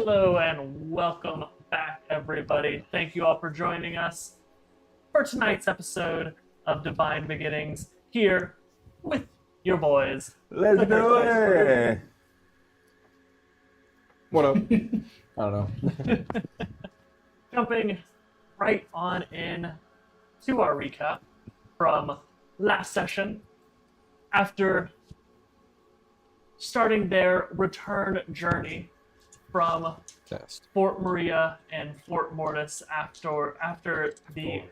Hello and welcome back, everybody. Thank you all for joining us for tonight's episode of Divine Beginnings here with your boys. Let's do it! What up? I don't know. Jumping right on in to our recap from last session. After starting their return journey from Fort Maria and Fort Mortis after the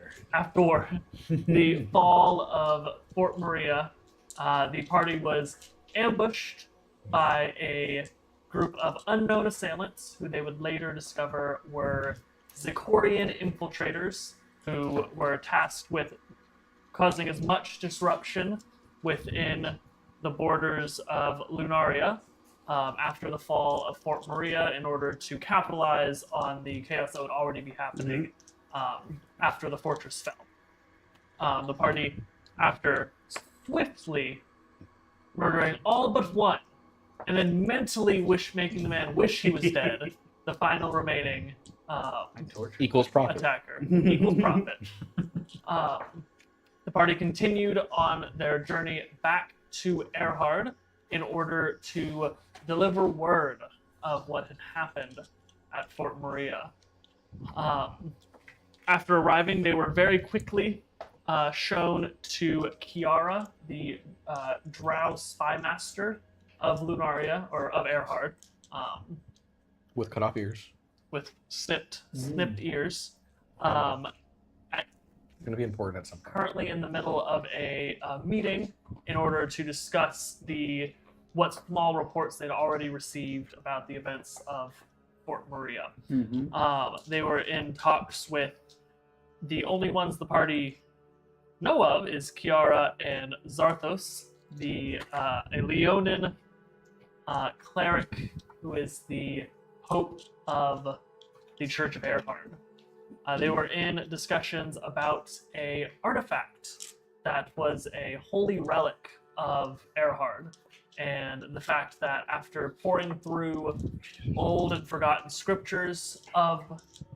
fall of Fort Maria, the party was ambushed by a group of unknown assailants who they would later discover were Zikorian infiltrators who were tasked with causing as much disruption within the borders of Lunaria after the fall of Fort Maria in order to capitalize on the chaos that would already be happening after the fortress fell. The party, after swiftly murdering all but one, and then mentally making the man wish he was dead, the final remaining equals profit. attacker equals profit. The party continued on their journey back to Erhard in order to deliver word of what had happened at Fort Maria. After arriving, they were very quickly shown to Kiara, the Drow spy master of Lunaria, or of Erhard, With cut off ears. with snipped ears. Going to be important at some point. Currently in the middle of a meeting in order to discuss what small reports they'd already received about the events of Fort Maria. They were in talks with the only ones the party know of is Kiara and Zarthos, a Leonin cleric who is the Pope of the Church of Erhard. They were in discussions about a artifact that was a holy relic of Erhard, and the fact that after poring through old and forgotten scriptures of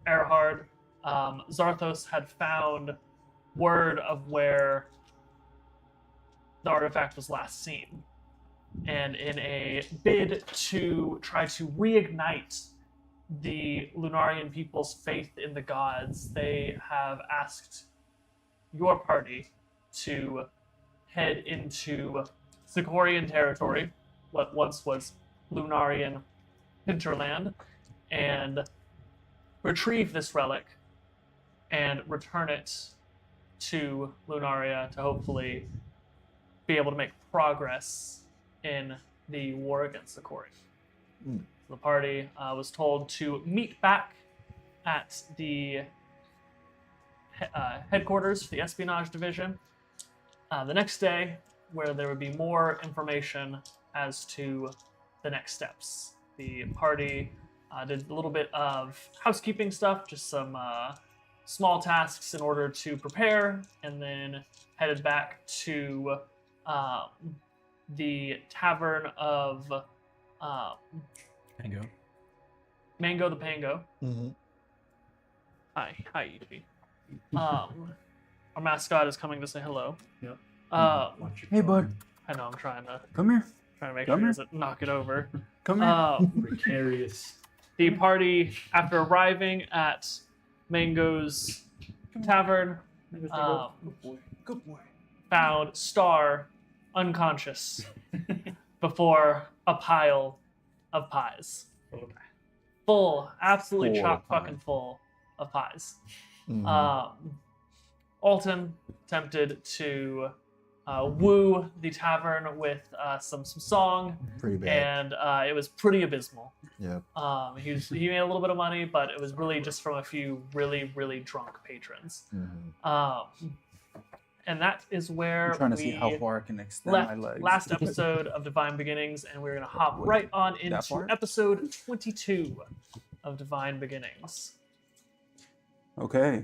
Erhard, Zarthos had found word of where the artifact was last seen. And in a bid to try to reignite the Lunarian people's faith in the gods, they have asked your party to head into Zikorian territory, what once was Lunarian hinterland, and retrieve this relic and return it to Lunaria to hopefully be able to make progress in the war against Zikori. The party was told to meet back at the headquarters for the espionage division the next day, where there would be more information as to the next steps. The party did a little bit of housekeeping stuff, just some small tasks in order to prepare, and then headed back to the tavern of Mango the Pango. Hi, Evie. Our mascot is coming to say hello. Yep. Hey, bud. I know, I'm trying to Come here. make Come sure he here. doesn't knock it over. Come here. Precarious. The party, after arriving at Mango's tavern, Good boy. found Star unconscious before a pile of pies. Full, absolutely Full of chock fucking full of pies. Alton attempted to woo the tavern with some song, Pretty bad. and it was pretty abysmal. Yeah. He made a little bit of money, but it was really just from a few really, really drunk patrons. And that is where I'm trying to see we how far I can extend my left legs. last episode of Divine Beginnings, and we're going to hop right on That into far? episode 22 of Divine Beginnings. Okay.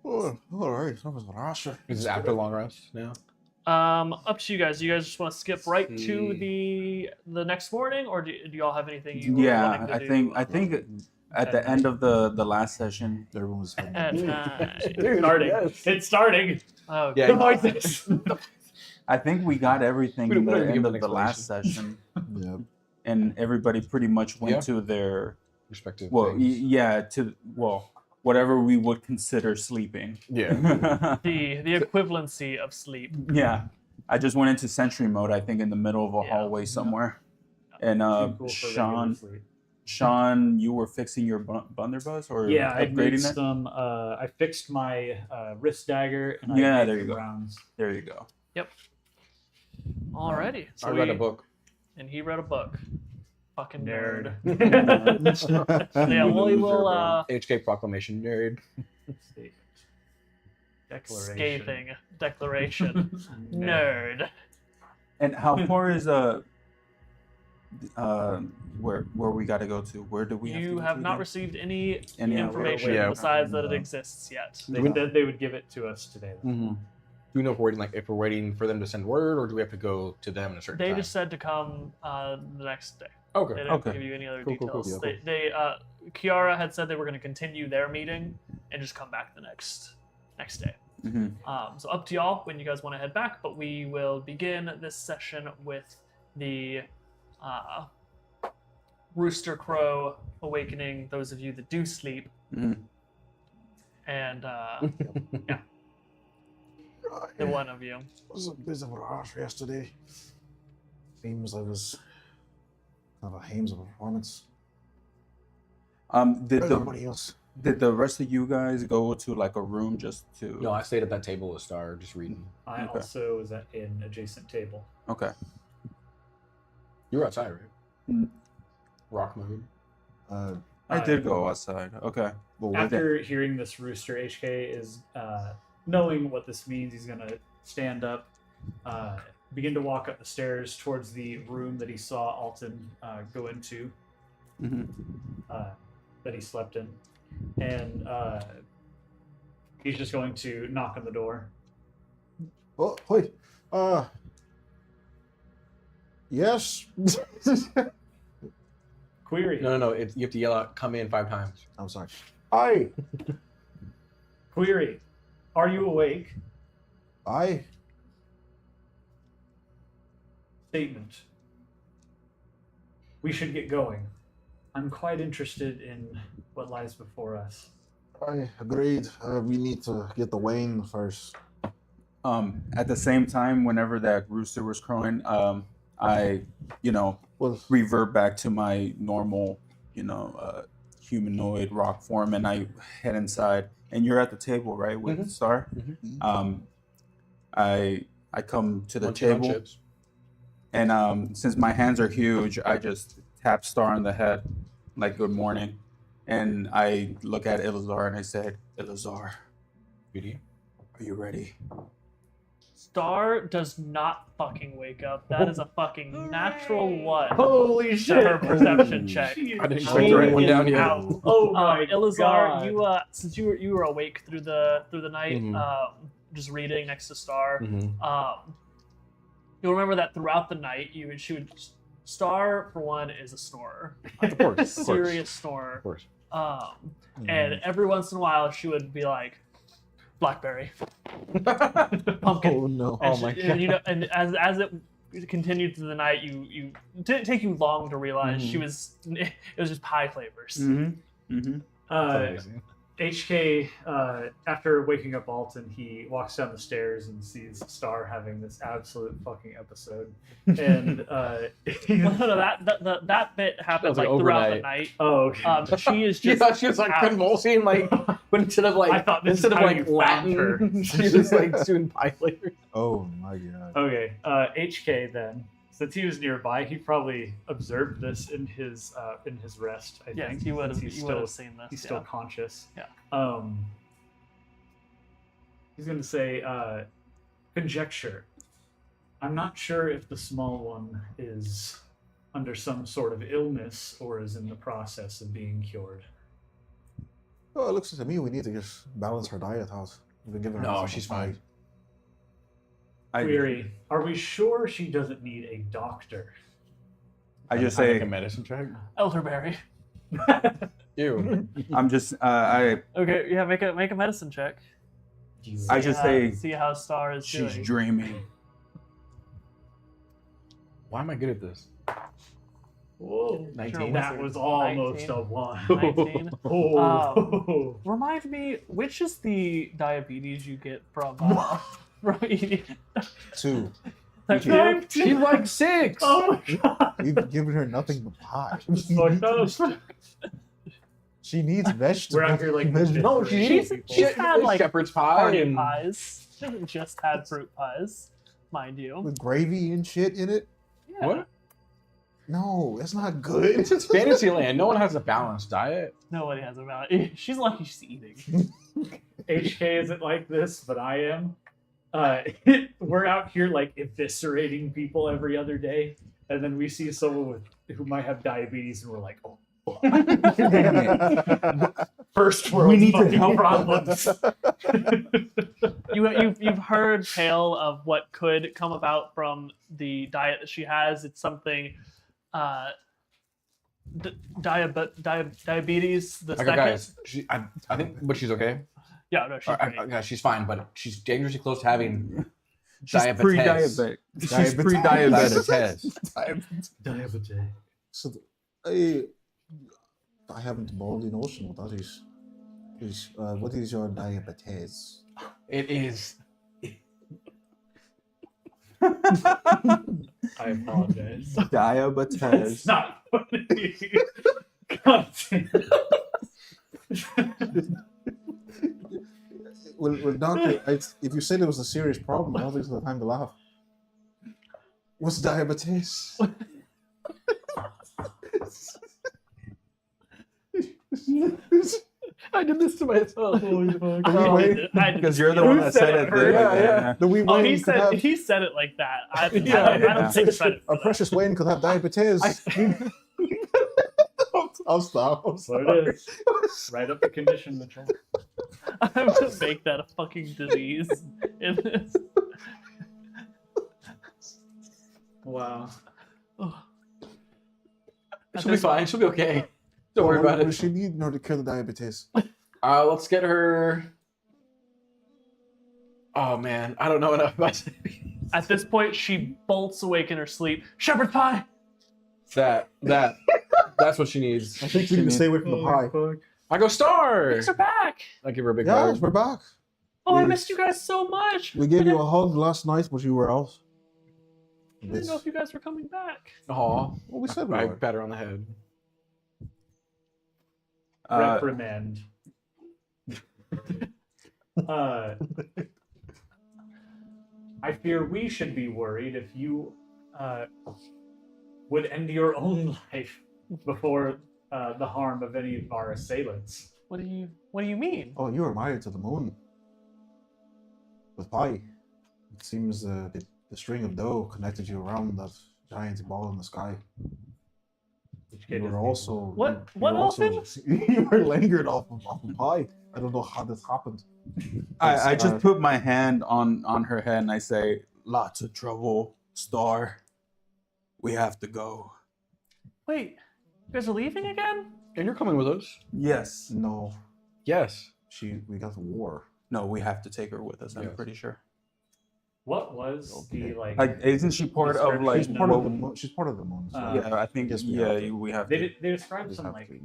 Oh, all right. That was Rasha. This is after long rest now. Up to you guys. Do you guys just want to skip right to the next morning, or do y'all have anything you were wanting to do? I think at the end of the last session, everyone was having At a night. It's starting. yes. It's starting. Oh, Yeah, God. Like this. I think we got everything We in don't the give end an of the last explanation. session, Yeah. and everybody pretty much went Yeah. to their Respective to whatever we would consider sleeping. Yeah. The equivalency of sleep. Yeah, I just went into sentry mode. I think in the middle of a Yeah. hallway somewhere, and Too cool for regular sleep. Sean, you were fixing your blunderbuss or Yeah, I made upgrading it. some. I fixed my wrist dagger, and Yeah, I made there you some go. rounds. There you go. Alrighty. So I read a book. And he read a book. Fucking nerd. Nerd. Yeah, well, we will HK Proclamation nerd. Statement. Declaration. scathing declaration. Nerd. And how far is where we got to go to? Where do we? You to have go not to received any Any information Yeah. besides that it exists yet. They said they would give it to us today. Mm-hmm. Do we know if we're waiting, if we're waiting for them to send word, or do we have to go to them in a certain They time? just said to come the next day. Okay. They didn't Okay. give you any other Cool, cool, details. cool. They Kiara had said they were going to continue their meeting and just come back the next day. Mm-hmm. So up to y'all when you guys want to head back, but we will begin this session with the Rooster Crow awakening those of you that do sleep. Mm-hmm. And yeah, the one of you. It was a bit of a rush yesterday. Seems like it was kind of a hames of a performance. Did Everybody else. the rest of you guys go to like a room just to? No, I stayed at that table with Star, just reading. I Okay. also was at an adjacent table. Okay. You were outside, right? Mm. Rock mode. I did go outside. Okay. Well, wait After hearing this rooster, HK is knowing what this means. He's gonna stand up, begin to walk up the stairs towards the room that he saw Alton go into, Mm-hmm. that he slept in, and he's just going to knock on the door. Oh, wait. Yes. Query. No. You have to yell out, "Come in" 5 times. I'm sorry. Hi. Query. Are you awake? I. Statement. We should get going. I'm quite interested in what lies before us. I agreed. We need to get the Wayne first. At the same time, whenever that rooster was crowing, I, Well, revert back to my normal, humanoid rock form, and I head inside. And you're at the table, right, with Mhm. Star? Mhm. I come to the Munching on table, chips. and since my hands are huge, I just tap Star on the head, like "Good morning," and I look at Ilazar and I said, "Ilazar, Beauty. are you ready?" Star does not fucking wake up. That is a fucking natural one Holy to her perception check. I didn't She quite write one is down yet. out. Oh my Ilazar, God. you since you were awake through the night, Mhm. just reading next to Star. Mm-hmm. You'll remember that throughout the night, Star for one is a snorer, Of course. serious snorer. Of course. And every once in a while, she would be like, "Blackberry, pumpkin." oh no. And Oh she- my and as it continued through the night, it didn't take you long to realize Mhm. it was just pie flavors. Mm-hmm. Mm-hmm. Amazing. HK, after waking up Alton, he walks down the stairs and sees Star having this absolute fucking episode. And No, that bit happened was like like throughout the overnight. night. oh, okay. She is You just thought she was like out. convulsing, like, but instead of like, I thought this instead is of how like you found her. Latin, she was like doing pie flavors. Oh my god. Okay, HK then, since he was nearby, he probably observed this in his rest. I Yes, think you would since have. he's You still would have seen this. he's yeah. still conscious. Yeah. He's gonna say, conjecture. I'm not sure if the small one is under some sort of illness or is in the process of being cured. Oh, it looks to me we need to just balance her diet out. We've been giving her No, nothing she's but fine. pie. Query: are we sure she doesn't need a doctor? I just Can I make say a medicine check. Elderberry. Ew. I'm just I Okay, yeah, make a medicine check. I just say See how Star is she's doing. dreaming. Why am I good at this? Whoa. 19. That was almost 19. a 1. 19. Oh. Remind me, which is the diabetes you get from from eating? 2. Like, She's like 6. Oh my god. We've given her nothing but pie. Fucked up. She needs vegetables. We're out here like No, she's had like shepherd's pie party and pies. She hasn't just had fruit pies, mind you. with gravy and shit in it. Yeah. what? No, that's not good. It's just Fantasyland. No one has a balanced diet. Nobody has a value. She's lucky she's eating. HK isn't like this, but I am. We're out here like eviscerating people every other day, and then we see someone who might have diabetes, and we're like, oh, first world need to fucking help. problems. You've heard tale of what could come about from the diet that she has. It's something, diabetes. The Okay, second, guys. I think, but she's okay. yeah, no, she's great. Yeah, she's fine, but she's dangerously close to having She's diabetes. pre-diabetic. She's Diabetes. pre-diabetic. Diabetes. So, I haven't boldly notion what that is. What is your diabetes? It is. I apologize. Diabetes. It's not funny. God damn. Well, doctor, if you said it was a serious problem, I don't think it's the time to laugh. What's diabetes? I did this to myself. Because you're the one that said it. Yeah. The wee Oh, Wayne he could said have, he said it like that. I don't Yeah. take credit for our that. precious Wayne could have diabetes. I'll stop. I'm So sorry. it is. Write up the condition, Mitchell. I'm gonna make that a fucking disease in this. Wow. She'll be fine. She'll be okay. Don't worry about What does it. she need in order to cure the diabetes? Let's get her. Oh man, I don't know enough about At this point, she bolts awake in her sleep. Shepherd's pie. That's what she needs. I think we need to stay away from the pie. I go Star. Thanks, are back. I give her a big Guys, hug. we're back. Oh, I We- missed you guys so much. We gave you a hug last night, but you were out. I didn't know if you guys were coming back. Aw, Well, we said we I were. pat her on the head. Reprimand. I fear we should be worried if you would end your own life before the harm of any of our assailants. What do you mean? Oh, you were married to the moon. With pie. It seems the string of dough connected you around that giant ball in the sky. You were also What you were also- you were lingered off of pie. I don't know how this happened. I just put my hand on her head and I say, "Lots of trouble, Star. We have to go." Wait, you guys are leaving again? And you're coming with us? Yes. No, Yes. we got the war. No, we have to take her with us. I'm Yes. pretty sure. What was the Like, isn't she part of like? She's part of the what- moon. She's part of the moon. So yeah, I think. Yes, we Yeah, have to. we have They to. they described we some have like to-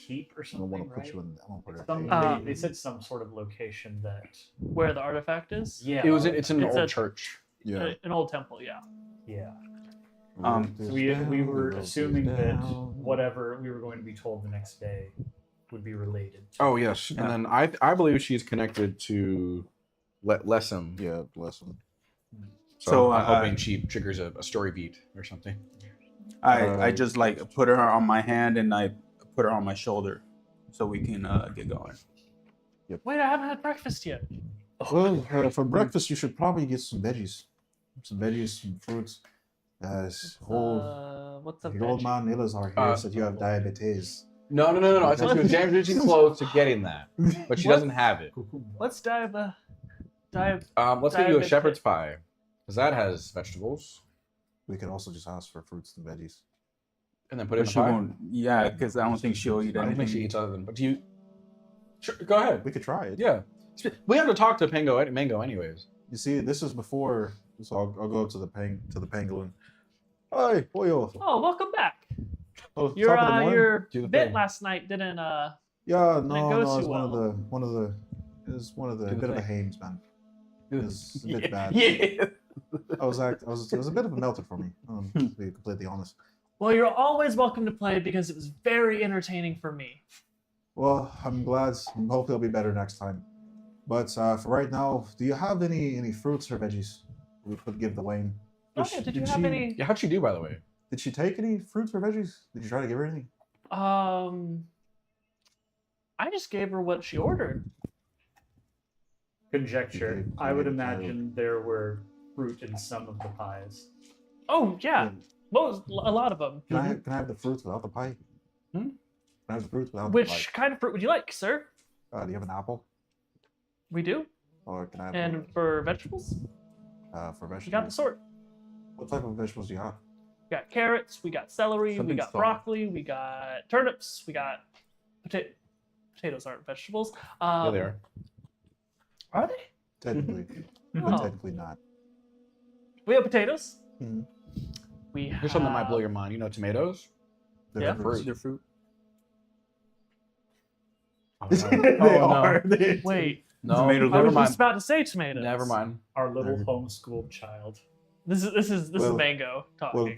keep or I don't want something, to put right? you in. I won't put her. Some, Um, they said some sort of location that. Where the artifact is? Yeah. It's in an It's old a- church. Yeah. An old temple, yeah. Yeah. We were assuming that whatever we were going to be told the next day would be related. Oh yes, Yeah. and then I believe she's connected to Lessem. Yeah, bless him. So, I'm hoping she triggers a story beat or something. I just like put her on my hand and I put her on my shoulder, so we can get going. Wait, I haven't had breakfast yet. Well, for breakfast you should probably get some veggies, some fruits. What's the The old man Ilazar here said you have diabetes. No. I said she was dangerously close to getting that, but she What? doesn't have it. Let's dive. Let's give you a Diabetes. shepherd's pie. Because that has vegetables. We could also just ask for fruits and veggies. And then put it in But the she pie. won't. Yeah, because I don't think she'll eat I don't think anything. she eats other than. But do you? Sure, go ahead. We could try it. Yeah. We have to talk to Mango anyways. You see, this is before. So I'll go to the pangolin. Hi, boyo. Oh, welcome back. Oh, Your top of the morning? your Do the bit thing. last night didn't Yeah, didn't no, go no. too It's well. it was one of the Do the bit of a thing. hames, man. It was a bit bad. Yeah. It was a bit of a melter for me. To be completely honest. Well, you're always welcome to play because it was very entertaining for me. Well, I'm glad. Hopefully, it'll be better next time. But for right now, do you have any fruits or veggies we could give the Wayne? Oh, yeah, did you have any? Yeah, how'd she do, by the way? Did she take any fruits or veggies? Did you try to give her anything? I just gave her what she ordered. Conjecture. Okay, I would okay, imagine there were fruit in some of the pies. Oh yeah, a lot of them. Can I have the fruits without the pie? Hmm? Can I have the fruits without the pie? Which kind of fruit would you like, sir? Do you have an apple? We do. Or can I have And for vegetables, for vegetables? we got the sort. What type of vegetables do you have? We got carrots, we got celery, Something we got soft. broccoli, we got turnips, we got potatoes aren't vegetables. Yeah, they are. Are they? Technically, Oh. but technically not. We have potatoes. Mhm. We have Here's something that might blow your mind. You know tomatoes? They're Yeah. fruits. Their fruit. They Oh, are. They- Wait, No, Tomatoes, I never was mind. just about to say tomatoes. Never mind. Our little Okay. homeschooled child. This is Well- Mango talking. Well,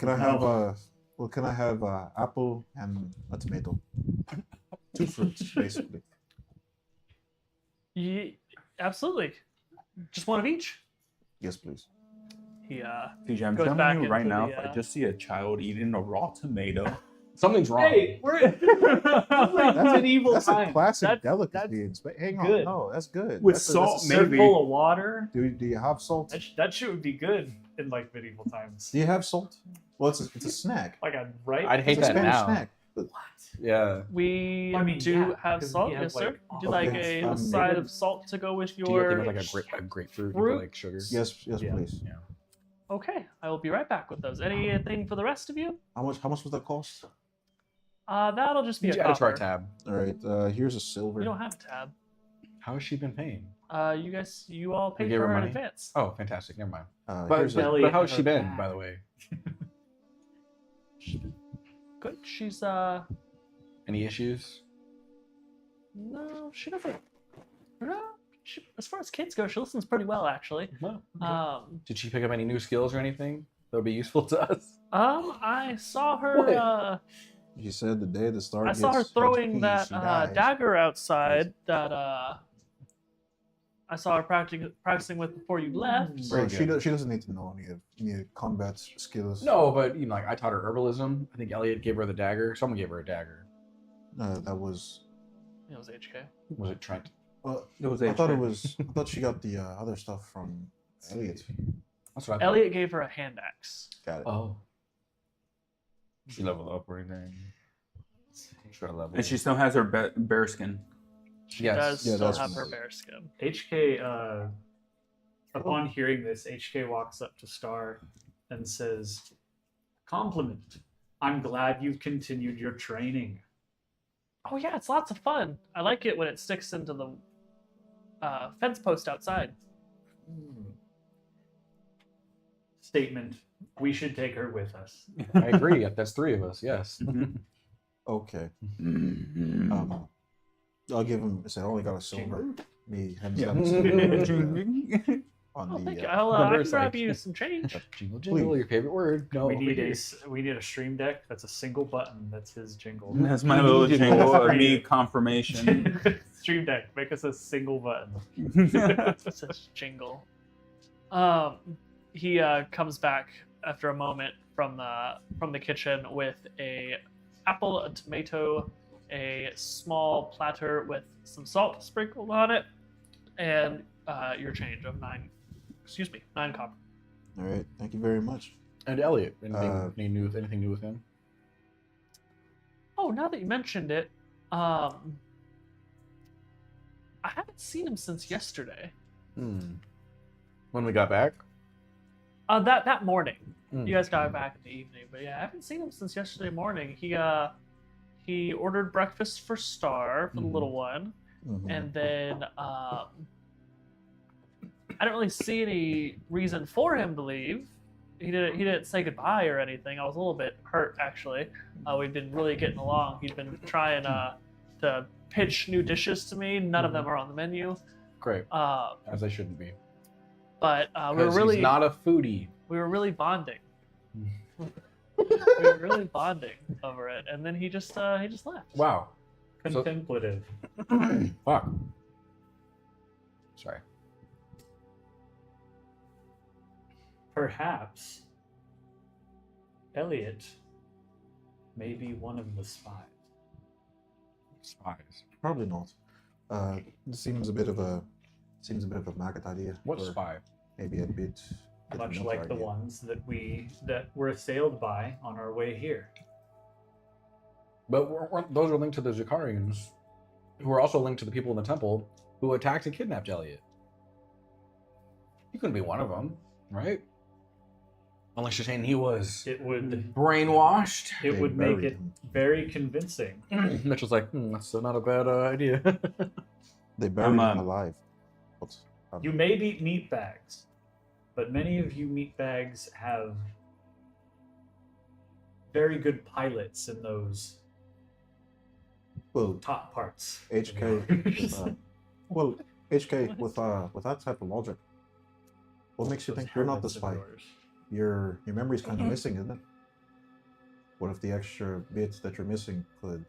can I have apple and a tomato? Two fruits, basically. Absolutely. Just one of each. Yes, please. He TJ, I'm Goes telling back you right into now, the, if I just see a child eating a raw tomato, Something's wrong. we're That's medieval That's a classic That's- delicacy. in Spain. Hang on, good. no, that's good. With That's a- salt, that's a- maybe. full of water. Do you have salt? That shit would be good in like medieval times. Do you have salt? Well, it's a snack. Like a right. I'd hate It's a that Spanish now. snack. Yeah. we I mean, do yeah, have because salt, we have, yes, sir. like, Would you like okay, a maybe- side of salt to go with Do you your? think with like a grapefruit fruit? with like sugar? Yes, Yeah. please. Okay, I will be right back with those. Anything for the rest of you? How much would that cost? That'll just be You a add it to our copper. tab. All right, here's a silver. We don't have a tab. How has she been paying? You all paid gave for her her in money? advance. Oh, fantastic. Never mind. Here's But, a, Belly but how's she her been, back. by the way? Good. She's Any issues? no, she doesn't. No, as far as kids go, she listens pretty well actually. No. Did Did she pick up any new skills or anything that would be useful to us? I saw her. What? She said the day the star I saw her gets throwing HP, that she dies. dagger outside that I saw her practicing with before you left. Very So good. she doesn't need to know any combat skills. No, but you know, like I taught her herbalism. I think Elliot gave her the dagger. Someone gave her a dagger. That was. It was HK. Was it Trent? Well, it was I thought it HK. was. I thought she got the other stuff from Elliot. That's what I thought. Elliot gave her a hand axe. Got it. Oh. She leveled up or anything. Should have leveled. And she still has her bear skin. She Yes. does Yeah, still that's have her nice. bear skin. HK, upon hearing this, HK walks up to Star and says, "Compliment. I'm glad you've continued your training." Oh yeah, it's lots of fun. I like it when it sticks into the fence post outside. Statement. We should take her with us. I agree. That's three of us. Yes. Okay. Mm-hmm. I'll give him. I only got a silver. Me him Yeah. got a silver on Oh, the. thank you. No, I but can it's grab like- you some change. Jingle, jingle, Please. your favorite word. No, we need over we need a stream deck. That's a single button. That's his jingle. That's my little jingle of Free. me confirmation. Stream deck. Make us a single button. It says jingle. He comes back after a moment from the kitchen with a apple, a tomato, a small platter with some salt sprinkled on it, and your change of 9 copper. All right. Thank you very much. And Elliot, anything, Uh, anything new with him? Oh, now that you mentioned it, I haven't seen him since yesterday. When we got back? That morning. Mm. You guys got back in the evening, but yeah, I haven't seen him since yesterday morning. He ordered breakfast for Star for the little one, and then I don't really see any reason for him to leave. He didn't say goodbye or anything. I was a little bit hurt actually. We've been really getting along. He's been trying to pitch new dishes to me. None of them are on the menu. Great. As they shouldn't be. But we were really he's not a foodie. we were really bonding. We were really bonding over it, and then he just left. Wow. Contemplative. Fuck. Sorry. Perhaps Elliot may be one of the spies. Spies. Probably not. This seems a bit of a maggot idea. What or spy? Maybe a bit Much of like the idea. ones that were assailed by on our way here. But weren't those are linked to the Zakarians, who are also linked to the people in the temple who attacked and kidnapped Elliot. He couldn't be one of them, right? Unless you're saying he was It would brainwashed. it They would make buried it him. very convincing. Mitchell's like, that's not a bad idea. They buried him alive. But, You may be meatbags, but many of you meatbags have very good pilots in those well, top parts. HK. HK with that type of logic. What makes you Those think you're not the helmets of spy? yours. Your memory's kind of missing, isn't it? What if the extra bit that you're missing could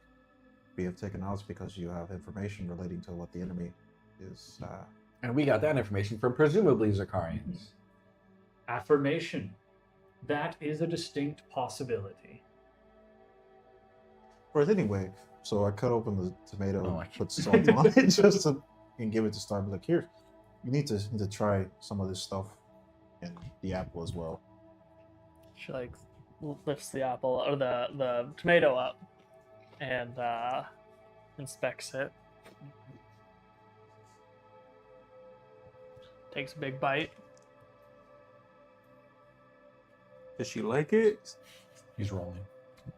be taken out because you have information relating to what the enemy is? And we got that information from presumably Zakarians. Affirmation. That is a distinct possibility. Right, anyway. So I cut open the tomato Oh, and put salt on it just to and give it to Star. Like, here, you need to try some of this stuff and the apple as well. She like lifts the apple or the tomato up and inspects it. Takes a big bite. Does she like it? He's rolling.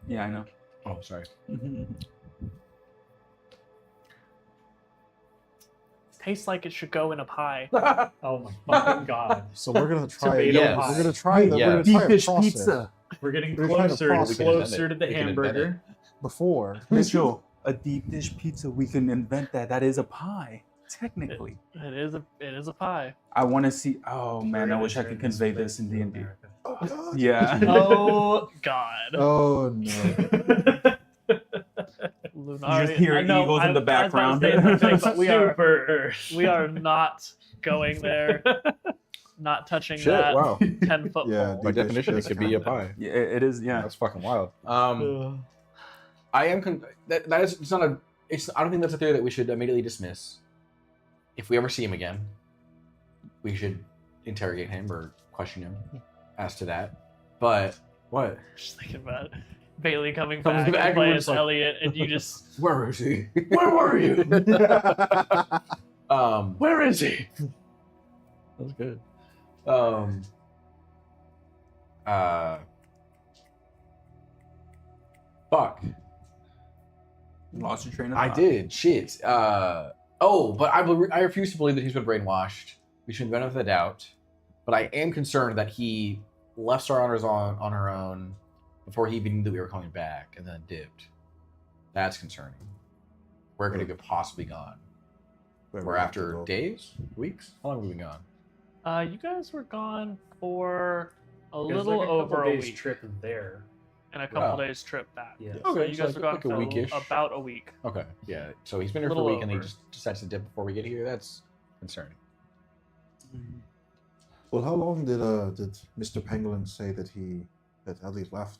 Yeah, I know. Oh, sorry. Tastes like it should go in a pie. Oh my fucking god. So we're gonna try. Tomato Yes. pie. We're gonna try. Yeah. We're gonna Deep try a dish process pizza. We're getting We're trying to closer and process. closer to the We can invent hamburger. before. Mitchell, a deep dish pizza. We can invent that. That is a pie, technically. It is a pie. I want to see. Oh man, I wish I could convey this in D&D. Yeah. Oh God. Oh no. Lunari, You just hear I know, eagles in the I was about to background. say something, but Super. we are not going there. Not touching Shit, that wow. 10-foot Yeah, pole. By Deep dish definition, it pizza. could be a pie. Yeah, it is. Yeah. That's fucking wild. I am. That is. It's not a. It's. I don't think that's a theory that we should immediately dismiss. If we ever see him again, we should interrogate him or question him as to that. But what? Just thinking about it. Bailey coming Comes back back and and playing we're as just like- Elliot, and you just Where is he? Where were you? Where is he? That was good. Fuck. Lost your train of I thought. did. Shit. But I refuse to believe that he's been brainwashed. We should benefit the doubt. But I am concerned that he left Star Honors on her own before he even knew that we were coming back and then dipped. That's concerning. Where could he have possibly gone? Where We're we have to after go. days? Weeks? How long have we been gone? you guys were gone for a It was little like a over couple a days week trip there. and a couple Wow. days trip back. Yeah. So Okay, you so guys were gone like a for weekish. about a week. Okay, yeah. So he's been here for a Little week and he over. just decides to dip before we get here. That's concerning. Well, how long did Mr. Pangolin say that Elliot left?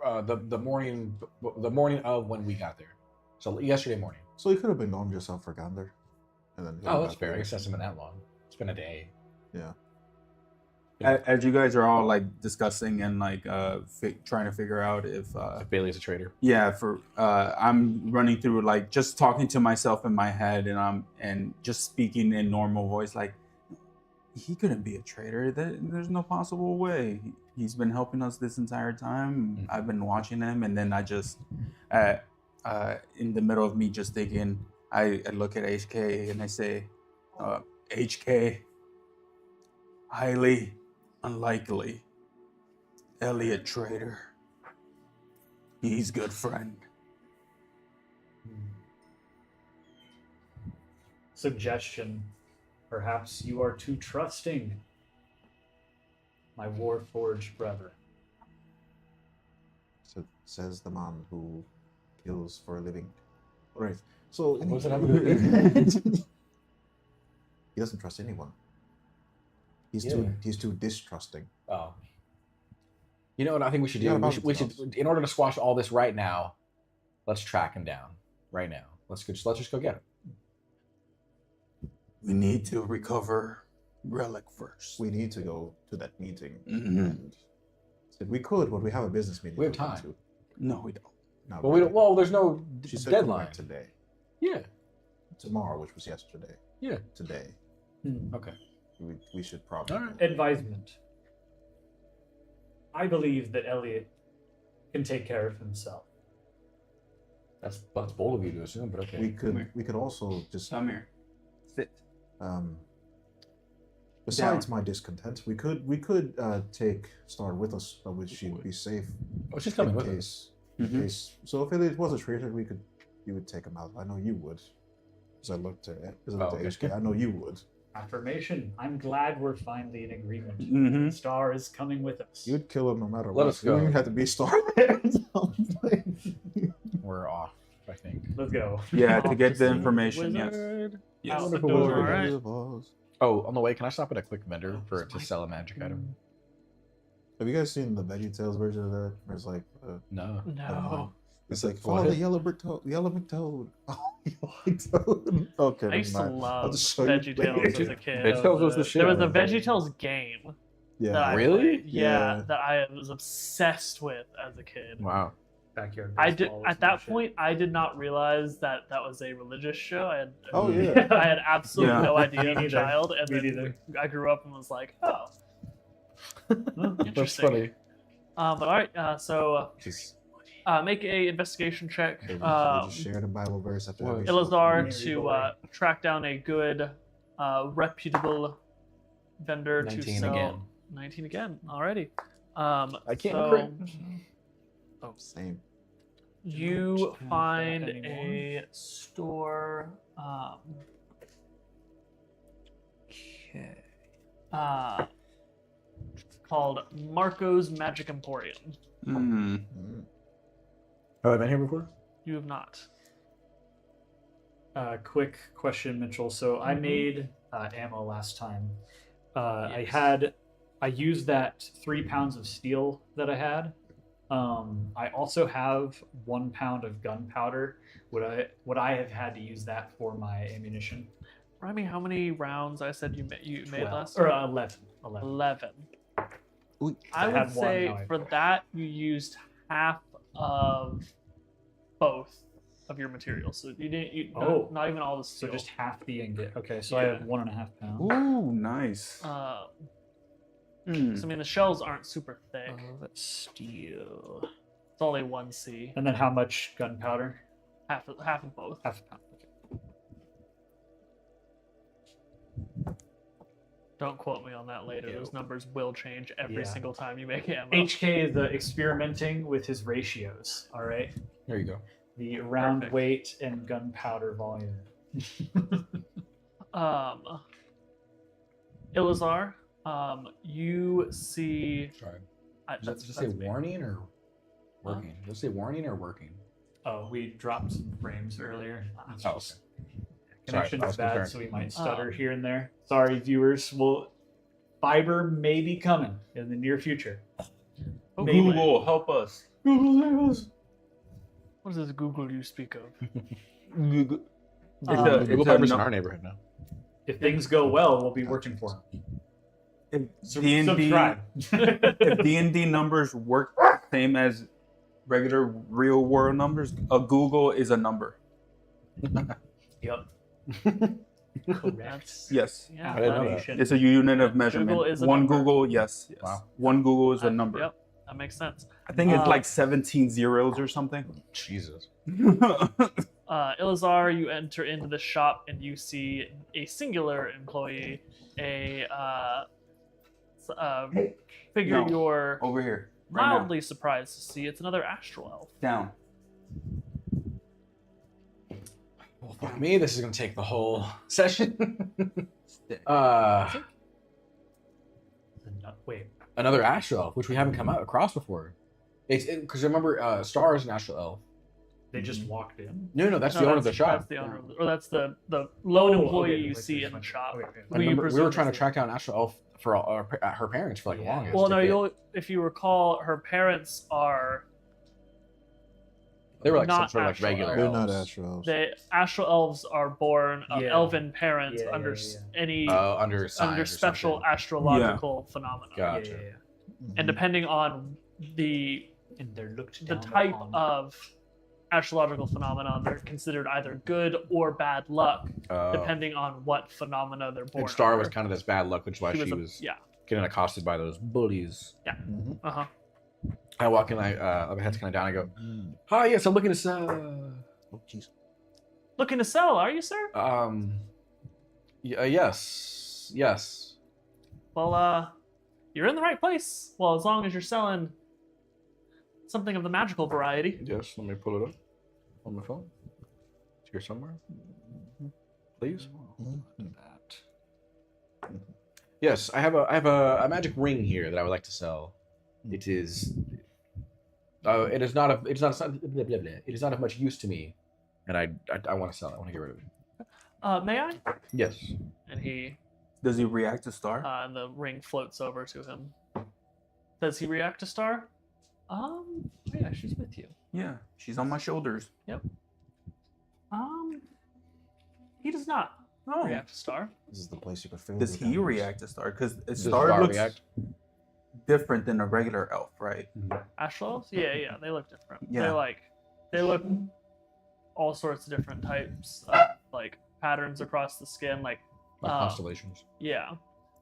The morning of when we got there. So yesterday morning. So he could have been gone just out for gander, and then. Oh, that's fair. I guess that's been that long. It's been a day. Yeah. As you guys are all like discussing and like trying to figure out if If Bailey's a traitor. yeah, for I'm running through like just talking to myself in my head and I'm just speaking in normal voice like he couldn't be a traitor. There's no possible way. He's been helping us this entire time. I've been watching him, and then I just, in the middle of me just thinking, I look at HK and I say, HK, highly unlikely. Elliot traitor. He's good friend. Suggestion. Perhaps you are too trusting, my Warforged brother. So says the man who kills for a living. All right. So What does it have to do with he doesn't trust anyone. He's Yeah. too distrusting. Oh. You know what I think we should do? Yeah, We should, in order to squash all this right now, let's track him down right now. Let's just go get him. We need to recover Relic first. We need to go to that meeting. Mhm. And said we could, but we have a business meeting. We have to go time. to. No, we don't. No, But we don't. Well, there's no She said deadline. today. Yeah. Tomorrow, which was yesterday. Yeah. Today. Okay. We should probably. All right. Advisement. I believe that Elliot can take care of himself. That's bold of you to assume, but okay. We could also just Come here. Sit. besides my discontent, we could take Star with us, which she'd be safe Oh, she's coming in with us. case. Mhm. Case. So if Elliot was a traitor, you would take him out. I know you would. Because I looked at okay. HK. I know you would. Affirmation. I'm glad we're finally in agreement. Mm-hmm. Star is coming with us. You'd kill him no matter Let what. us go. You don't have to be Star there. We're off, I think. Let's go. Yeah, Off to get to the see information, yes. Wizard. Yes. Out the door, alright. Oh, on the way, can I stop at a quick vendor to sell a magic item? Have you guys seen the VeggieTales version of that? Where it's like, No. No. it's like What? follow the yellow brick toad. The yellow brick toad. Oh, yellow brick toad. Okay, I used to never mind. I'll love just show you VeggieTales later. as a kid. VeggieTales was the shit. There was a VeggieTales game that Yeah. I Really? played. Yeah, Yeah. that I was obsessed with as a kid. Wow. Backyard I did baseball at is that bullshit. point. I did not realize that that was a religious show. Oh yeah. I had absolutely Yeah. no idea Me as a neither. child, and Me then neither. I grew up and was like, oh, That's interesting. funny. But all right, so Just, make a investigation check. They just share the Bible verse after every show. Ilazar Mary to Boy. track down a good, reputable vendor 19 to sell. again. 19 again. Alrighty. I can't so crit. Same. you Don't have find that a store. Okay. Called Marco's Magic Emporium. Mm. Have I been here before? You have not. Quick question, Mitchell. So I Mhm. made ammo last time. Yes. I used that 3 pounds of steel that I had. I also have 1 pound of gunpowder. Would I have had to use that for my ammunition? Remind me how many rounds I said you made 12 last or time? 11. 11. Ooh. I I would had one, say now I- for that you used half of both of your materials. So you didn't. Not even all the So steel. just half the ingot. Okay, so I Yeah. have 1.5 pounds. Ooh, nice. So I mean the shells aren't super thick. Steel. It's only 1C. And then how much gunpowder? Half of both. Half a pound. Okay. Don't quote me on that later. Yeah. Those numbers will change every Yeah. single time you make ammo. HK is experimenting with his ratios. All right, There you go. the round Perfect. weight and gunpowder volume. Ilazar, you see. Sorry. Does That's, it just say that's me. warning or working? Does it say warning or working? Oh, we dropped some frames earlier. It's Oh, okay. just- Sorry, Connection's I was bad, concerned. so we might stutter Oh. here and there. Sorry, viewers. Fiber may be coming in the near future. Maybe. help us. What is this Google you speak of? Google. Google Fiber's in our neighborhood now. If things go well, we'll be working for him. D&D, Subscribe. if D&D numbers work the same as regular real world numbers, a Google is a number. Yep. Correct. Yes. Yeah. I didn't know that. Affirmation. It's a unit of measurement. Google is a One number. Google, yes. Wow. One Google is a number. Yep, that makes sense. I think it's Uh, like 17 zeros or something. Jesus. Ilazar, you enter into the shop and you see a singular employee, a figure No. you're Over here. Right now. mildly surprised to see. It's another astral elf. Down. Well, fuck me, this is gonna take the whole session. Wait. Another astral elf, which we haven't come across before. It's because remember, Star is an astral elf. They just walked in. No, that's the owner of the shop. That's the owner, of the, or that's the lone employee okay, you like see this in the one. shop. Okay. I who you remember we presume were trying is to the- track down astral elf for her parents for like Yeah. longest. Well, no, to get- you'll if you recall, her parents are They were like some not sort of like astral regular elves. They're not elves. astral elves. the astral elves are born of Yeah. elven parents Yeah, under yeah, any Under signs under or special something. astrological phenomena. Gotcha. Yeah. Mhm. And depending on the And they're looked the down type upon. of astrological phenomenon, they're considered either good or bad luck, depending on what phenomena they're born. And Star under. was kind of this bad luck, which is why she was yeah. getting accosted by those bullies. Mhm. Uh-huh. I walk in, my head's kind of down. I go, "Hi, yes, I'm looking to sell." Oh, jeez. Looking to sell, are you, sir? Yes. Well, you're in the right place. Well, as long as you're selling something of the magical variety. Yes, let me pull it up on my phone. It's here somewhere. Please. Mhm. That. Yes, I have a magic ring here that I would like to sell. It is. It is not of much use to me, and I want to sell it. I want to get rid of it. May I? Yes. And he Does he react to Star? and the ring floats over to him. Does he react to Star? Yeah, she's with you. Yeah, she's on my shoulders. He does not Oh, react to Star. This is the place you could feel. does the he dynamics. react to Star? Because Does Star Star looks react? different than a regular elf, right? Astral elves? Yeah, they look different. Yeah. They look all sorts of different types of like patterns across the skin. Like Constellations. yeah,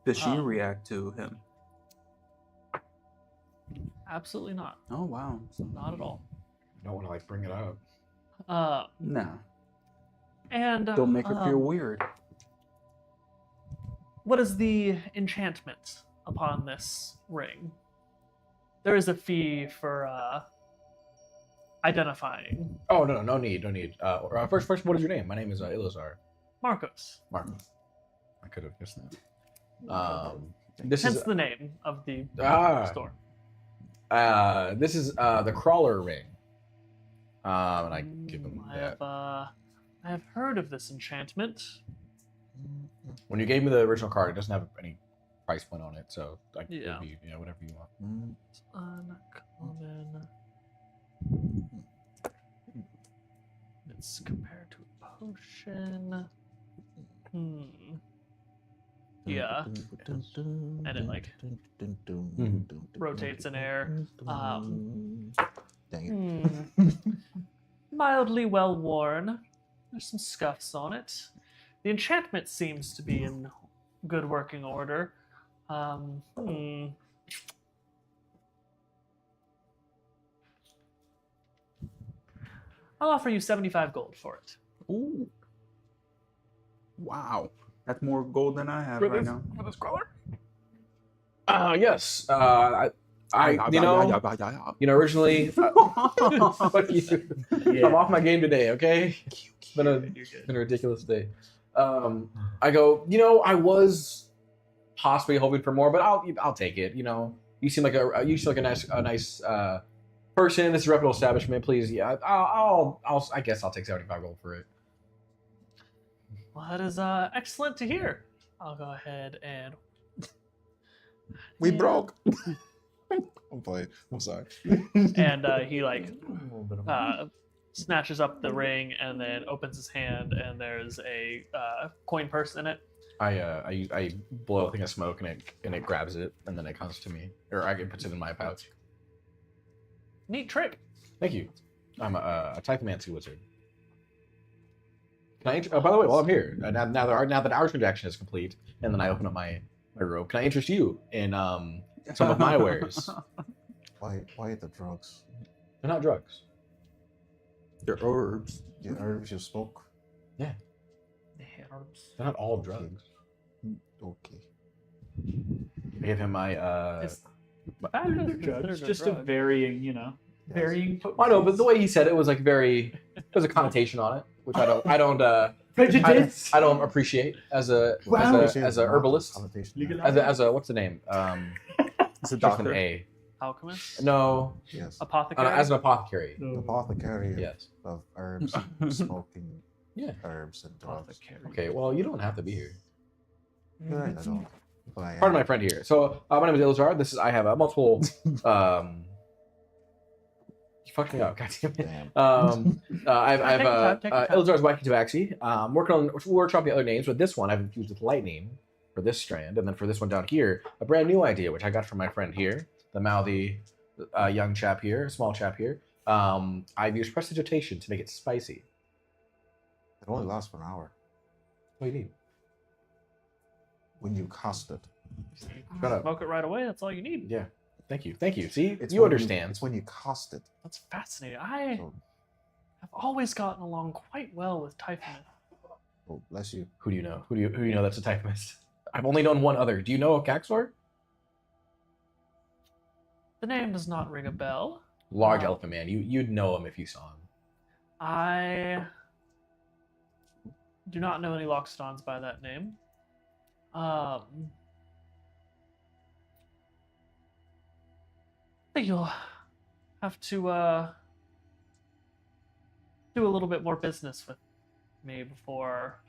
Does she Um, react to him? absolutely not. Oh wow. Not at all. I don't want to like bring it up. Nah. And Don't make her feel weird. what is the enchantment upon this ring? There is a fee for identifying Oh no need. First, what is your name? My name is Ilazar. Marcos. Marco. I could have guessed that. This Hence is the name of the store. This is the crawler ring. And I give him that. I have heard of this enchantment. When you gave me the original card, it doesn't have any price point on it, so like Yeah. it'd be, whatever you want. Mm, Uncommon. It's compared to a potion. Yeah. And it, like, rotates in air. Dang it. Mildly well worn. There's some scuffs on it. The enchantment seems to be in good working order. I'll offer you 75 gold for it. Ooh. Wow. That's more gold than I have right now. For this crawler? Yes. Originally, fuck you. Yeah. I'm off my game today. Okay, it's been You're good. a ridiculous day. I go. I was possibly hoping for more, but I'll take it. You seem like a nice person. This is a reputable establishment. Please, yeah. I guess I'll take 75 gold for it. Well, that is excellent to hear. I'll go ahead and. We Yeah. broke. I'm playing. I'm sorry. And he snatches up the ring and then opens his hand, and there's a coin purse in it. I blow a thing of smoke and it grabs it and then it comes to me, or I puts it in my pouch. Neat trick. Thank you. I'm a typhomancy wizard. Can I? By the way, while I'm here, now that our transaction is complete, and then I open up my robe, can I interest you in some of my wares? Why the drugs? They're not drugs. They're herbs. The herbs you spoke. The herbs. They're not all drugs. Okay. I give him my It's Drugs, just a varying, varying. I know, but the way he said it was like very. There's a connotation on it, which I don't Prejudice. I don't appreciate as a herbalist. As a what's the name? It's a Starts with doctor. an A. Alchemist? No, Yes. Apothecary? as an apothecary. Apothecary Yes. of herbs, and smoking Yeah. herbs and drugs. Apothecary. Okay. Well, you don't have to be here. Yeah, I don't. But I Pardon my friend here. So my name is Ilzar. I have multiple. You fucked me up. God damn it. Damn. I've Take your time. Ilzar's Wacky Tabaxi. Working on workshopping the other names, but this one I've infused with lightning for this strand, and then for this one down here, a brand new idea which I got from my friend here, the mouthy young chap here, small chap here. I've used prestidigitation to make it spicy. It only lasts for an hour. What do you need? When you cast it. Shut up. Smoke it right away. That's all you need. Yeah. Thank you. See, It's you when understand. It's when you cast it. That's fascinating. I So, have always gotten along quite well with Typhon. oh, bless you. Who do you know? Who do you know that's a typhimist? I've only known one other. Do you know a Caxor? The name does not ring a bell. Large Wow. elephant man. You'd know him if you saw him. I do not know any Loxodons by that name. I think you'll have to do a little bit more business with me before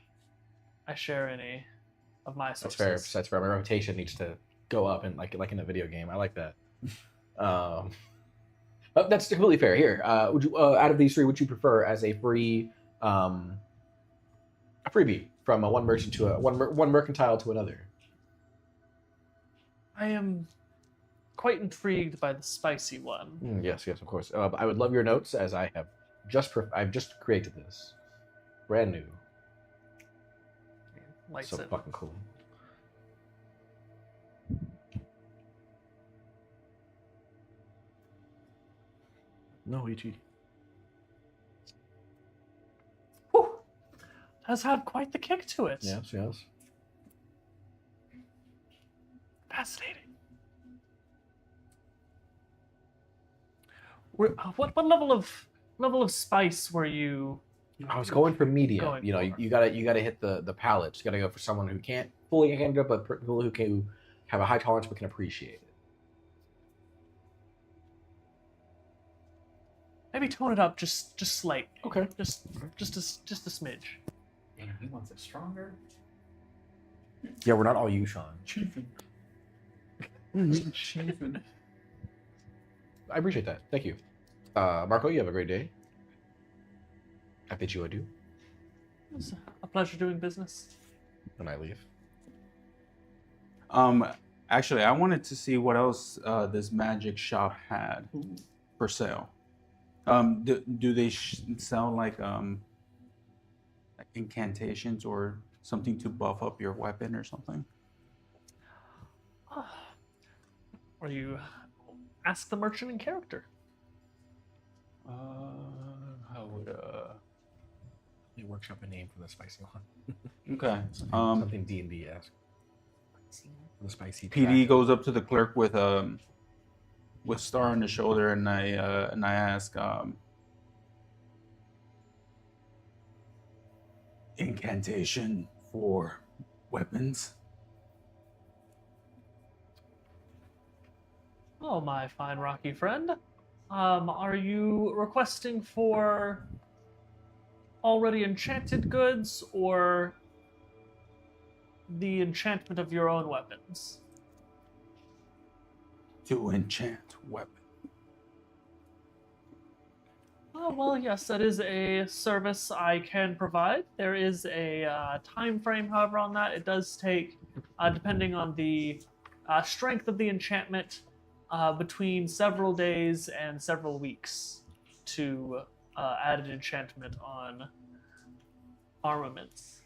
I share any of my sources. That's fair. My reputation needs to go up, and like in a video game. I like that. But that's completely fair. Here, would you out of these three, would you prefer as a free a freebie from one merchant to one mercantile to another? I am quite intrigued by the spicy one. Yes, of course. I would love your notes, as I've just created this, brand new. Lights So it. fucking cool. No, E.G. Whew. Has had quite the kick to it. Yes. Fascinating. What level of spice were you? I was going for medium. Going You know, for. you gotta hit the palate. You gotta go for someone who can't fully handle it, but people who can have a high tolerance but can appreciate it. Maybe tone it up just slightly. Okay. Just a smidge. Damn, he wants it stronger. Yeah, we're not all you, Sean. I appreciate that. Thank you. Marco, you have a great day. I bid you adieu. It's a pleasure doing business. And I leave. Actually, I wanted to see what else this magic shop had for sale. Do they sell like incantations or something to buff up your weapon or something? Or you ask the merchant in character. How would They workshop a name for the spicy one. okay. Something D&D esque. The spicy. PD goes up to the clerk with Star on the shoulder, and I ask, incantation for weapons. Oh, my fine rocky friend. Are you requesting for already enchanted goods or the enchantment of your own weapons? To enchant weapon. Oh, well, yes, that is a service I can provide. There is a time frame, however, on that. It does take, depending on the strength of the enchantment, between several days and several weeks to add an enchantment armaments.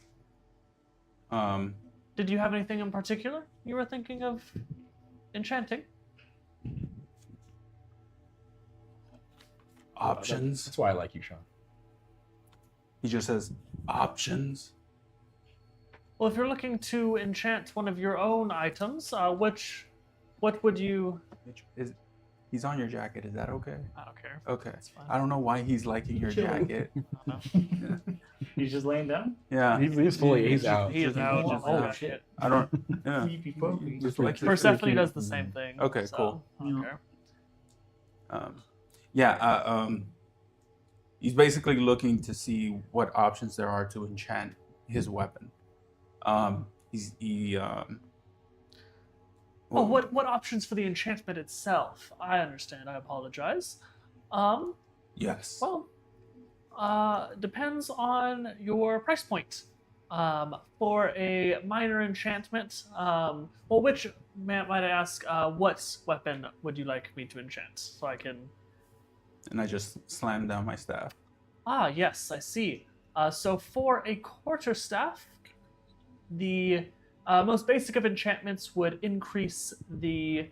Um, Did you have anything in particular you were thinking of enchanting? options. That's why I like you, Sean. He just says options. Well, if you're looking to enchant one of your own items, what would you... He's on your jacket. Is that okay? I don't care. Okay. That's fine. I don't know why he's liking your Chilling. jacket. I don't know. He's just laying down. Yeah. He's out. He is out. Just Oh, out. shit. I don't. Yeah. Creepy puppy. Just like Persephone does the same thing. Okay, so cool. I don't care. He's basically looking to see what options there are to enchant his weapon. Oh, what options for the enchantment itself? I understand. I apologize. Yes. Well, depends on your price point. For a minor enchantment, might I ask, what weapon would you like me to enchant? So I can... And I just slammed down my staff. Ah, yes, I see. So for a quarterstaff, the most basic of enchantments would increase the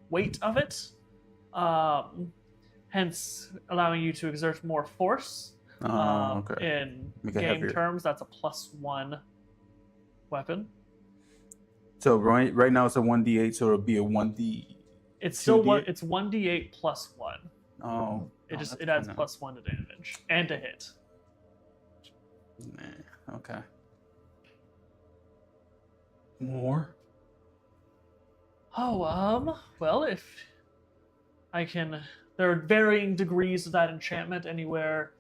weight of it, hence allowing you to exert more force. Okay. In Make it game heavier. terms, that's a +1 weapon. So right now it's a 1d8, so it'll be a 1d. It's still 2d8? it's 1d8 + 1. Oh. It that's adds kinda- +1 to damage and to hit. Nah, okay. More? Oh, well, if I can... There are varying degrees of that enchantment, anywhere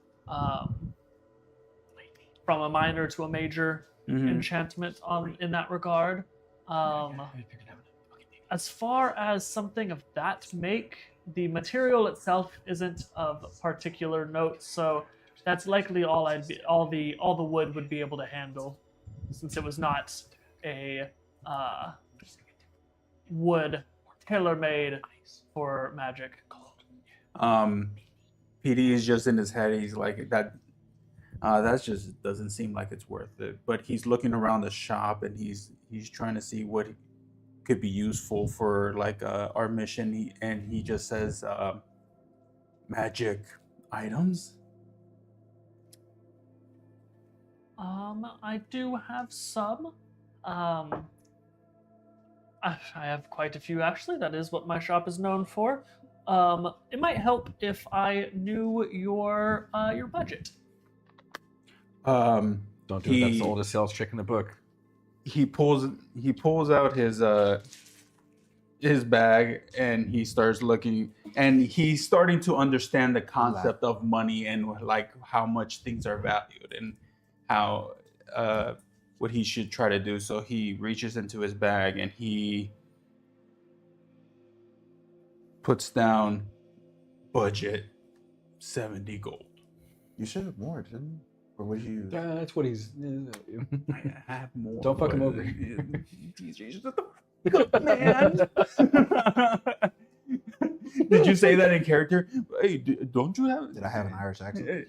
from a minor to a major enchantment in that regard. As far as something of that make, the material itself isn't of particular note, so that's likely all the wood would be able to handle, since it was not a wood tailor-made for magic. PD is just in his head. He's like that. That just doesn't seem like it's worth it. But he's looking around the shop and he's trying to see what could be useful for like our mission. He just says magic items. I do have some. I have quite a few actually. That is what my shop is known for. It might help if I knew your budget. Don't do it. That's the oldest sales trick in the book. He pulls out his bag and he starts looking, and he's starting to understand the concept of money and like how much things are valued and how what he should try to do. So he reaches into his bag and he puts down budget 70 gold. You should have more, didn't you? Or would you? That's what he's. I have more. Don't fuck him but- over. DJ, shut the fuck up, man. Did you say that in character? Hey, don't you have? Did I have an Irish accent?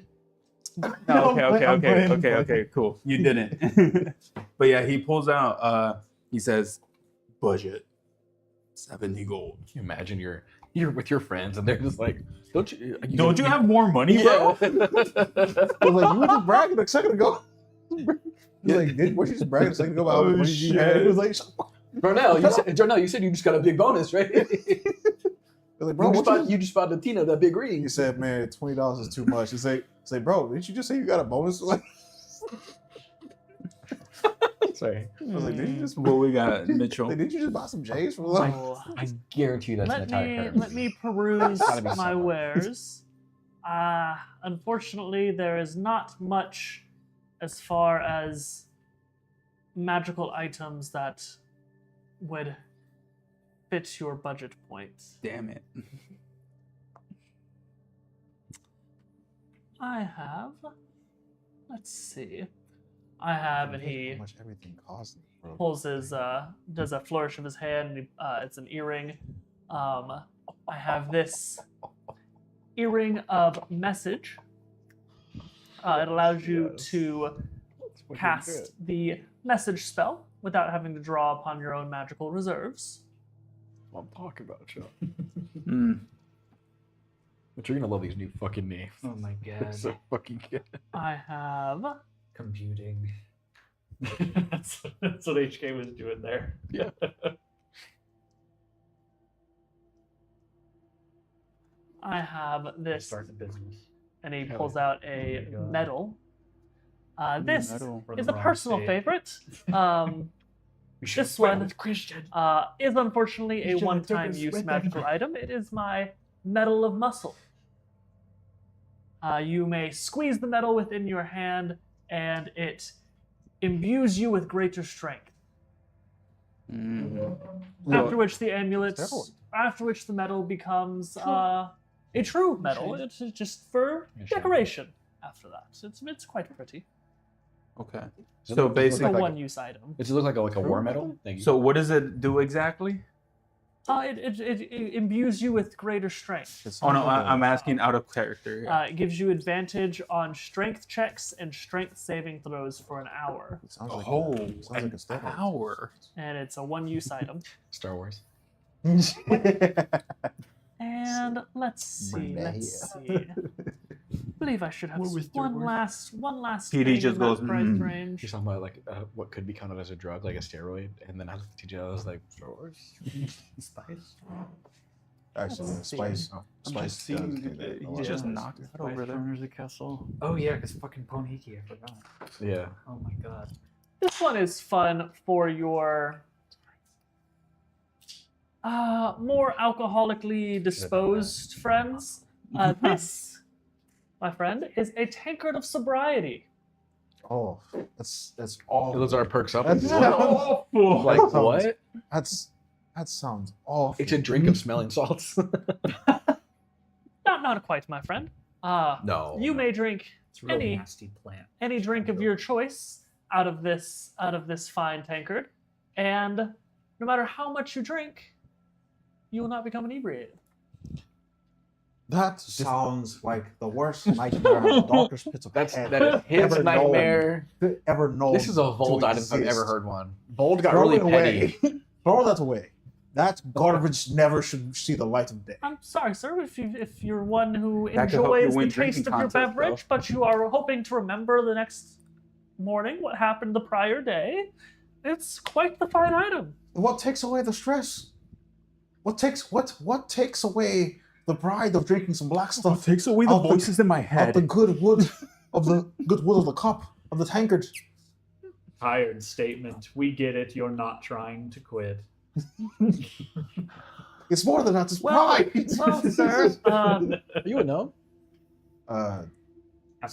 No, I'm playing. okay, cool. You didn't. But yeah, he pulls out. He says, "Budget, 70 gold." Can you imagine you're with your friends and they're just like, don't you have more money, bro? I was like, you were just bragging a second ago. You're like, weren't you just bragging a second ago about how much money you had? It was like, Darnell, you said you just got a big bonus, right? like, bro, you just bought the Tina that big ring. He said, man, $20 is too much. He say, bro, didn't you just say you got a bonus? Like, Sorry. I was like, did you just? What we got, Mitchell? Did you just buy some J's from? So I guarantee you that's an entire card. let me peruse Gotta be my somewhere. wares. Unfortunately, there is not much as far as magical items that would fit your budget points. Damn it. I have. Let's see. I have, and he How much everything costs, bro. pulls his does a flourish of his hand, and it's an earring. I have this earring of message. It allows you to cast the message spell without having to draw upon your own magical reserves. What I'm talking about, Joe. Mm. But you're gonna love these new fucking names. Oh my They're god. so fucking good. I have Computing. that's what HK was doing there. Yeah. I have this, Starting a business. and he Hell pulls yeah. out a Oh my God. medal. This Medal. We're in is the a wrong personal state. favorite. We should This fight one with Christian. Is unfortunately a Christian, I took one-time his use red magical diamond. item. It is my Medal of Muscle. You may squeeze the medal within your hand, and it imbues you with greater strength. Mm. After which the amulet, Steroid. after which the medal becomes a true medal. It's just for Yeah, decoration. After that, it's quite pretty. Okay. So So it looks It's a basically, like- one-use item. Does it look like a war medal? Thank you. so what does it do exactly? It imbues you with greater strength. Oh no, I'm asking out of character. Yeah. It gives you advantage on strength checks and strength saving throws for an hour, It sounds like Oh, sounds like an a steroid. hour. and it's a one-use item. Star Wars. And let's see, Bring that let's here. see. I believe I should have What was Star one Wars? last. PD thing just in goes, that price "Mm." range. She's talking about like what could be counted as a drug, like a steroid, and then I looked at TJ, I was like, Star Wars, spice. Actually, Let's see. spice. I'm Spice. just seeing does get that a he lot just of- knocked that over there. the castle. Oh yeah, because fucking Ponhiki, I forgot. Yeah. Oh my god. This one is fun for your more alcoholically disposed friends. This, my friend, is a tankard of sobriety. Oh, that's awful. Those are perks up. That's What? awful. Like That sounds- what? That sounds awful. It's a drink of smelling salts. Not quite, my friend. No. You may drink It's a real Any- nasty plant. any drink of your choice out of this fine tankard, and no matter how much you drink, you will not become inebriated. That sounds like the worst nightmare the doctor's pits of That hell is his ever nightmare. ever known. This is a Vold to item if I've ever exist. heard one. Vold got Throw really it away. petty. Throw that away. That garbage never should see the light of day. I'm sorry, sir, if you're one who That could help you enjoys the win taste drinking of your contests, beverage, but you are hoping to remember the next morning what happened the prior day, it's quite the fine item. What takes away the stress? What takes away the pride of drinking some black stuff? Takes away the Of the- voices in my Of head. the good wood of the cup of the tankard. Tired statement. We get it. You're not trying to quit. It's more than that. It's Well, pride. well, sir, You would know. Or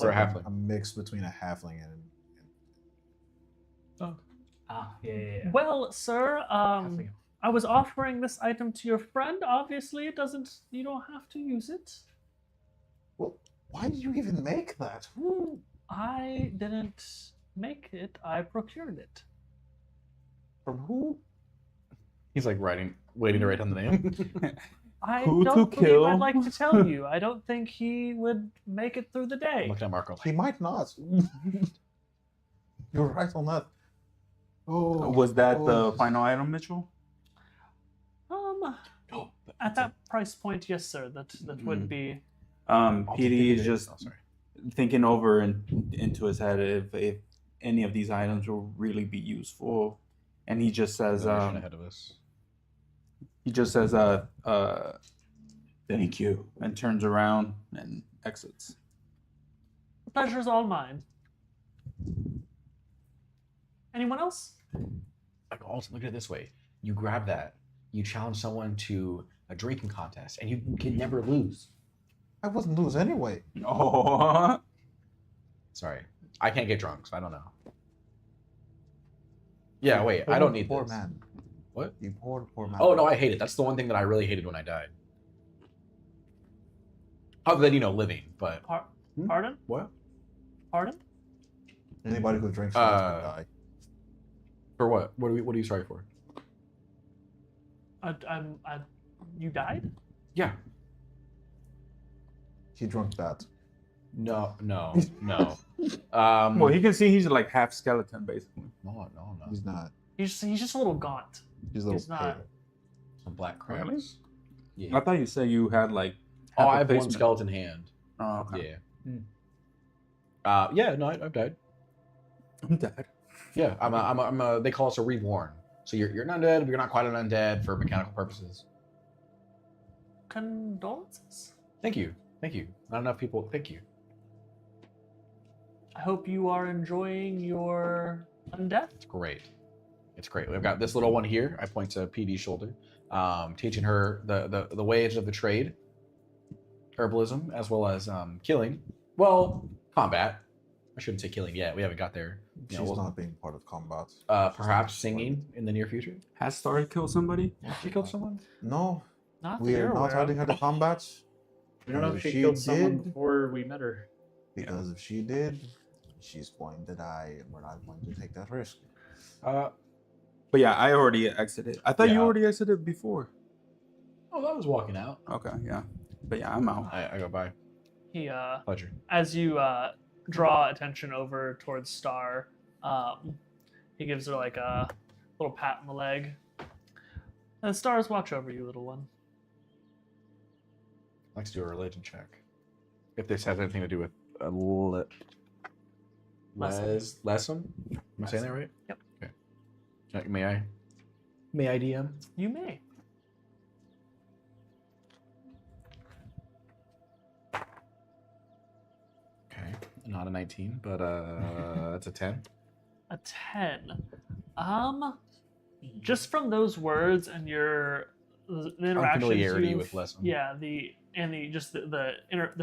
Or a halfling. A mix between a halfling and Yeah. well, sir, Halfling. I was offering this item to your friend. Obviously, you don't have to use it. well, why did you even make that? I didn't make it, I procured it. From who? He's like waiting to write down the name. I Who to don't believe kill? I'd like to tell you. I don't think he would make it through the I'm day. looking at Marco. He might not. You're right on that. Oh, Was that the oh. final item, Mitchell? At that price point, yes, sir. That would be. PD is just Oh, sorry. thinking over into his head if any of these items will really be useful, and he just says, Ahead of us. thank you, and turns around and exits. The pleasure's all mine. Anyone else? Like, also look at it this way: you grab that, you challenge someone to a drinking contest, and you can never lose. I wouldn't lose anyway. Oh, Sorry, I can't get drunk, so I don't know. Yeah, wait, I don't need poor this. man. What? You poor man. Oh no, I hate it. That's the one thing that I really hated when I died. Other than living, but Pardon? what? Pardon? Anybody who drinks Uh, will die. For what? What are you sorry for? You died? Yeah. He drunk that. No. Well, he can see he's like half skeleton, basically. No. He's not. He's just a little gaunt. He's a little He's not- pale. Some black cracks. Really? Yeah. I thought you said you had like. Oh, half I a have one placement. skeleton hand. Oh, okay. Yeah. Yeah. No, I've died. I'm dead. Yeah. I'm a. They call us a reborn. So you're not dead, but you're not quite an undead for mechanical purposes. Condolences. Thank you. Not enough people. Thank you. I hope you are enjoying your undeath. It's great. We've got this little one here. I point to PD's shoulder, teaching her the ways of the trade, herbalism, as well as killing. Well, combat. I shouldn't say killing yet. We haven't got there. She's not being part of combat. Perhaps singing in the near future. Has Star killed somebody? She killed someone. No, Not that we you're are not aware of. adding her to combat. We don't know if If she she killed someone did- before we met her. Because if she did, she's going to die, and we're not going to take that risk. But yeah, I already exited. I thought you Yeah. already exited before. Oh, that was walking out. Okay, yeah. But yeah, I'm out. I go by. He Pleasure. as you draw attention over towards Star, he gives her like a little pat on the leg. The stars watch over you, little one. I'd like to do a religion check. If this has anything to do with lesson. Am I saying that right? Yep. Okay. May I? May I DM? You may. Okay. Not a 19, but that's a 10. A 10. Just from those words and the interactions Familiarity you've- with lesson. Yeah, the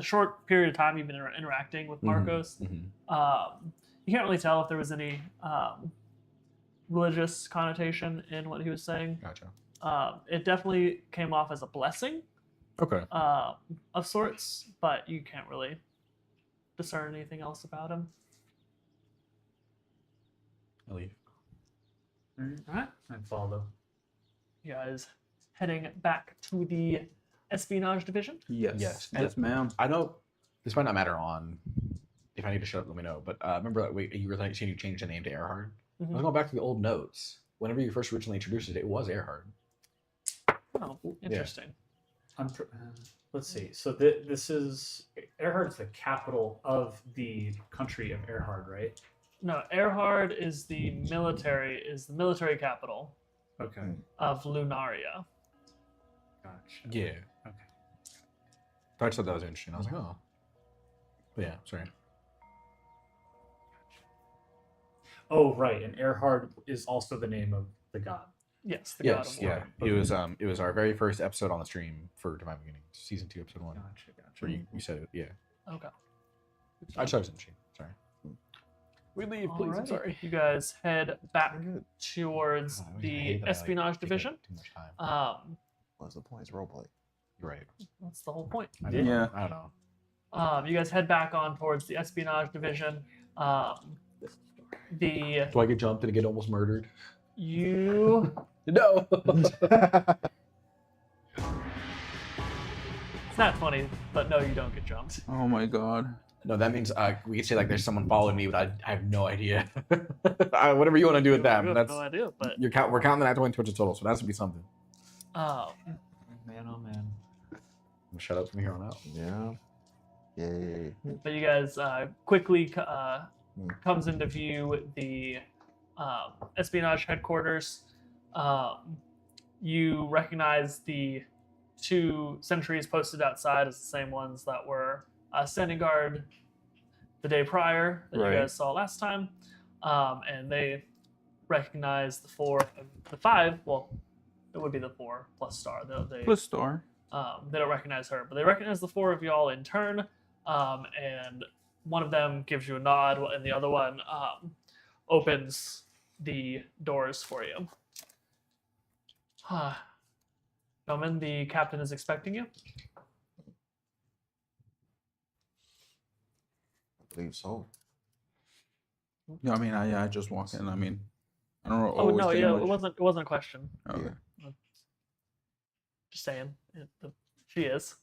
short period of time you've been interacting with Marcos, you can't really tell if there was any religious connotation in what he was saying. Gotcha. It definitely came off as a blessing Okay. of sorts, but you can't really discern anything else about him. I leave. All right, I follow. you guys heading back to the espionage division. Yes. Yes. Yes, ma'am. I know this might not matter on if I need to shut up, let me know. But remember that you were saying you changed the name to Earhart? I was going back to the old notes. Whenever you first originally introduced it, it was Earhart. Oh, interesting. Let's see. So this is Earhart's the capital of the country of Earhart, right? No, Earhart is the military capital Okay. of Lunaria. Gotcha. Yeah. Okay. I just thought that was interesting. I was like, oh. But yeah, sorry. Oh, right. And Earhart is also the name of the god. Yes, the god Yes, of war. yeah. It was our very first episode on the stream for Divine Beginning, season 2, episode 1. Gotcha. Where you said it, yeah. Okay. I just thought it was interesting. Sorry. We leave, please. I'm Alrighty. sorry. You guys head back Good. towards God, I the hate that I, espionage take up division. Too much time. What's the point? It's roleplay. You're right. That's the whole point. I Yeah. know. I don't know. You guys head back on towards the espionage division. The Do I get jumped and get almost murdered? you No. it's not funny, but no, you don't get jumped. Oh my god. No, that means we could say like there's someone following me, but I have no idea. Whatever you want to do with that. You have That's no idea, but we're counting that towards a total, so that has to be something. Man, oh man. I'm shut up from here on out. Yeah. Yay. but you guys quickly comes into view the espionage headquarters. You recognize the 2 sentries posted outside as the same ones that were standing guard the day prior that Right. you guys saw last time, and they recognize the 4 and the 5. Well, it would be the 4 plus Star. They Plus Star. they don't recognize her, but they recognize the 4 of y'all in turn. And one of them gives you a nod, and the other one opens the doors for you. Gentlemen, the captain is expecting you. I believe so. Yeah, I mean, I just walk in. I mean, I don't know. Oh no, yeah, it wasn't a question. Okay. Just saying, she is.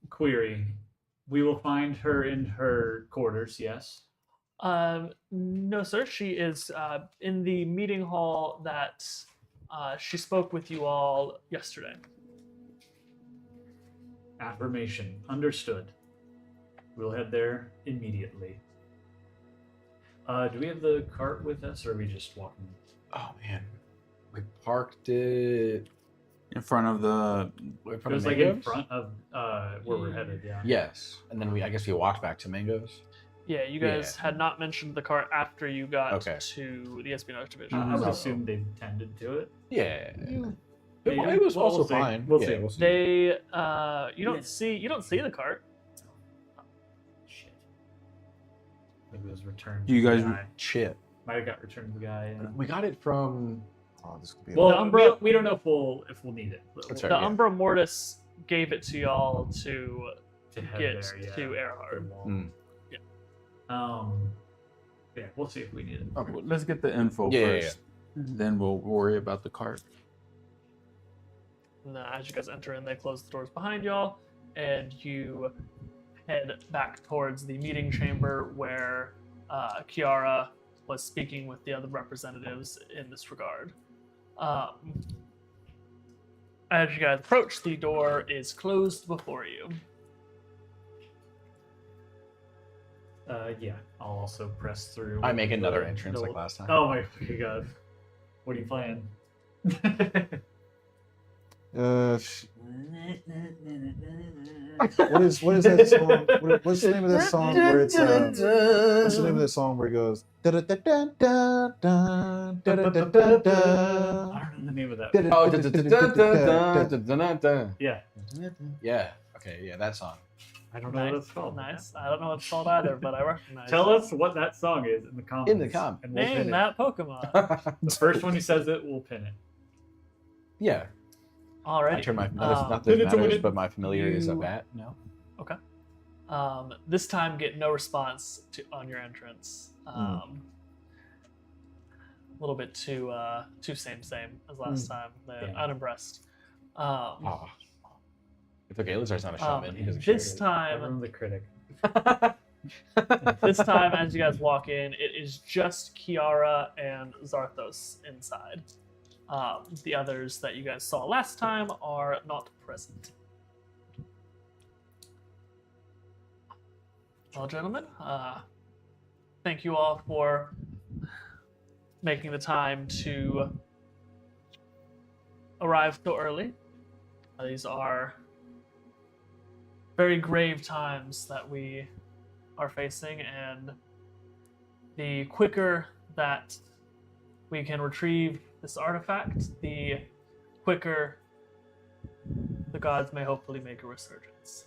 Query. We will find her in her quarters, yes? No, sir. She is in the meeting hall that she spoke with you all yesterday. Affirmation. Understood. We'll head there immediately. Do we have the cart with us, or are we just walking? Oh man, we parked it In front of the. It was like in front of where we're headed, yeah. Yes, and then I guess we walked back to Mango's. Yeah, you guys had not mentioned the cart after you got Okay. to the espionage division. I would So assume they tended to it. Yeah, Maybe. it was We'll also see. fine. We'll Yeah, see. we'll see. they you don't see the cart. Shit. Maybe it was returned. Do you to the guys- guy. Shit, Might have got returned to the guy. Yeah. we got it from. Oh, this could be. Well, The Umbra- we don't know if we'll need it. That's The right. yeah. Umbra Mortis gave it to y'all to To head get there, yeah. to Earhart. Mm. Yeah, we'll see if we need it. Okay. Well, let's get the info Yeah, yeah, first. Then we'll worry about the cart. And as you guys enter in, they close the doors behind y'all, and you head back towards the meeting chamber where Kiara was speaking with the other representatives in this regard. As you guys approach, the door is closed before you. Yeah, I'll also press through. I make another the- entrance the- like last time. Oh my god. What are you playing? What is that song? What's the name of that song where it's what's the name of that song where it goes I don't know the name of that. Oh, Yeah, yeah. Okay, yeah, that song. I don't know what it's called. Nice. I don't know what it's called either, but I recognize Tell it. us what that song is in the comments. In the com. And we'll pin Name it. that Pokemon. The first one who says it, we'll pin it. Yeah. Alright. I turn my not that Did it it, did matters, it. but my familiar is a You- bat. No. This time, get no response on your entrance. A little bit too same as last time. They're Yeah. unimpressed. Oh. It's okay. Lizard's not a shaman. He doesn't This share time, Everyone the critic. this time, as you guys walk in, it is just Kiara and Zarthos inside. The others that you guys saw last time are not present. Well, gentlemen, thank you all for making the time to arrive so early. These are very grave times that we are facing, and the quicker that we can retrieve this artifact, the quicker the gods may hopefully make a resurgence.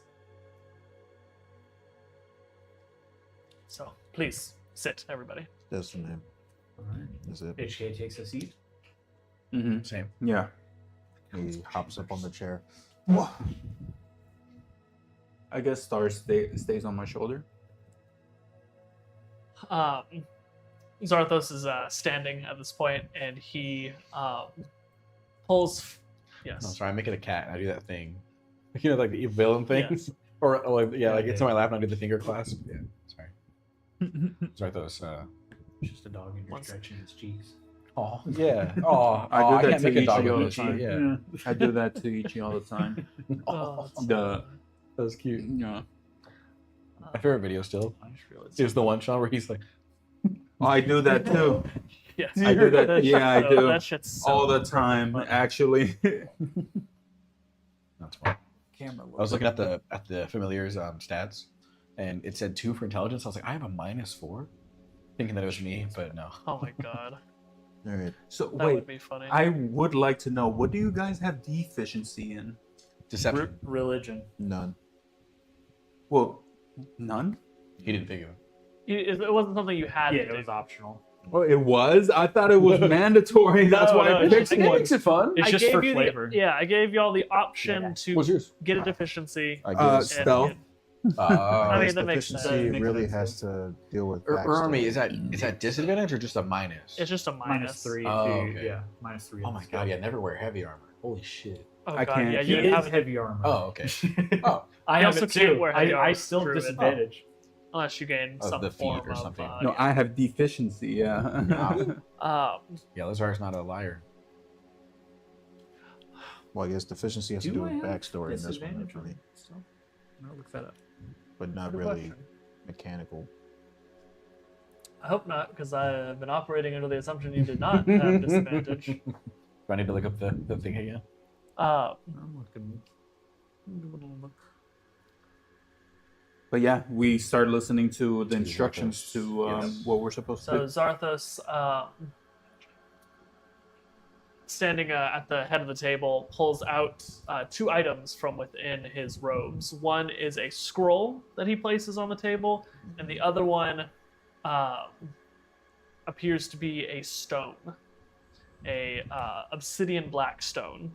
So, please, sit, everybody. That's the name. Alright. That's it. HK takes a seat. Mm-hmm. Same. Yeah. He hops up on the chair. I guess Star stays on my shoulder. Zarthos is standing at this point, and he pulls. Yes. No, sorry, I make it a cat and I do that thing. You know, like the villain thing? Yes. Or, like, yeah, like Yeah, it's yeah. on my lap and I do the finger clasp. Yeah, sorry. Sorry, those. It's just a dog and you're Once- stretching his cheeks. Oh, yeah. Oh, I do that can't to make a each dog of you all with the a time. cheek. Yeah. I do that to Ichi all the time. Oh, that's The That was cute. yeah. My favorite video still I just realized. is the one shot where he's like, Oh, I do that too. Yes. I do that. Yeah, I do That shit's so all the time. funny. Actually. that's fine. Camera. I was looking at the familiar's stats, and it said 2 for intelligence. I was like, I have a -4, thinking that it was me, but no. Oh my god, All right. So that wait, would be funny. I would like to know, what do you guys have deficiency in? Deception. Religion. None. Well, none. He didn't think of it. It wasn't something you had Yeah, to it do. was optional. Oh, it was. I thought it was mandatory. That's No, why no, I it's picked just- one. Makes it fun. It's I just gave for you flavor. I gave y'all the option Yeah. to What's yours? get a deficiency. I Uh, guess. and- Stealth. I mean, His that makes sense. deficiency Makes really sense. has to deal with. Remind me, backstory. is that disadvantage or just a minus? It's just a minus. -3 Oh, to okay. yeah, -3. Oh my god, yeah, never wear heavy armor. Holy shit. Oh I god, can't- yeah, He you is have heavy armor. Oh, okay. Oh, I He have also it can't too. wear heavy I armor still through it. disadvantage. unless you gain Of some the feet form or of, something. No, I have deficiency. Yeah. yeah, Lazar's not a liar. Well, I guess deficiency has to Do do I with have backstory in this one, disadvantage actually, on it still? I'll look that up. but not Good really question. mechanical. I hope not, because I've been operating under the assumption you did not have disadvantage. Do I need to look up the thing again? Uh, I'm looking. But yeah, we start listening to the To instructions Zarthos. to Yes. what we're supposed so to do. Zarthos, standing at the head of the table, pulls out 2 items from within his robes. One is a scroll that he places on the table, and the other one appears to be a stone, a obsidian black stone.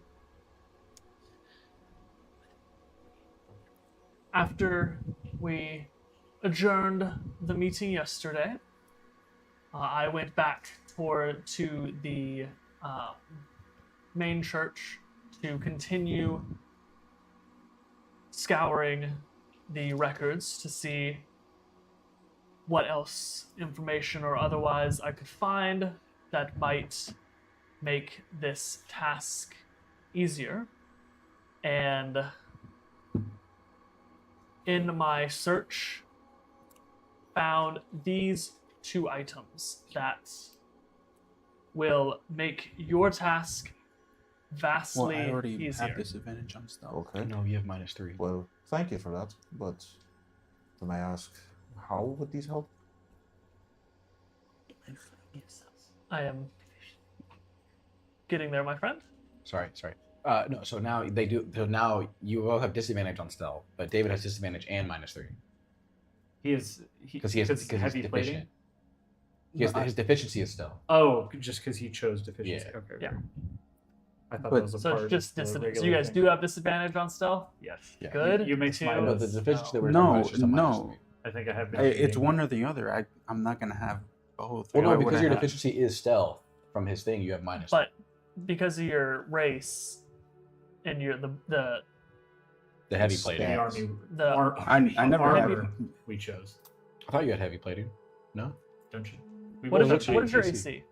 After we adjourned the meeting yesterday, I went back to the main church to continue scouring the records to see what else information or otherwise I could find that might make this task easier. And in my search, found these 2 items that will make your task Well, vastly I already easier. have disadvantage on stuff. Okay. No, you have -3. Well, thank you for that, but may I ask, how would these help? I am getting there, my friend. Sorry. No, so now they do. So now you both have disadvantage on stealth, but David has disadvantage and -3 He is because he's heavy deficient. plating. His deficiency is stealth. Oh, just because he chose deficiency. Yeah. Okay. Yeah. okay. I thought But- that was a So part it's just of the disadvantage. So regular you guys thing. do have disadvantage on stealth? Yes. Yeah. Good. You may Two. smile. But the deficiency that we're No, talking about is just a no. -3. I think I have been. It's cheating. one or the other. I'm not gonna have both. Well, Why no, would because I your have- deficiency is stealth from his thing. You have -3. But because of your race and your the the heavy Stats. plating. The army. the I never had armor we chose. I thought you had heavy plating. No. Don't you? We what both is have what is your AC? AC,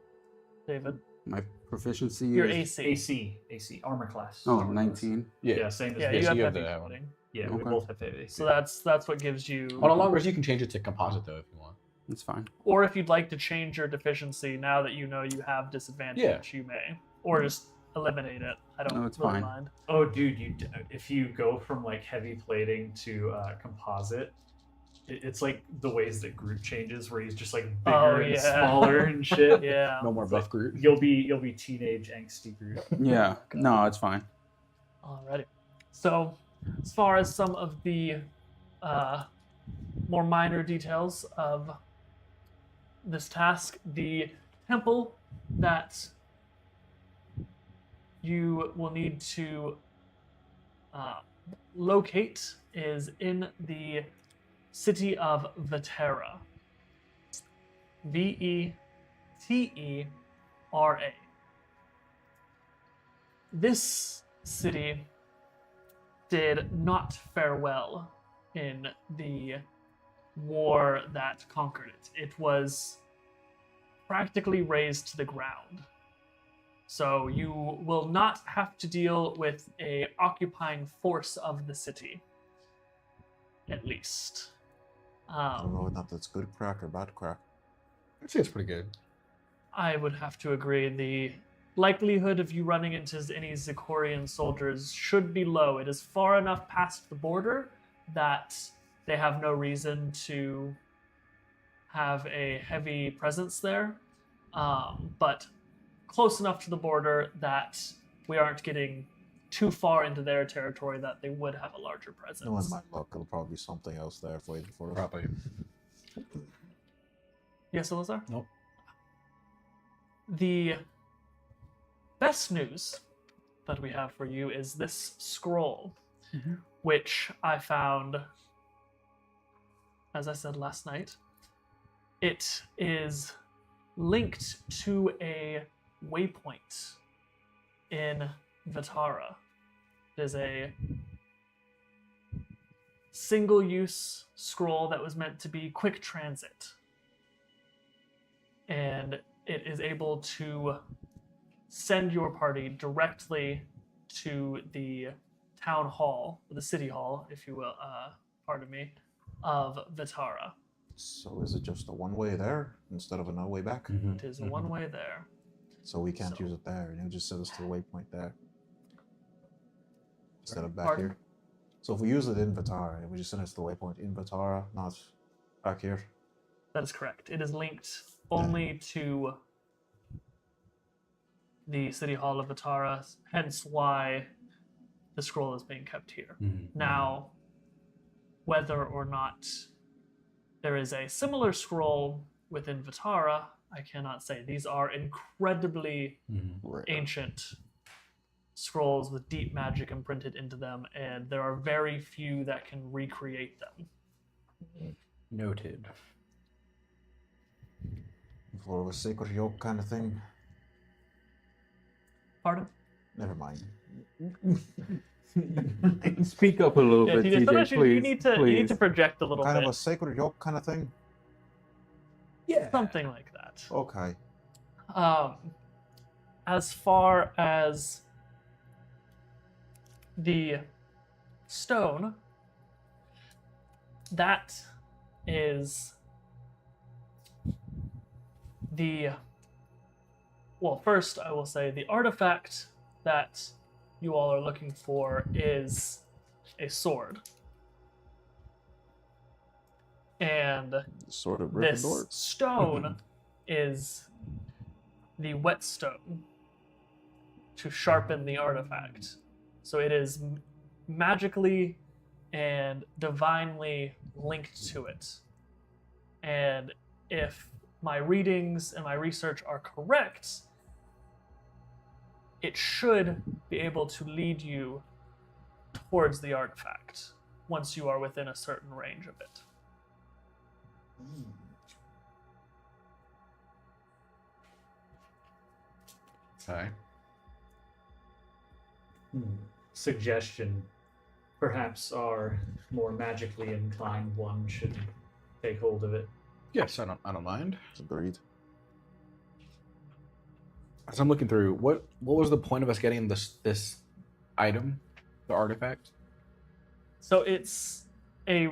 David? my proficiency Your is AC armor class. oh, Armor class. 19. Yeah, same as Yeah, me. you so have you have heavy the one. plating. Yeah, we Okay. both have AC. So that's what gives you. On a long rest, you can change it to composite though if you want. That's fine. Or if you'd like to change your deficiency now that you know you have disadvantage, you may. Or just eliminate it. I don't No, it's really fine. mind. Oh, dude, if you go from like heavy plating to composite, it's like the ways that Groot changes, where he's just like bigger Oh, and yeah. smaller and shit. Yeah. No more It's buff like, Groot. You'll be teenage angsty Groot. Yeah. No, it's fine. Alrighty. So, as far as some of the more minor details of this task, the temple that you will need to locate is in the city of Vetera. Vetera. This city did not fare well in the war that conquered it. It was practically razed to the ground. So you will not have to deal with a occupying force of the city, at least. I don't know if that's good crack or bad crack. I'd say it's pretty good. I would have to agree. The likelihood of you running into any Zikorian soldiers should be low. It is far enough past the border that they have no reason to have a heavy presence there, but close enough to the border that we aren't getting too far into their territory that they would have a larger presence. No, in my luck, it'll probably be something else there waiting for us. Probably. Yes, Elazar? Nope. The best news that we have for you is this scroll, which I found, as I said last night. It is linked to a waypoint in Vitara. It is a single-use scroll that was meant to be quick transit. And it is able to send your party directly to the town hall, the city hall, if you will, pardon me, of Vitara. So is it just a one-way there instead of another way back? It is a one-way there. So we can't So- use it there, and it'll just send us to the waypoint there instead of back Pardon? here. So if we use it in Vitara, it would just send us to the waypoint in Vitara, not back here. That is correct. It is linked only to the city hall of Vitara, hence why the scroll is being kept here. Now, whether or not there is a similar scroll within Vitara, I cannot say. These are incredibly Right. ancient scrolls with deep magic imprinted into them, and there are very few that can recreate them. Noted. For a sacred yoke kind of thing. Pardon? Never mind. Speak up a little Yeah, bit, TJ, TJ, sometimes please. you need to please. project a little Kind bit. of a sacred yoke kind of thing. Yeah. Something like that. Okay. As far as the stone, that is the, well, first I will say the artifact that you all are looking for is a sword. And Sort of this Gryffindor. stone is the whetstone to sharpen the artifact. So it is magically and divinely linked to it. And if my readings and my research are correct, it should be able to lead you towards the artifact once you are within a certain range of it. Okay. Suggestion. Perhaps our more magically inclined one should take hold of it. Yes, I don't mind. Agreed. As I'm looking through, what was the point of us getting this item, the artifact? So it's a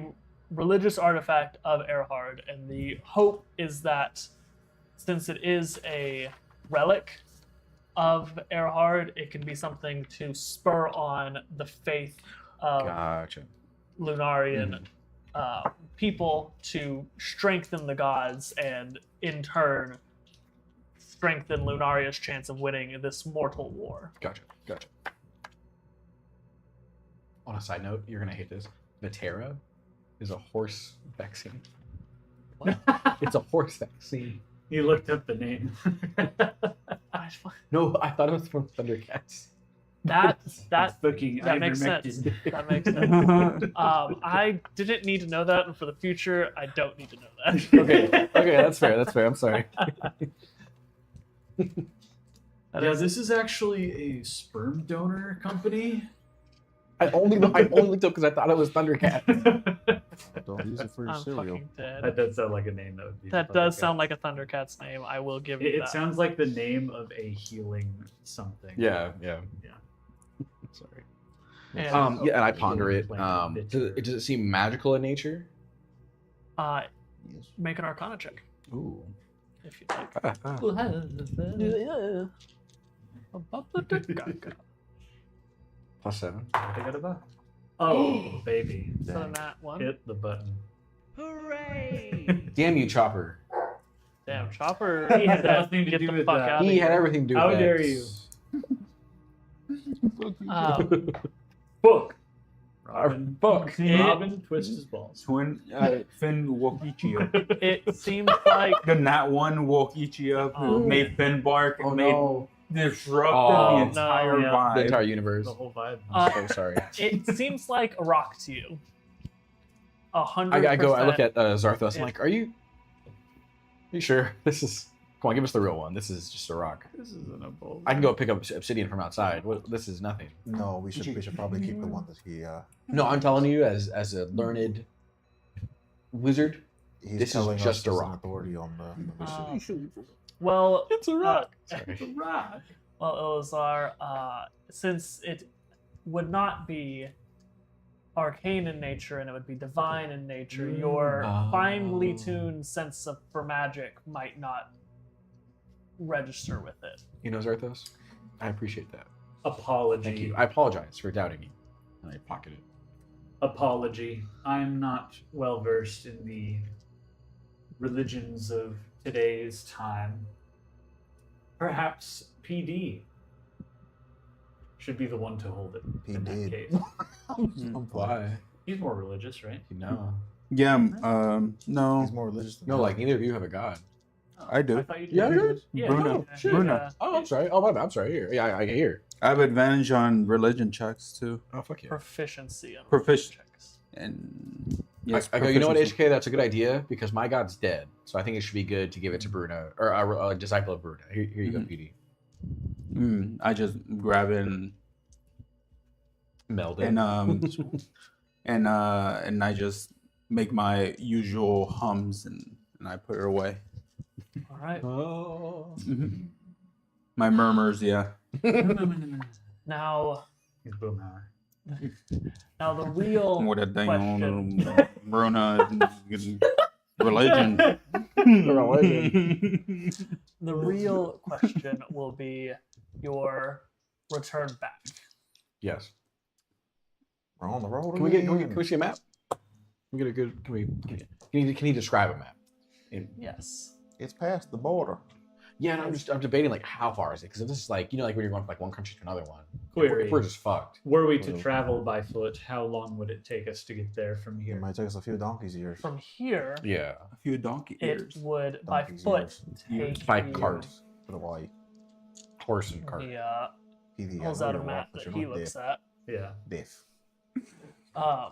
religious artifact of Erhard, and the hope is that since it is a relic of Erhard, it can be something to spur on the faith of Gotcha. Lunarian people to strengthen the gods and in turn strengthen Lunaria's chance of winning this mortal war. Gotcha. On a side note, you're gonna hate this. Vitera is a horse vaccine. What? It's a horse vaccine. You looked up the name. No, I thought it was from Thundercats. that Fucking that makes ivermectin. sense. That makes sense. I didn't need to know that, and for the future, I don't need to know that. Okay, that's fair. I'm sorry. Yeah, this is actually a sperm donor company. I only looked up because I thought it was Thundercat. Don't use it for your I'm cereal. fucking dead. That does sound like a name that would be. That does sound like a Thundercats name. I will give you It that. sounds like the name of a healing something. Yeah. Sorry. And, Yeah, and I ponder it. Like Does it seem magical in nature? Yes. make an Arcana check Ooh. if you'd like. +7. Oh, baby. So that one. Hit the button. Hooray! Damn you, Chopper. Damn, Chopper. He had said, nothing to "Get do the with fuck that." out of He here." had everything to do How with dare that. you. Book. Robin, Fuck. Robin twist his balls. Twin Finn woke Ichi up. It seems like The Nat one woke Ichi up, who Oh. made Finn bark and Oh made no. disrupted Oh, the entire no. vibe. The entire universe. The whole vibe. I'm so sorry. it seems like a rock to you. 100%. I look at Zarthos. I'm it- like, are you sure this is Come on, give us the real one. This is just a rock. This isn't a bowl. I can go pick up obsidian from outside. This is nothing. No, we should probably keep the one that he. No, I'm telling you, as a learned wizard, He's this is telling just us a as an rock. authority on the mission. Well, It's a rock. It's a rock. Well, Ilazar, since it would not be arcane in nature and it would be divine in nature, your finely tuned sense for magic might not register with it. You know, Zarthos, I appreciate that. Apology. Thank you. I apologize for doubting you. I pocket it. Apology. I'm not well versed in the religions of today's time. Perhaps PD should be the one to hold it. In that PD. case. Why? He's more religious, right? No. Yeah. No. He's more religious than No, me. like neither of you have a god. I do. I thought you did. Yeah, you're- Yeah, Bruno. yeah, Bruno. yeah. Oh, I'm sorry. Oh, my bad. I'm sorry. Here. Yeah, I get here. I have advantage on religion checks too, Oh, fuck yeah. Proficiency on Profici- checks. and yes. I go, you know what, proficiency. HK? That's a good idea because my god's dead. So I think it should be good to give it to Bruno or a disciple of Bruno. Here you go, PD. I just grab it and Meld it. and I just make my usual hums and I put it away. All right. Oh. My murmurs, yeah. Now, He's Boomhauer. now the real What a thing question. on Bruna religion. The real question will be your return back. Yes. We're on the road. Can we see a map? Can we get a good? Can you describe a map? Yes. It's past the border. Yeah, and I'm debating like how far is it? Because if this is like like when you're going from like one country to another one, Query. if we're just fucked. Were we to travel by foot, how long would it take us to get there from It here? might take us a few donkeys years. From here, Yeah. A few donkey it ears. would by Donkey's foot ears. take By you- cart. For the why? Horse and cart. He PD, I pulls know out a you're map walk, but that you're he not looks deaf. at. Yeah. Deaf. Um,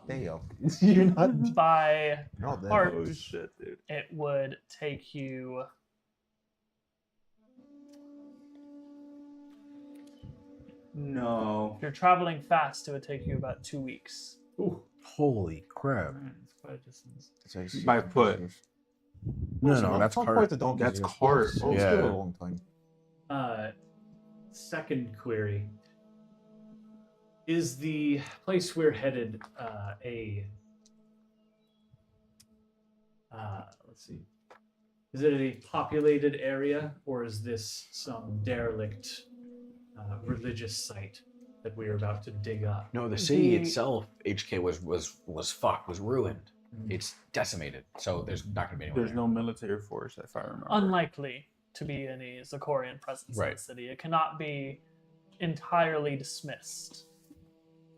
You're not. by You're not deaf. Heart. Oh shit, dude. it would take you. No. If you're traveling fast, it would take you about 2 weeks. Ooh. Holy crap! It's quite a distance. It takes By you foot. years. No, It's no, not- that's it's not cart. quite the donkey's That's years, cart. but It's Yeah. still a long time. Second query. Is the place we're headed let's see. Is it a populated area or is this some derelict religious site that we are about to dig up? No, the city The- itself, HK was fucked, was ruined. Mm. It's decimated. So there's not gonna be anyone There's there. no military force, if I remember. Unlikely to be any Zachorian presence in the Right. city. It cannot be entirely dismissed.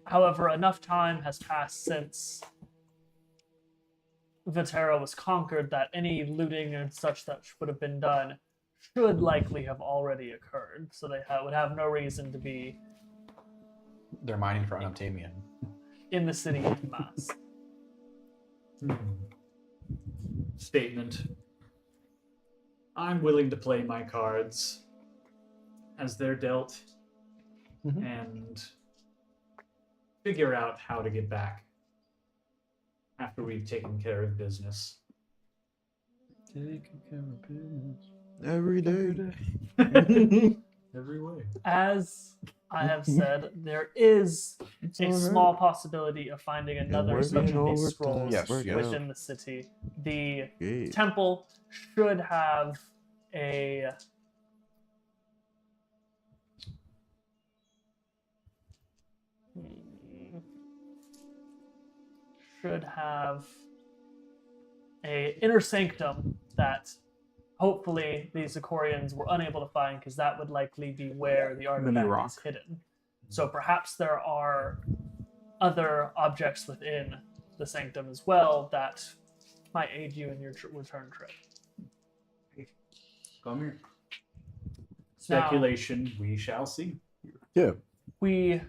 However, enough time has passed since Vatera was conquered that any looting and such that would have been done should likely have already occurred. So they would have no reason to be They're mining for unobtainium. in the city en masse. Statement. I'm willing to play my cards as they're dealt Mhm. and figure out how to get back after we've taken care of business. Every day. Every way. As I have said, there is It's a all right. small possibility of finding another we're such of getting these over scrolls Yes, work yes. out. within the city. The Okay. temple should have a inner sanctum that hopefully the Zachorians were unable to find because that would likely be where the artifact rock. is hidden. So perhaps there are other objects within the sanctum as well that might aid you in your return trip. Come here. Speculation, we shall see. Yeah. We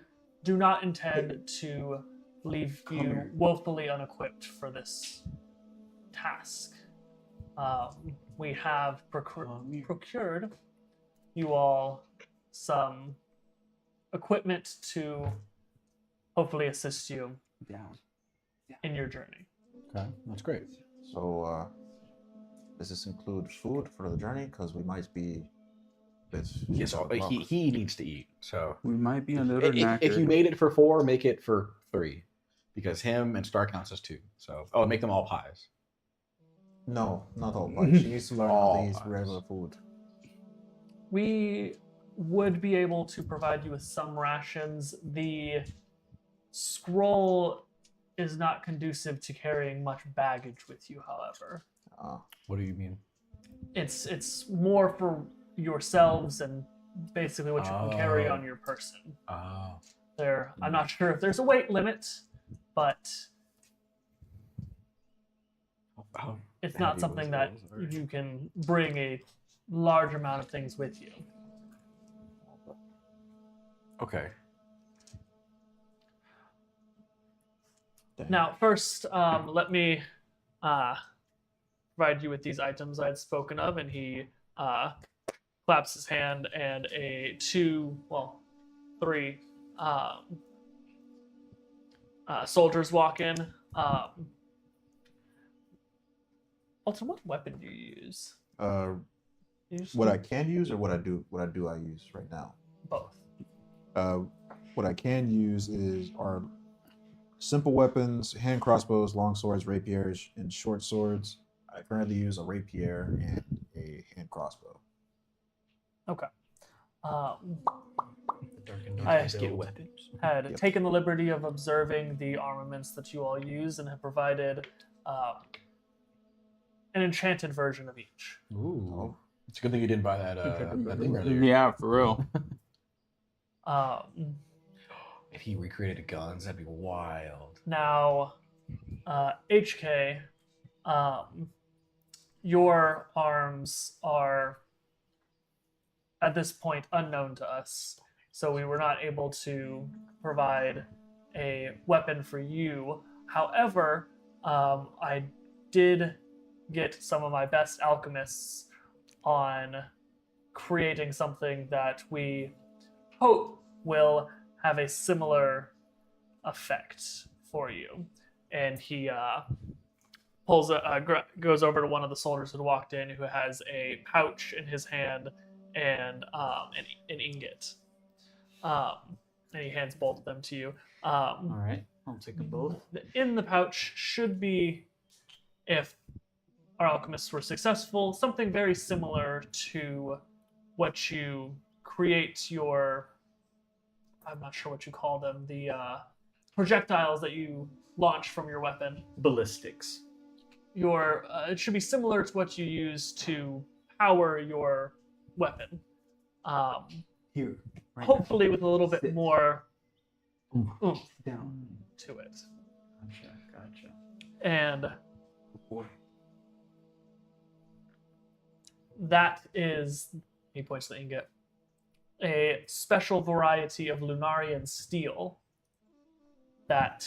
do not intend to leave you here. woefully unequipped for this task. we have procured you all some equipment to hopefully assist you in your journey. Okay, that's great. So, does this include food for the journey? Because we might be. Yes, he needs to eat. So We might be a little if knackered. you made it for 4, make it for 3, because him and Star counts as 2. So make them all pies. No, not all. But she needs to learn All all these pies. regular food. We would be able to provide you with some rations. The scroll is not conducive to carrying much baggage with you, however. What do you mean? It's more for yourselves and basically what you can carry on your person. Oh. I'm not sure if there's a weight limit, but it's not something that you can bring a large amount of things with you. Okay. Now, first, let me provide you with these items I had spoken of, and he claps his hand, and 3 soldiers walk in. Alton, what weapon do you use? What I can use or what I use right now? Both. What I can use are simple weapons, hand crossbows, long swords, rapiers, and short swords. I currently use a rapier and a hand crossbow. Okay. The dark and I Dorky build. had taken the liberty of observing the armaments that you all use and have provided an enchanted version of each. Ooh. It's a good thing you didn't buy that thing earlier. Yeah, for real. If he recreated guns, that'd be wild. Now, HK, your arms are at this point unknown to us, so we were not able to provide a weapon for you. However, I did get some of my best alchemists on creating something that we hope will have a similar effect for you. And he goes over to one of the soldiers who walked in, who has a pouch in his hand and an ingot. And he hands both of them to you. All right, I'll take them both. In the pouch should be, if our alchemists were successful, something very similar to what you create your, I'm not sure what you call them, the projectiles that you launch from your weapon. Ballistics. It should be similar to what you use to power your weapon. Here. Right Hopefully with a little bit Sit. more oomph down. to it. Gotcha. And Boy. that is, he points to the ingot, a special variety of Lunarian steel that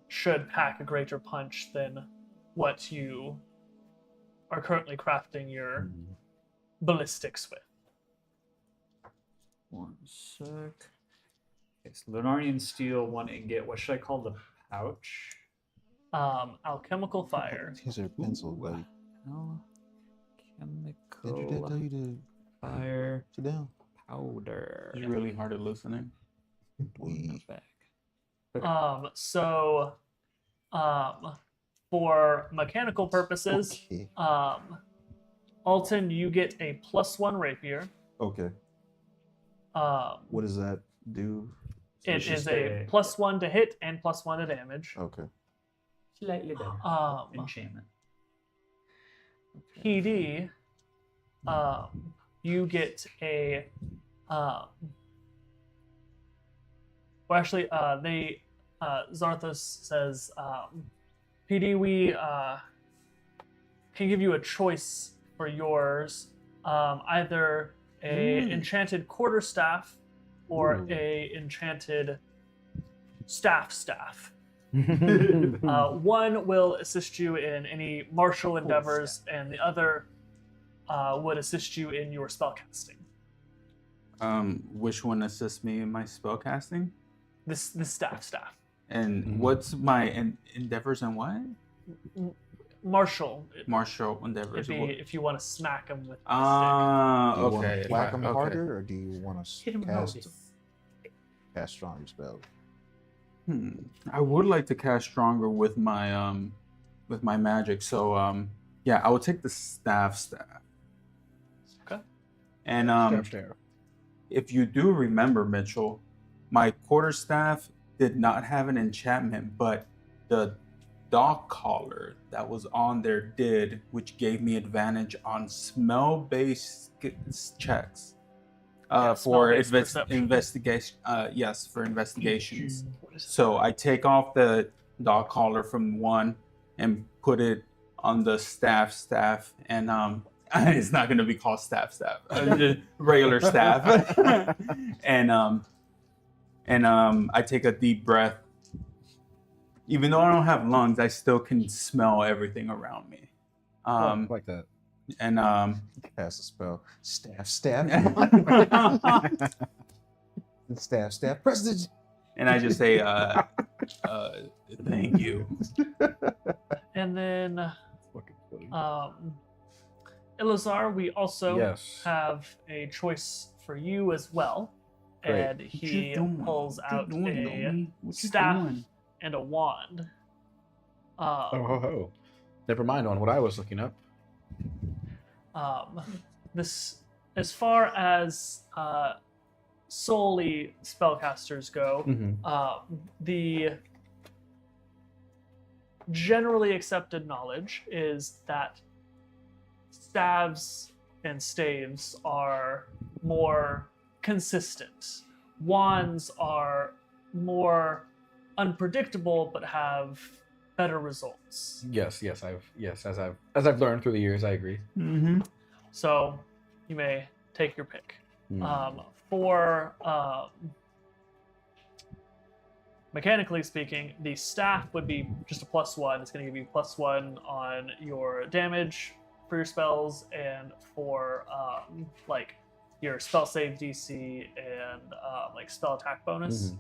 should pack a greater punch than what you are currently crafting your ballistics with. One sec. It's Lunarian steel, 1 ingot. What should I call the pouch? Alchemical fire. These are pencil, buddy. Did your dad tell Chemical you to fire sit down? powder. It's really hard at listening. We For mechanical purposes, okay. Alton, you get a +1 rapier. Okay. What does that do? It it's is just a a- +1 to hit and +1 to damage. Okay. Slightly better. Um, Enchantment. PD, you get a well, actually, Zarthos says, PD, we can give you a choice for yours, either a enchanted quarterstaff or Ooh. a enchanted staff. One will assist you in any martial endeavors, and the other would assist you in your spellcasting. Which one assists me in my spellcasting? This staff. And what's my endeavors and what? Martial. Martial endeavors. It'd be if you want to smack him with the Ah, Do you okay. want to whack him okay. harder, or do you want to Hit him cast stronger spell? I would like to cast stronger with my magic. So yeah, I will take the staff. Okay. And Staff. if you do remember, Mitchell, my quarterstaff did not have an enchantment, but the dog collar that was on there did, which gave me advantage on smell-based checks. For smell-based perception. investigation. Yes, for investigations. So I take off the dog collar from one and put it on the staff, and it's not going to be called staff, just regular staff. and I take a deep breath. Even though I don't have lungs, I still can smell everything around me. Like that. And Cast a spell. Staff. Staff. Prestige. and I just say, thank you. And then, Fucking funny. Elazar, we also Yes. have a choice for you as well. Great. And he pulls out a staff and a wand. Never mind on what I was looking up. This, as far as solely spellcasters go, the generally accepted knowledge is that staves and staves are more consistent. Wands are more unpredictable but have better results. Yes, as I've learned through the years, I agree. Mm-hmm. So you may take your pick. Mm. For mechanically speaking, the staff would be just a +1. It's going to give you +1 on your damage for your spells and for like your spell save DC and like spell attack bonus.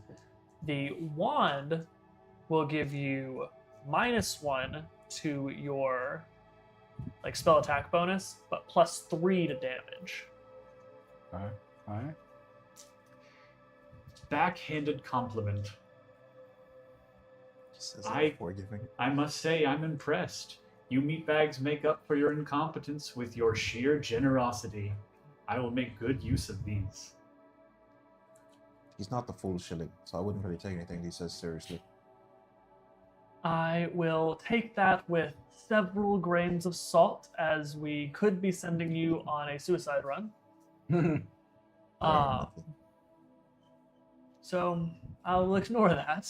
The wand will give you -1 to your like spell attack bonus, but +3 to damage. All right. Backhanded compliment. Just as I- forgiving. I must say, I'm impressed. You meatbags make up for your incompetence with your sheer generosity. I will make good use of these. He's not the full shilling, so I wouldn't really take anything he says seriously. I will take that with several grains of salt, as we could be sending you on a suicide run. So I'll ignore that.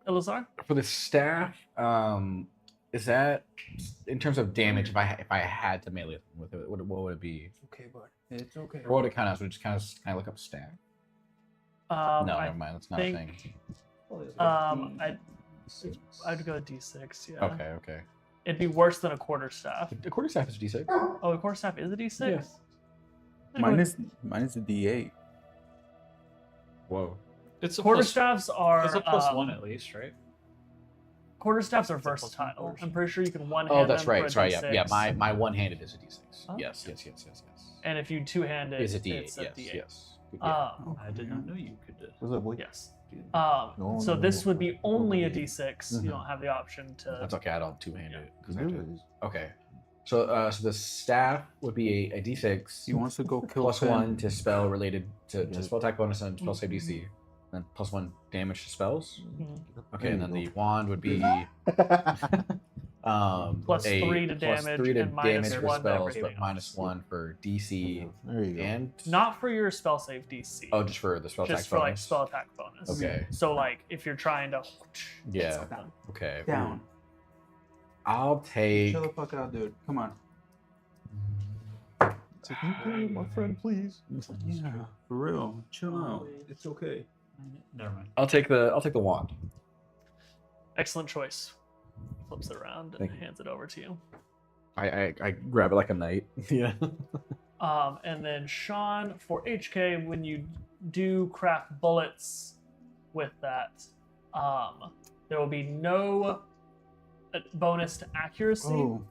Elazar? For the staff, is that in terms of damage? If I had to melee with it, what would it be? Okay, bud. It's okay. Or what it kind of would just kind of look up staff. No, I never mind. That's not a thing. think, I'd go D6, yeah. Okay. It'd be worse than a quarterstaff. The quarterstaff is a D6. Oh, a quarterstaff is a D6? Yeah. Mine is a D8. Whoa. It's a Quarterstaffs are It's a +1 at least, right? quarterstaffs are It's a +1 versatile. version. I'm pretty sure you can one-hand Oh, that's them right. for a That's right. Yeah. D6. My one-handed is a D6. Oh. Yes. And if you two-hand it, It's a D8. it's a D8. Yes. I did not know you could. Was that boy? Yes. No, So no, this no. would be only a D6. Mhm. You don't have the option to. That's okay. I don't two-handed it. 'cause I Really? do- Okay. So the staff would be a D6 He wants to go kill +1 Finn. to spell related to Yeah. spell attack bonus and spell save DC, and then +1 damage to spells. Mhm. Okay, and then There the you wand would be +3 to damage and damage -1 for to spells, everything but -1 for DC There you go. and Not for your spell save DC. oh, just for the spell just attack for like bonus. spell attack bonus. Okay. So like if you're trying to. Yeah. something. Okay. Down. I'll take. Chill the fuck out, dude. Come on. Take me through, my friend, please. Yeah, for real. Chill out. It's okay. Never mind. I'll take the wand. Excellent choice. Flips it around and Thank you. hands it over to you. I grab it like a knight. Yeah. And then Sean, for HK, when you do craft bullets with that, there will be no bonus to accuracy Oh,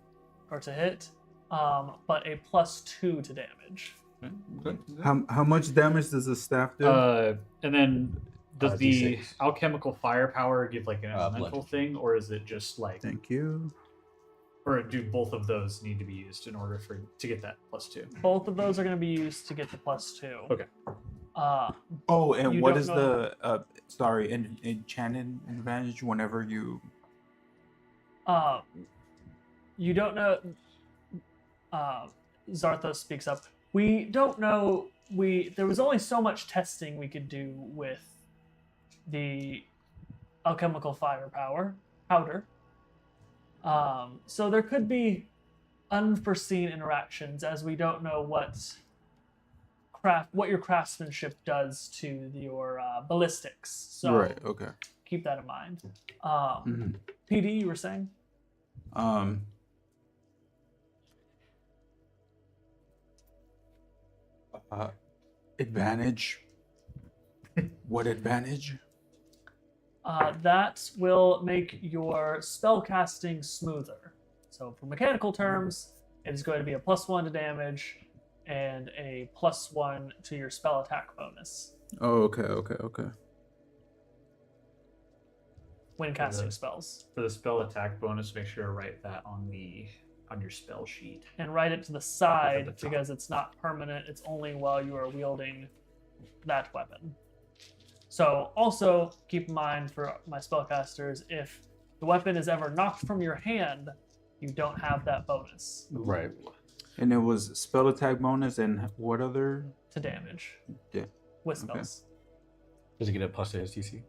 or to hit, but a +2 to damage. how much damage does the staff do? And then does the D6. alchemical firepower give like an elemental bludgeon. thing, or is it just like, Thank you. or do both of those need to be used in order to get that +2? Both of those are going to be used to get the +2. Okay. Oh, and You what don't is know- the sorry, enchanted advantage whenever you? You don't know. Zarthos speaks up. We don't know. There was only so much testing we could do with the alchemical firepower powder. So there could be unforeseen interactions, as we don't know what your craftsmanship does to your ballistics. So Right. Okay. keep that in mind. Mhm. PD, you were saying? Advantage. What advantage? That will make your spell casting smoother. So, for mechanical terms, it is going to be a +1 to damage and a +1 to your spell attack bonus Oh, okay. when casting spells. For the spell attack bonus, make sure to write that on your spell sheet. And write it to the side At the top. because it's not permanent, it's only while you are wielding that weapon. So, also keep in mind for my spellcasters, if the weapon is ever knocked from your hand, you don't have that bonus Right. And it was spell attack bonus and what other? to damage Yeah. with Okay. spells. Does it get a plus to his DC?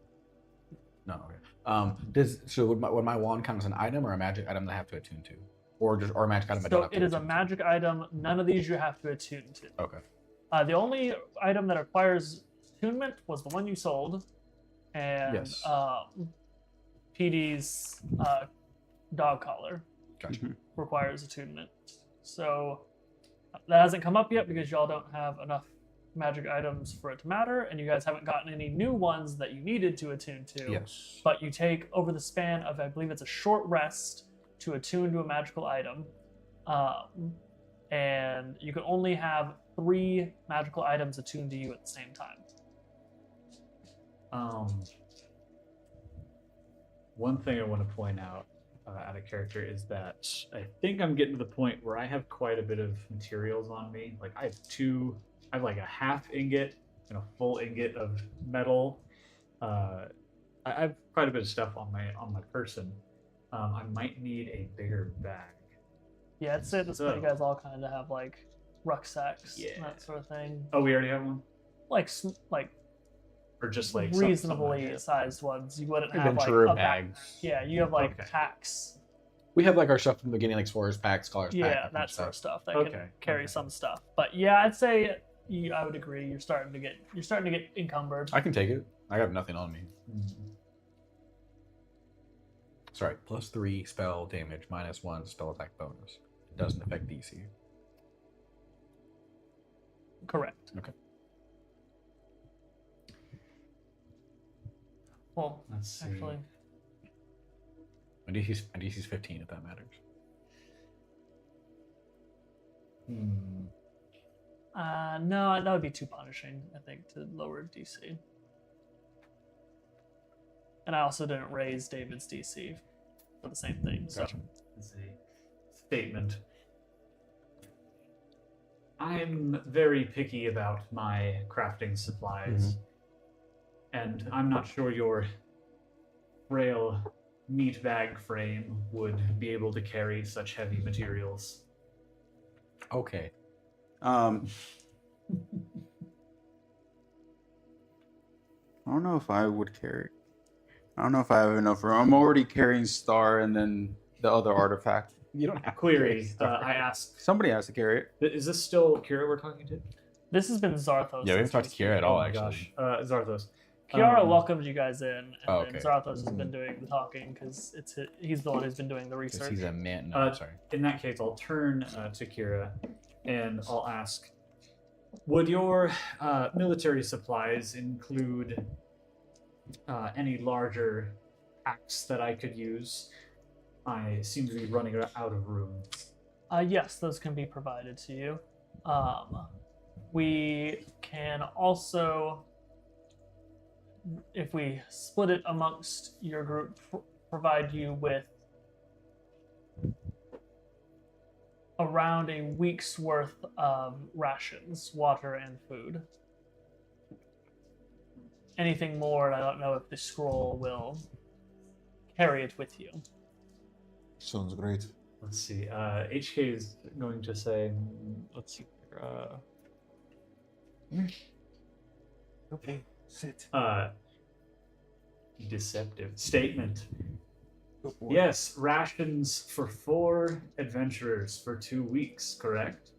No. Okay. Would my wand count as an item or a magic item that I have to attune to, or a magic item I don't So have to it is a attune magic item. None of these you have to attune to. to? Okay. The only item that requires attunement was the one you sold, and Yes. PD's dog collar Gotcha. requires attunement. So that hasn't come up yet because y'all don't have enough magic items for it to matter, and you guys haven't gotten any new ones that you needed to attune to. Yes. But you take over the span of, I believe it's a short rest, to attune to a magical item. And you can only have 3 magical items attuned to you at the same time. One thing I want to point out out of character is that I think I'm getting to the point where I have quite a bit of materials on me. Like I have like a half ingot and a full ingot of metal. I have quite a bit of stuff on my person. I might need a bigger bag. Yeah, I'd say at this point you guys all kind of have like rucksacks and Yeah. that sort of thing. Oh, we already have one, Like or just like reasonably sized ones. You wouldn't have like Adventurer a bags. Yeah, you have like Okay. packs. We have like our stuff from the beginning, like Explorer's Pack, Scholar's Pack. Yeah, kind that of sort of stuff that Okay, can carry okay. some stuff. But yeah, I'd say I would agree. You're starting to get encumbered. I can take it. I have nothing on me. Mhm. Sorry, +3 spell damage, -1 spell attack bonus. It doesn't affect DC. Correct. Okay. Well, Let's see. actually, My DC's 15, if that matters. no, that would be too punishing. I think to lower DC. And I also didn't raise David's DC for the same thing. So Gotcha. It's a statement. I'm very picky about my crafting supplies, and I'm not sure your frail meat bag frame would be able to carry such heavy materials. Okay. I don't know if I would carry. I don't know if I have enough room. I'm already carrying Star and then the other artifact. You don't have Query, I asked, Somebody has to carry it. is this still Kira we're talking to? this has been Zarthos. Yeah, we haven't talked to Kira at all, Oh my actually. gosh. Zarthos. Kiara welcomed you guys in, and Okay. then Zarthos has been doing the talking because he's the one who's been doing the Because research. he's a man. No, sorry. In that case, I'll turn to Kira and I'll ask, would your military supplies include any larger packs that I could use? I seem to be running out of room. Yes, those can be provided to you. We can also, if we split it amongst your group, provide you with around a week's worth of rations, water and food. Anything more, I don't know if the scroll will carry it with you. Sounds great. Let's see. HK is going to say, let's see. Okay, sit. Deceptive statement. Go for it. Yes, rations for 4 adventurers for 2 weeks, correct?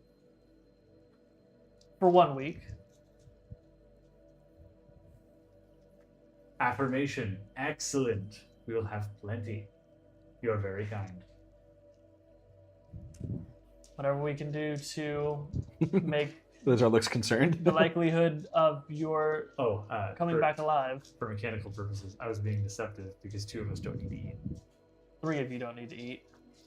For 1 week. Affirmation. Excellent. We will have plenty. You are very kind. Whatever we can do to make Lizard looks concerned. the likelihood of your Oh, coming back alive. for mechanical purposes, I was being deceptive because 2 of us don't need to eat. 3 of you don't need to eat.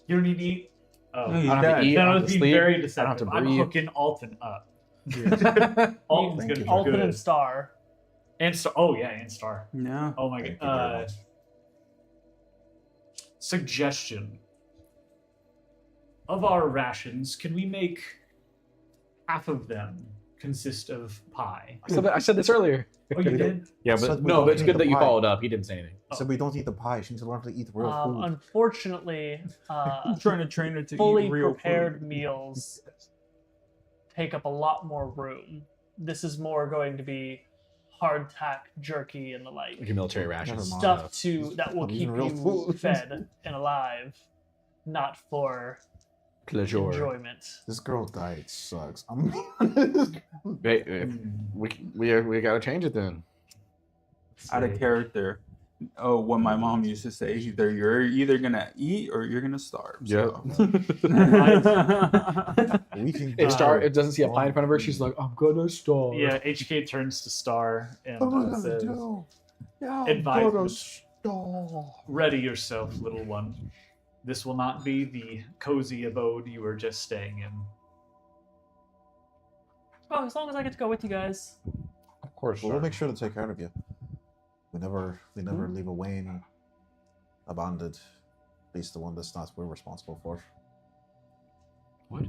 You don't need to eat? Oh, No, I he's don't have dead. to eat. then I I don't was have to being sleep. very I don't deceptive. have to I'm breathe. hooking Alton up. Alton's Thank gonna you. be Alton good. and Star. And Star. Oh yeah, and Star. No. Oh my Thank god. you very much. Suggestion. Of our rations, can we make half of them consist of pie? I said this earlier. Oh, you did? Yeah, So but we no, don't but it's eat good the that you pie. followed up. He didn't say anything. So we don't eat the pie. She needs to learn to eat real food. Unfortunately, I'm trying to train her to fully eat real prepared food. meals take up a lot more room. This is more going to be hardtack jerky and the like. Like a military rations. Never mind. Stuff that will I'm keep eating real you food. fed and alive, not for Pleasure. enjoyment. This girl diet sucks. I'm gonna be honest. Hey, we gotta change it then. Out of character. Oh, what my mom used to say: you're either gonna eat or you're gonna starve. So. We can It go. it doesn't see a pie in front of her. She's like, I'm gonna starve. Yeah, HK turns to Star and What am I gonna says, do? Yeah, advise I'm gonna me. starve. ready yourself, little one. This will not be the cozy abode you were just staying in. Oh, as long as I get to go with you guys. Of course. Well, we'll make sure to take care of you. We never leave a Wayne abandoned. At least the one that's not we're responsible for. What?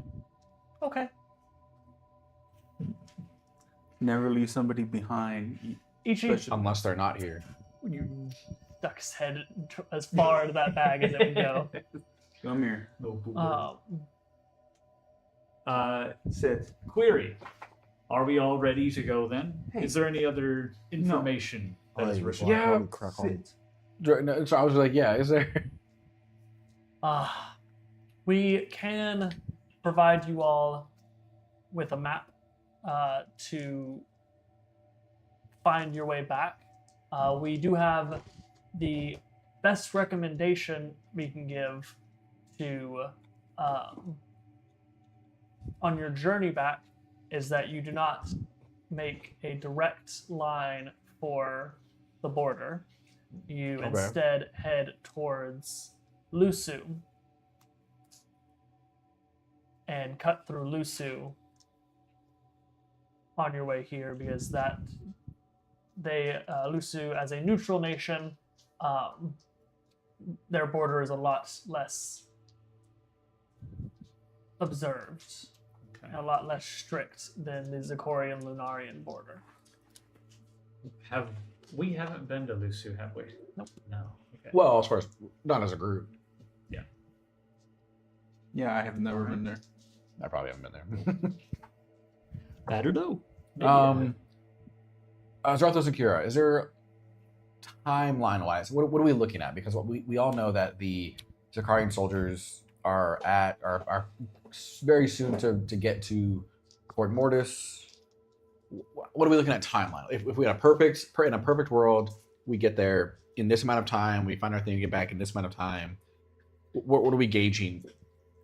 Okay. Never leave somebody behind. Ichi, Especially- Unless they're not here. you duck his head as far into that bag as it would go. Come here. Sit. Query. Are we all ready to go then? Hey. Is there any other information that is Aye, required? Yeah. while we crack on. No, so I was like, yeah, is there? We can provide you all with a map to find your way back. We do have the best recommendation we can give to on your journey back is that you do not make a direct line for the border. You Okay. instead head towards Lusu and cut through Lusu on your way here, because that Lusu, as a neutral nation, their border is a lot less observed, Okay. a lot less strict than the Zikorian Lunarian border. We haven't been to Lusu, have we? Nope. No. Okay. Well, as far as not as a group. Yeah, I have never been there. I probably haven't been there. I don't know. Zarthos and Kira, is there timeline-wise? What are we looking at? Because we all know that the Zakarian soldiers are very soon to get to Port Mortis. what are we looking at timeline? If we had in a perfect world, we get there in this amount of time, we find our thing, we get back in this amount of time. What are we gauging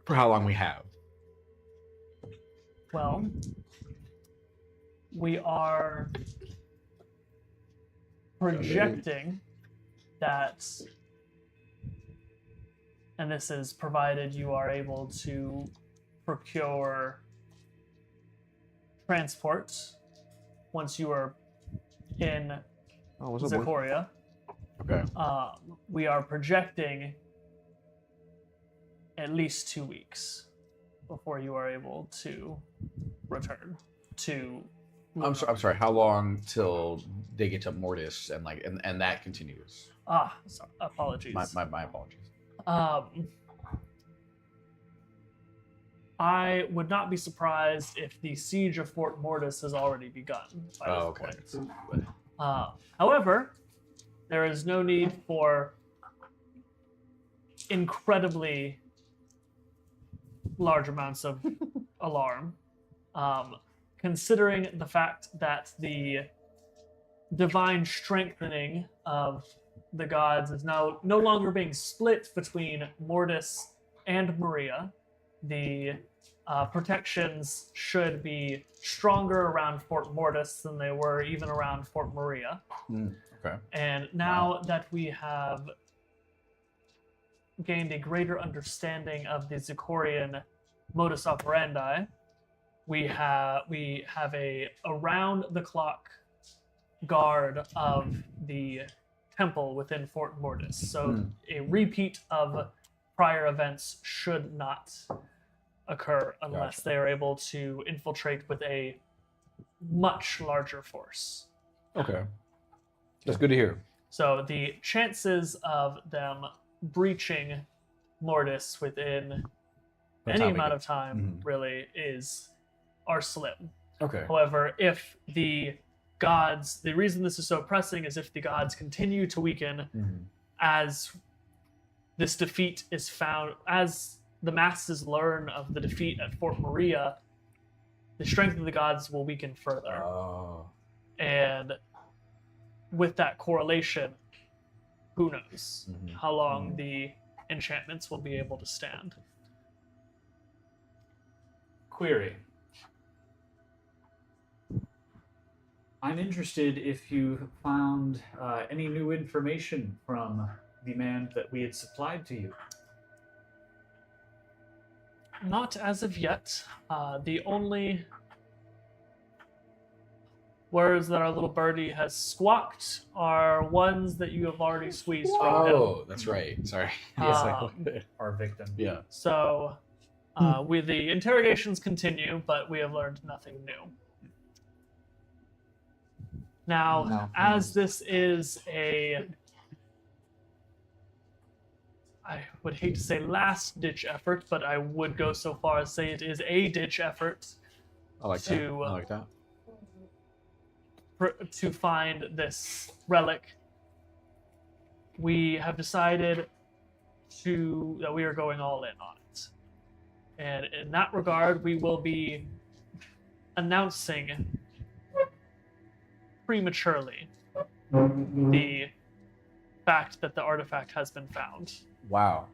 for how long we have? Well, we are projecting that, and this is provided you are able to procure transport once you are in Oh, what's up, boy? Zikoria. Okay. We are projecting at least 2 weeks before you are able to return to. I'm sorry. How long till they get to Mortis and that continues? Apologies. My apologies. I would not be surprised if the siege of Fort Mortis has already begun by this Okay. point. However, there is no need for incredibly large amounts of alarm, considering the fact that the divine strengthening of the gods is now no longer being split between Mortis and Maria. The protections should be stronger around Fort Mortis than they were even around Fort Maria. Okay. And now that we have gained a greater understanding of the Zikorian modus operandi, we have a around the clock guard of the temple within Fort Mortis. So a repeat of prior events should not occur unless Gotcha. they are able to infiltrate with a much larger force. Okay. That's good to hear. So the chances of them breaching Mortis within any amount of time really are slim. Okay. However, if the gods, the reason this is so pressing is if the gods continue to weaken as this defeat is found, as the masses learn of the defeat at Fort Maria, the strength of the gods will weaken further. Oh. And with that correlation, who knows how long the enchantments will be able to stand. Query. I'm interested if you found any new information from the man that we had supplied to you. Not as of yet. The only words that our little birdie has squawked are ones that you have already squeezed from him. Oh, that's right. Sorry. Our victim. Yeah. So, the interrogations continue, but we have learned nothing new. Now, as this is I would hate to say last-ditch effort, but I would go so far as say it is a ditch effort I like that. I like that. to find this relic. We have decided that we are going all in on it. And in that regard, we will be announcing prematurely the fact that the artifact has been found. Wow.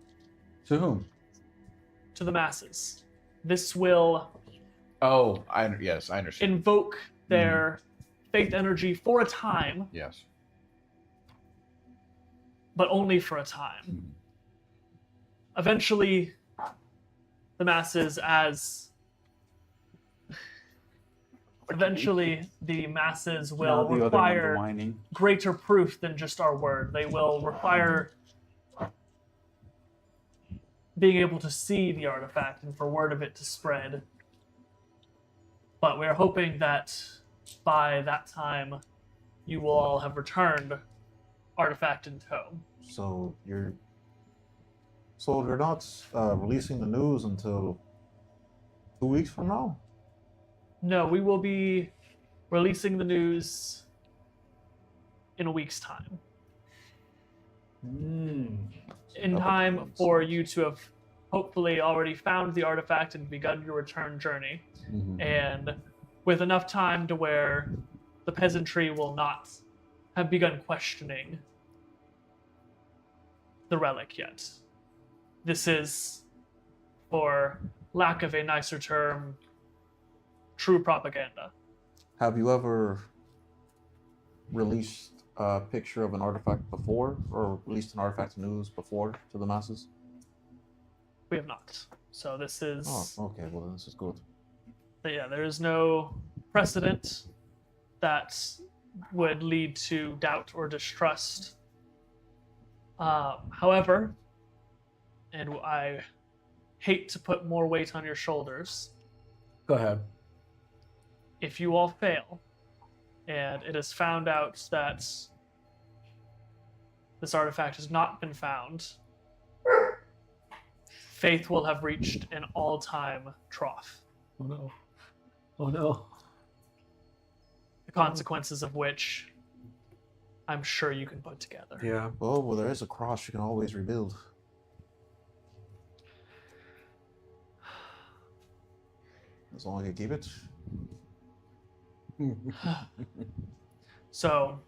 To whom? To the masses. This will Oh, yes, I understand. invoke their faith energy for a time, Yes. but only for a time. Eventually, the masses will Now the other one, the require whining. greater proof than just our word. They will require being able to see the artifact and for word of it to spread. But we're hoping that by that time, you will all have returned artifact in tow. So they're not releasing the news until 2 weeks from now? No, we will be releasing the news in a week's time. In time for you to have hopefully already found the artifact and begun your return journey. And with enough time to where the peasantry will not have begun questioning the relic yet. This is, for lack of a nicer term, true propaganda. Have you ever released a picture of an artifact before, or released an artifact news before to the masses? We have not. So this is... Oh, okay. Well, then this is good. But yeah, there is no precedent that would lead to doubt or distrust. However, and I hate to put more weight on your shoulders, Go ahead. if you all fail, and it is found out that this artifact has not been found, Faith will have reached an all-time trough. Oh no. Oh no. The consequences of which I'm sure you can put together. Yeah. Oh, well, there is a cross you can always rebuild. As long as you keep it. So,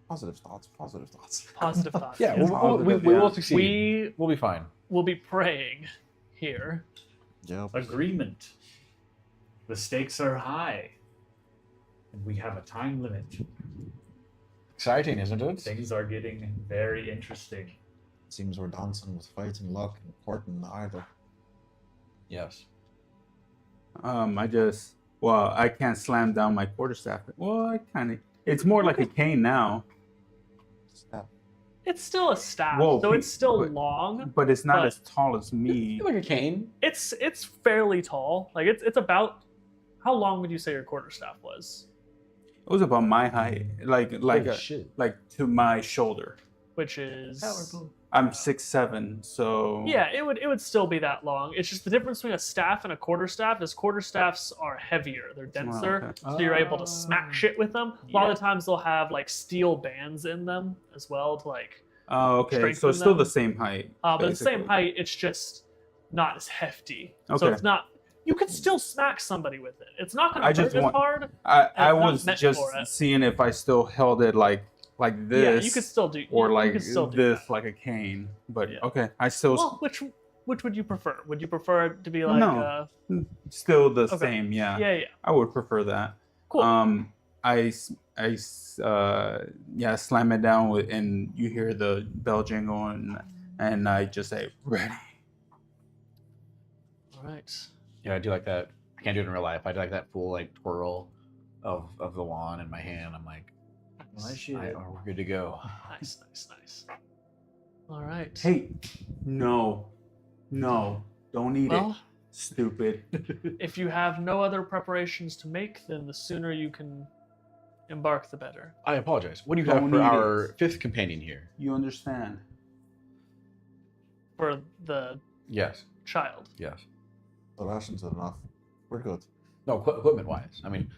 Positive thoughts, positive thoughts. positive thoughts. Yeah, yes. we will succeed. We'll be fine. We'll be praying here. Yep. Agreement. The stakes are high. And we have a time limit. Exciting, isn't it? Things are getting very interesting. Seems we're dancing with fate and luck and important either. Yes. I can't slam down my quarterstaff. Well, it's more like a cane now, Step. It's still a staff, Whoa, so it's still but- long. but it's not But- as tall as me. Like a cane. It's fairly tall. Like it's about, how long would you say your quarterstaff was? It was about my height, like Shit. to my shoulder. Which is I'm 6'7", so yeah, it would still be that long. It's just the difference between a staff and a quarterstaff is quarterstaffs are heavier, they're denser, okay. so you're able to smack shit with them. A lot Yeah. of the times they'll have like steel bands in them as well to like. Oh, okay. So strengthen it's still them. the same height. But it's the same basically. height. It's just not as hefty. So Okay. it's not. You could still smack somebody with it. It's not going I to just hurt as want- hard. I it's not was meant just for it. seeing if I still held it like this. Yeah, you could still do. or you like could still do this, that. like a cane. But Yeah. okay, I still Well, which would you prefer? Would you prefer it to be like? No. still the Okay. same. Yeah. Yeah. I would prefer that. Cool. I slam it down and you hear the bell jingle and I just say ready. All right. Yeah, I do like that. I can't do it in real life. I do like that full like twirl of the wand in my hand. I'm like, we're good to go. Nice. All right. Hey, no, don't eat it. Well, Stupid. if you have no other preparations to make, then the sooner you can embark, the better. I apologize. What do you have Don't for eat our it. fifth companion here? You understand? For the Yes. child. Yes. The rations are enough. We're good. No, equipment wise. I mean,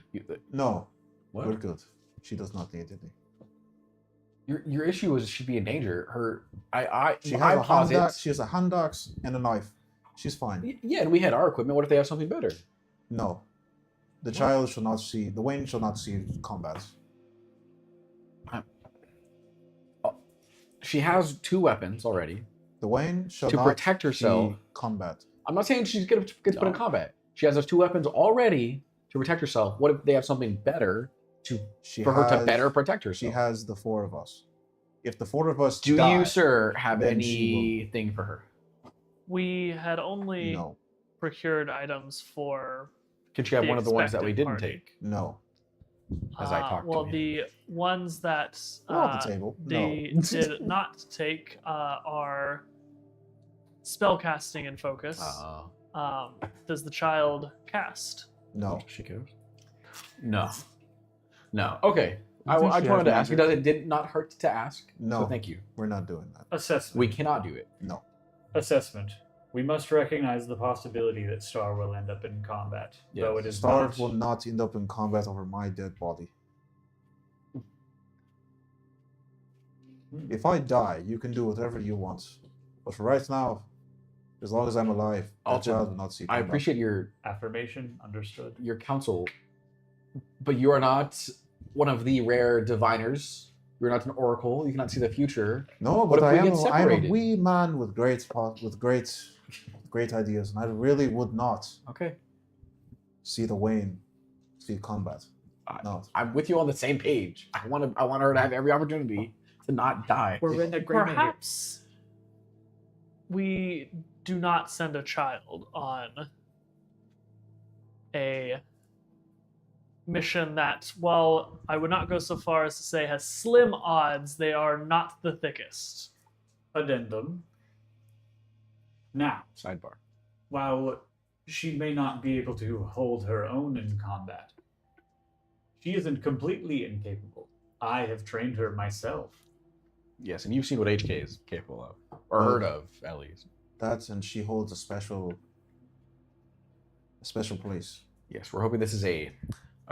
No, what? we're good. She does not need any. Your issue is she'd be in danger. She I has a hand posit- axe. She has a hand axe and a knife. She's fine. Yeah, and we had our equipment. What if they have something better? No, the child shall not see. The Wayne shall not see combat. She has 2 weapons already. The Wayne shall To not protect herself. see combat. I'm not saying she's gonna get put in No. combat. She has those 2 weapons already to protect herself. What if they have something better for her to better protect herself? She has the 4 of us. If the 4 of us Do die, you, sir, have then she anything for her? We had only No, procured items for. Could she have The one of the ones that we expected didn't party. take? no. As I talked to Well, him. the ones that We're off the table. they No. did not take are spellcasting and focus. Does the child cast? No. She goes. No. Okay. I think just she wanted to has ask. magic. It did not hurt to ask. No. So thank you. We're not doing that. Assessment. We cannot do it. No. Assessment. We must recognize the possibility that Star will end up in combat, though it is Star not. will not end up in combat over my dead body. If I die, you can do whatever you want. But for right now, As long as I'm alive, that Also, child will not see I combat. appreciate Affirmation, understood. your counsel, but you are not one of the rare diviners. You're not an oracle. You cannot see the future. No, What but if I we am, get I am a separated? wee man with great ideas, and I really would not Okay. see the Wayne see combat. I- No. I'm with you on the same page. I want her to have every opportunity to not die. We're in agreement here. Perhaps we do not send a child on a mission that, well, I would not go so far as to say has slim odds. They are not the thickest. Addendum. Now, Sidebar. while she may not be able to hold her own in combat, she isn't completely incapable. I have trained her myself. Yes, and you've seen what HK is capable of, or heard of, at least. That's and she holds a special place. Yes, we're hoping this is a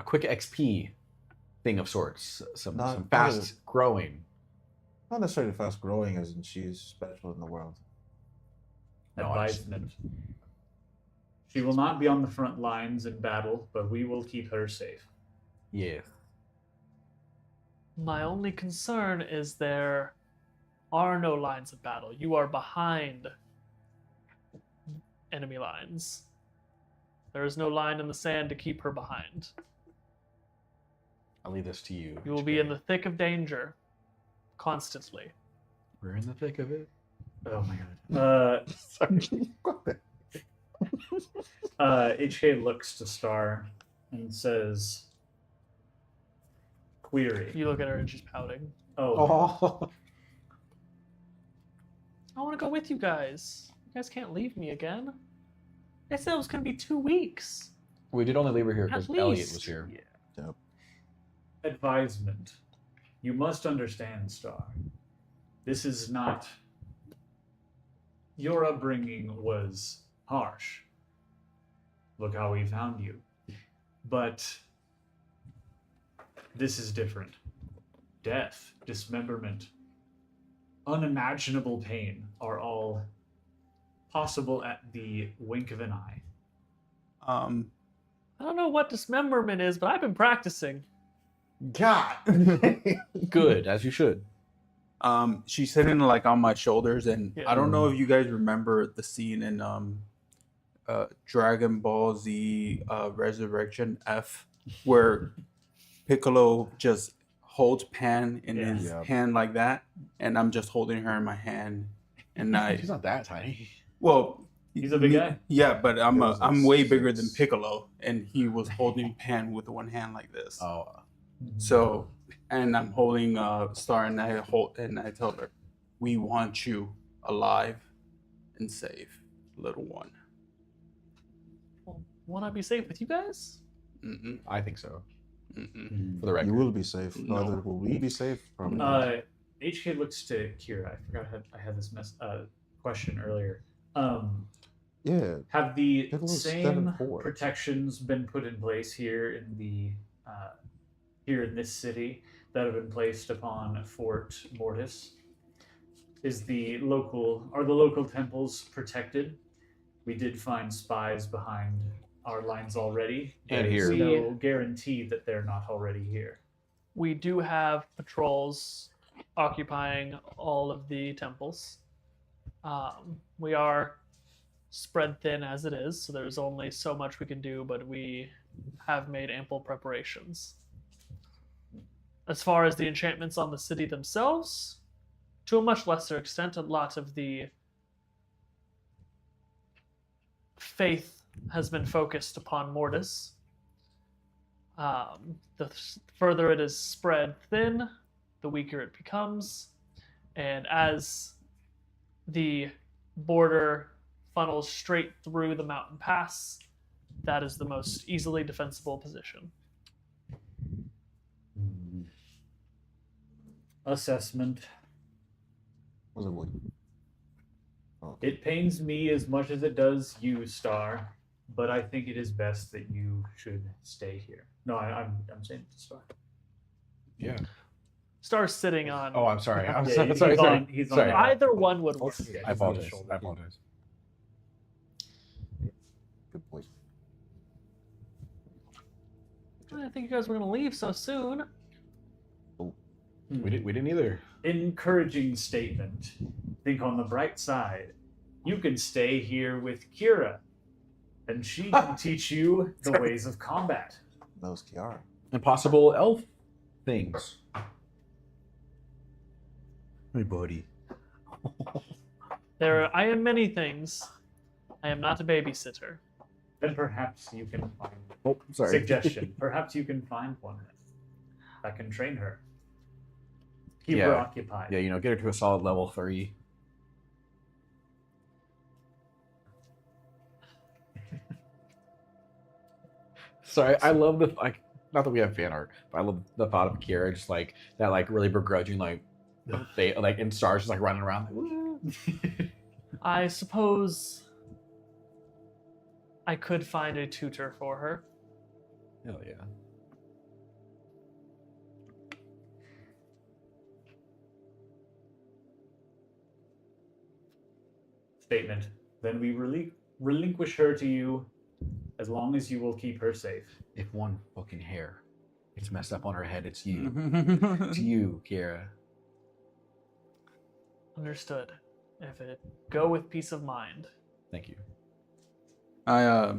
quick XP thing of sorts. Some Not fast growing. Not necessarily fast growing, as in she's special in the world. No, Advisement. She will not be on the front lines in battle, but we will keep her safe. Yes. My only concern is there are no lines of battle. You are behind enemy lines. There is no line in the sand to keep her behind. I'll leave this to you. You will be in the thick of danger constantly. We're in the thick of it. Oh my god. HK looks to Star and says, query. You look at her and she's pouting. Oh. I want to go with you guys. You guys can't leave me again. I said it was going to be 2 weeks. We did only leave her here At because Elliot least. was here. Advisement. You must understand, Star. This is not. Your upbringing was harsh. Look how we found you. But this is different. Death, dismemberment, unimaginable pain are all possible at the wink of an eye. I don't know what dismemberment is, but I've been practicing. God. Good, as you should. She's sitting like on my shoulders, and Yeah. I don't know if you guys remember the scene in Dragon Ball Z Resurrection F, where Piccolo just holds Pan in Yeah. his Yeah. hand like that, and I'm just holding her in my hand, and She's not that tiny. well, He's a big guy. Yeah, but It was like I'm way bigger than 6'6". Piccolo, and he was holding Pan with one hand like this. Oh, So, and I'm holding Star, and I tell her, "We want you alive and safe, little one." Well, won't I be safe with you guys? Mm-mm, I think so. mm-mm. For the record. You will be safe. No. Rather, will we be safe? Probably not. HK looks to Kira. I forgot I had this question earlier. Yeah. Have the It was same 7-4. protections been put in place here in the here in this city that have been placed upon Fort Mortis? Are the local temples protected? We did find spies behind our lines already. And There's here. no guarantee that they're not already here. We do have patrols occupying all of the temples. We are spread thin as it is, so there's only so much we can do, but we have made ample preparations. As far as the enchantments on the city themselves, to a much lesser extent, a lot of the faith has been focused upon Mortis. The further it is spread thin, the weaker it becomes. And as the border funnels straight through the mountain pass, that is the most easily defensible position. Assessment. Was it wood? It pains me as much as it does you, Star, but I think it is best that you should stay here. No, I'm saying to Star. Yeah. Star's sitting on. Oh, I'm sorry. I'm Yeah, sorry. he's sorry. on- he's on sorry. the- Either one would work. Yeah, I he's on the apologize. shoulder. I apologize. Good point. I didn't think you guys were gonna leave so soon. We didn't either. Encouraging statement. Think on the bright side. You can stay here with Kira, and she can teach you the ways of combat. Knows Kiara. Impossible elf things. Hey, buddy. I am many things. I am not a babysitter. Then perhaps you can find Oh, sorry. suggestion. Perhaps you can find one that can train her. Keep her Yeah. occupied. Yeah, get her to a solid level 3. Sorry, I love the not that we have fan art, but I love the thought of Kira just like that, like really begrudging, they like in stars, just like running around. Like, "Woo." I suppose I could find a tutor for her. Hell yeah. Statement. Then we relinquish her to you as long as you will keep her safe. If one fucking hair gets messed up on her head, it's you. It's you, Kira. Understood. If it go with peace of mind. Thank you. I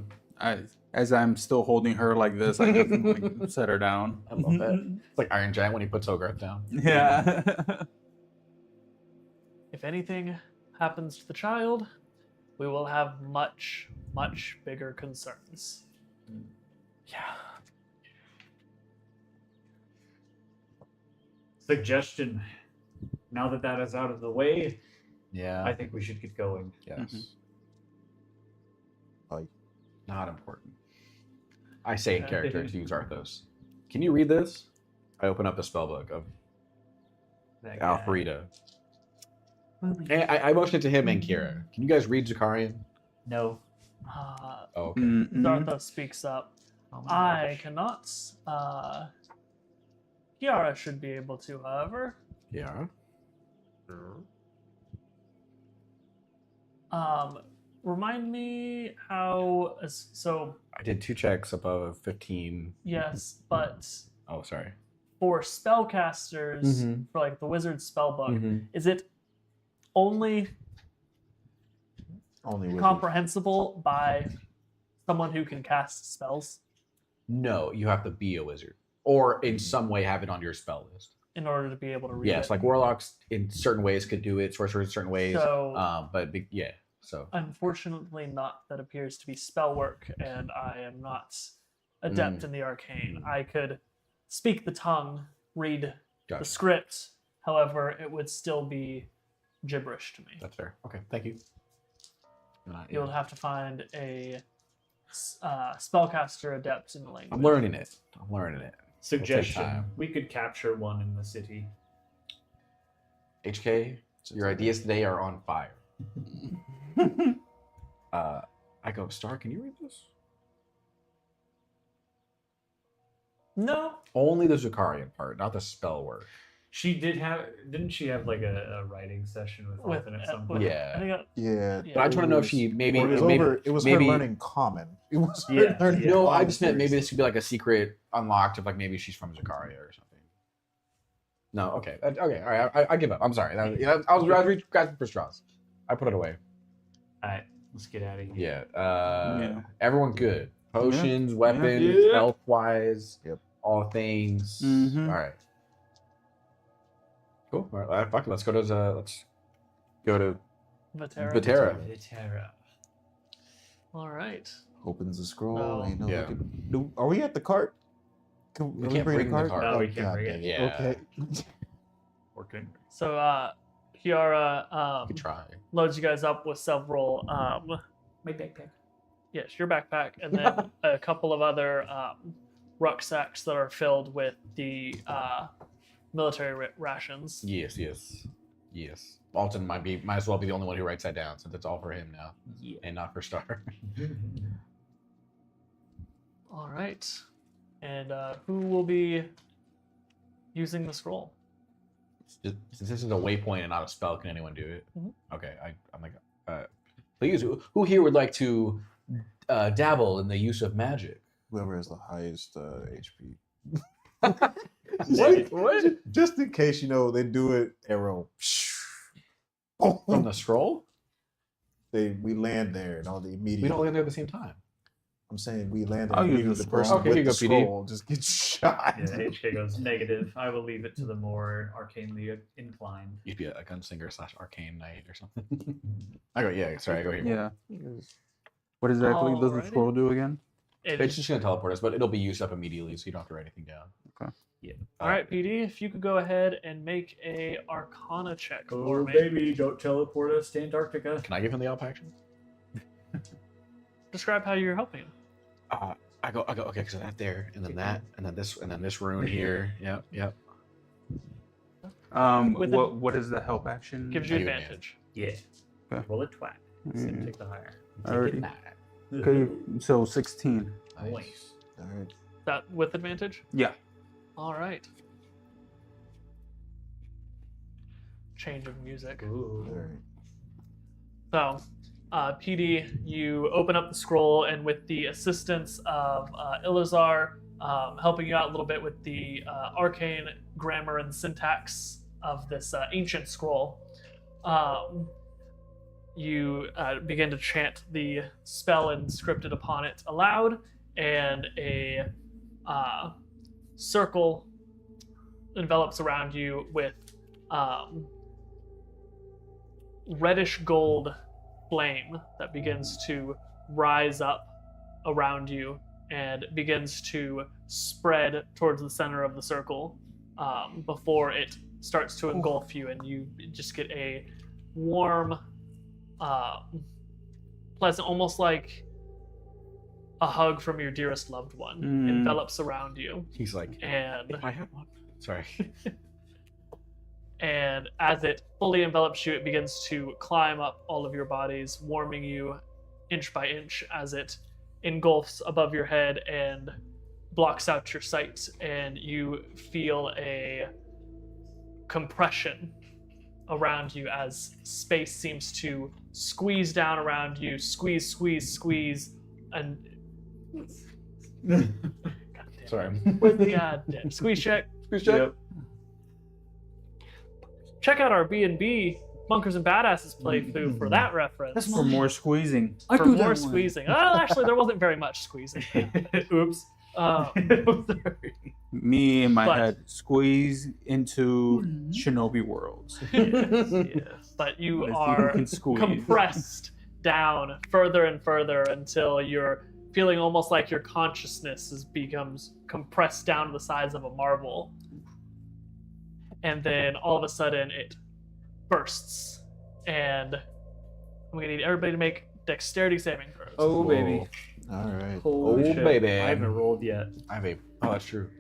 as I'm still holding her like this, I just like, set her down. I love that. It's like Iron Giant when he puts Ogre down. Yeah. If anything happens to the child, we will have much, much bigger concerns. Yeah. Suggestion. Now that that is out of the way, Yeah. I think we should get going. Yes. Mhm. Bye. Not important. I say in character to use Arthos. Can you read this? I open up the spellbook of That guy. Alfreda. And I motion it to him and Kira. Can you guys read Zakarian? No. Uh, Oh, okay. Mm-mm. Dartha speaks up. Oh my I gosh. cannot. Kiara should be able to, however. Yeah. Remind me how. So I did 2 checks above 15. yes, but Oh, sorry. for spellcasters, Mhm. for like the wizard spellbook, Mhm. is it only Only with comprehensible by someone who can cast spells No, you have to be a wizard. Or in some way have it on your spell list. in order to be able to read Yes, it? like warlocks in certain ways could do it, sorcerers in certain ways. So, Yeah. So unfortunately, not that appears to be spell work, and I am not adept in the arcane. I could speak the tongue, read the gotcha. script, however, it would still be gibberish to me. That's fair. Okay, thank you. You'll have to find a spellcaster adept in the language. I'm learning it. Suggestion. time. We could capture one in the city. HK, your ideas today are on fire. I go, Star, can you read this? No, Only the Zakarian part, not the spell work. She didn't she have like a writing session with Alton at some with- point? Yeah. I think Yeah. Yeah. But I just want to know if she Or maybe it was maybe over. It was maybe- her learning common. It was her Yeah, learning. yeah. No, I common just meant maybe stories. this could be like a secret unlocked of like maybe she's from Zakaria or something. No, okay, okay, all right. I give up. I'm sorry. I was grasping for straws. I put it away. All right, let's get out of here. Yeah. Yeah. Everyone good. Potions, weapons, Yeah. health wise. Yep. All things. Mhm. All right. Cool. All right. Fuck it. Let's go to Vatera. Vatera. All right. Opens the scroll. Oh. You know, Yeah. look at- are we at the cart? We can't bring the cart. No, we can't bring it. dang Yeah. Okay. Working. So Kiara We could try. loads you guys up with several My backpack. yes, your backpack, and then a couple of other rucksacks that are filled with the military rations. Yes. Alton might as well be the only one who writes that down, since it's all for him now, Yeah. and not for Star. All right. And who will be using the scroll? Since this is a waypoint and not a spell, can anyone do it? Mhm. Okay, I'm like, please. Who here would like to dabble in the use of magic. Whoever has the highest HP. What? Just in case, they do it, arrow. From the scroll? We land there and all the immediate. We don't land there at the same time. I'm saying we land there. I'll use immediately the the person scroll. Okay, with here you the go, PD. scroll just gets shot. Yeah, HK goes negative. I will leave it to the more arcanely inclined. You'd be a gunslinger / arcane knight or something. I go here. Yeah. What exactly does the Alrighty. scroll do again? It's just gonna teleport us, but it'll be used up immediately, so you don't have to write anything down. All right, PD, if you could go ahead and make a Arcana check for Oh, me. baby, don't teleport us to Antarctica. Can I give him the help action? Describe how you're helping. I go. Okay, because that there, and then that, and then this rune here. Yep. With the- What is the help action? Gives you Give you advantage. Yeah. Okay. Roll a twat. Mm. Take the higher. Alrighty. Okay, so 16. Nice. All right. Is that with advantage? Yeah. All right. Change of music. Ooh. All right. So, PD, you open up the scroll, and with the assistance of Ilazar, helping you out a little bit with the arcane grammar and syntax of this ancient scroll, you begin to chant the spell inscripted upon it aloud, and a circle envelops around you with reddish gold flame that begins to rise up around you and begins to spread towards the center of the circle before it starts to engulf you, and you just get a warm, pleasant, almost like a hug from your dearest loved one envelops around you. He's like, And if I had one. Sorry. and as it fully envelops you, it begins to climb up all of your bodies, warming you inch by inch as it engulfs above your head and blocks out your sight, and you feel a compression around you as space seems to squeeze down around you, squeeze, and Sorry. goddamn squeeze check. Who's Jack? Check out our B&B Bunkers and Badasses playthrough for that reference. For more squeezing. For more squeezing. Oh, actually, there wasn't very much squeezing. Oops. Me in my But- head, squeeze into Shinobi worlds. But you As are can squeeze. compressed down further and further until you're feeling almost like your consciousness becomes compressed down to the size of a marble. And then all of a sudden it bursts. And I'm going to need everybody to make dexterity saving throws. Oh, baby. All right. Holy Oh, shit. baby. I haven't rolled yet. I have a. Oh, that's true.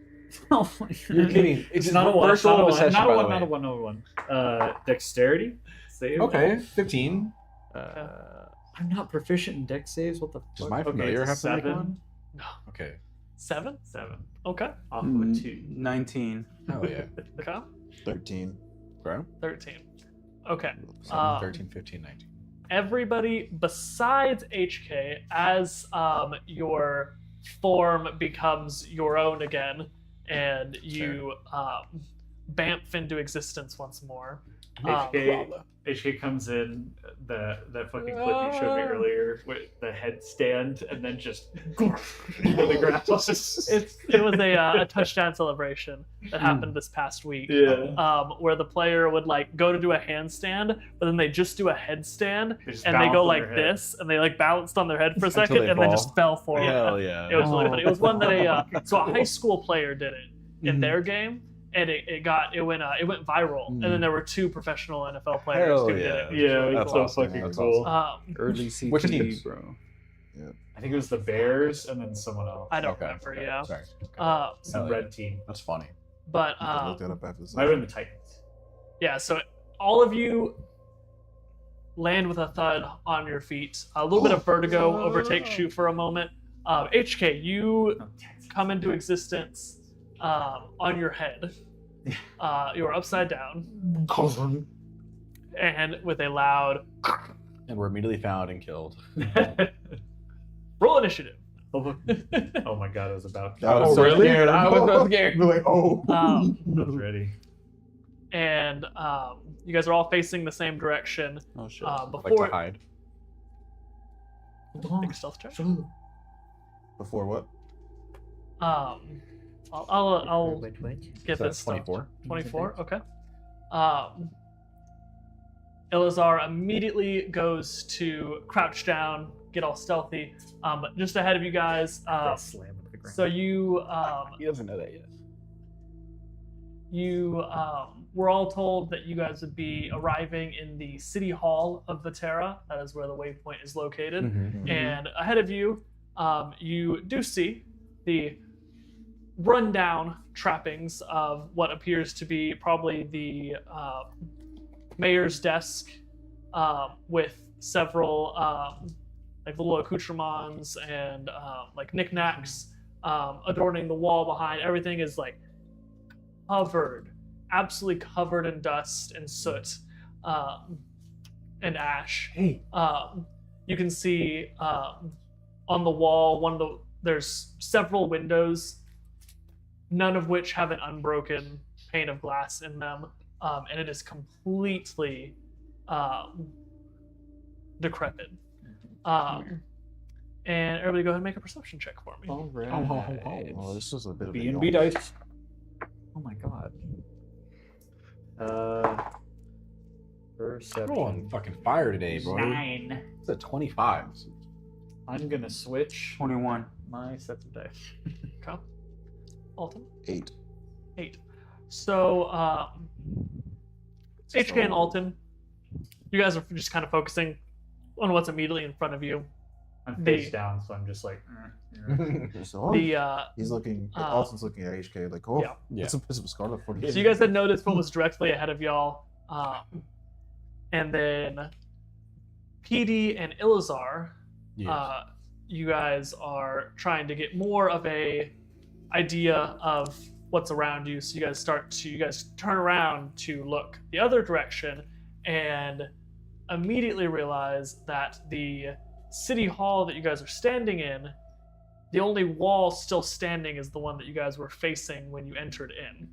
Oh my You're kidding. It's not a one. first roll of a session, Not a by the one. way. Not a one. Not a one. Dexterity save. Okay, 15. I'm not proficient in dex saves. What the fuck? Does my Okay, familiar it's a have to make 7. one? No. Okay. 7? 7. Okay. Off of a 2. 19. Oh, yeah. Okay. 13. Bro? 13. Okay. 7, 13, 15, 19. Everybody besides HK, as your form becomes your own again, and you bamf into existence once more. HK comes in, that fucking clip you showed me earlier with the headstand and then just into the ground. It was a touchdown celebration that happened this past week. Yeah. Where the player would like go to do a handstand, but then they just do a headstand, They just and they balance go on like their head. this, and they like balanced on their head for a Until second, they and then fall. just fell forward. Hell yeah. It was really funny. It was one that a high school player did it in Mhm. their game, and it went viral. And then there were 2 professional NFL players Hell who yeah. did it. Yeah, That's it's so awesome. fucking That's cool. Early CTE, Which teams? bro. I think it was the Bears and then someone else. I don't Okay, remember. okay, Yeah. Sorry. Some Hell yeah. red team. That's funny. But I looked that up after this. Might have been the Titans. yeah. So all of you land with a thud on your feet. A little bit of vertigo overtakes you for a moment. HK, you come into existence on your head. You are upside down, and with a loud, And we're immediately found and killed. Roll initiative. Oh my god, I was about to. I was Oh, so really? scared. I was so scared. We're like, oh. I was ready. And you guys are all facing the same direction. Oh shit. Like Before to hide. make a stealth check. Before what? I'll get So this that's stuff. 24. 24. Okay. Ilazar immediately goes to crouch down, get all stealthy. But just ahead of you guys. Slam into the ground. So you He doesn't know that yet. you were all told that you guys would be arriving in the city hall of Vatera. That is where the waypoint is located. Mm-hmm. And ahead of you, you do see the rundown trappings of what appears to be probably the mayor's desk, with several like little accoutrements and like knickknacks adorning the wall behind. Everything is like covered, absolutely covered in dust and soot and ash. Hey. You can see on the wall there's several windows, none of which have an unbroken pane of glass in them, and it is completely decrepit. And everybody go ahead and make a perception check for me. All right. Oh, this is a bit of B&B dice. Oh my god. Perception. We're on fucking fire today, bro. 9. It's a 25. I'm gonna switch 21. my sets of dice. Okay. Alton? 8. 8. So, HK and Alton, you guys are just kind of focusing on what's immediately in front of you. I'm face down, so I'm just like. So he's looking. Alton's looking at HK like, oh, yeah. Yeah. it's a piece of scarlet for you. So you guys had noticed what was directly ahead of y'all, and then PD and Ilazar, Yes. you guys are trying to get more of a idea of what's around you. So you guys turn around to look the other direction and immediately realize that the city hall that you guys are standing in, the only wall still standing is the one that you guys were facing when you entered in.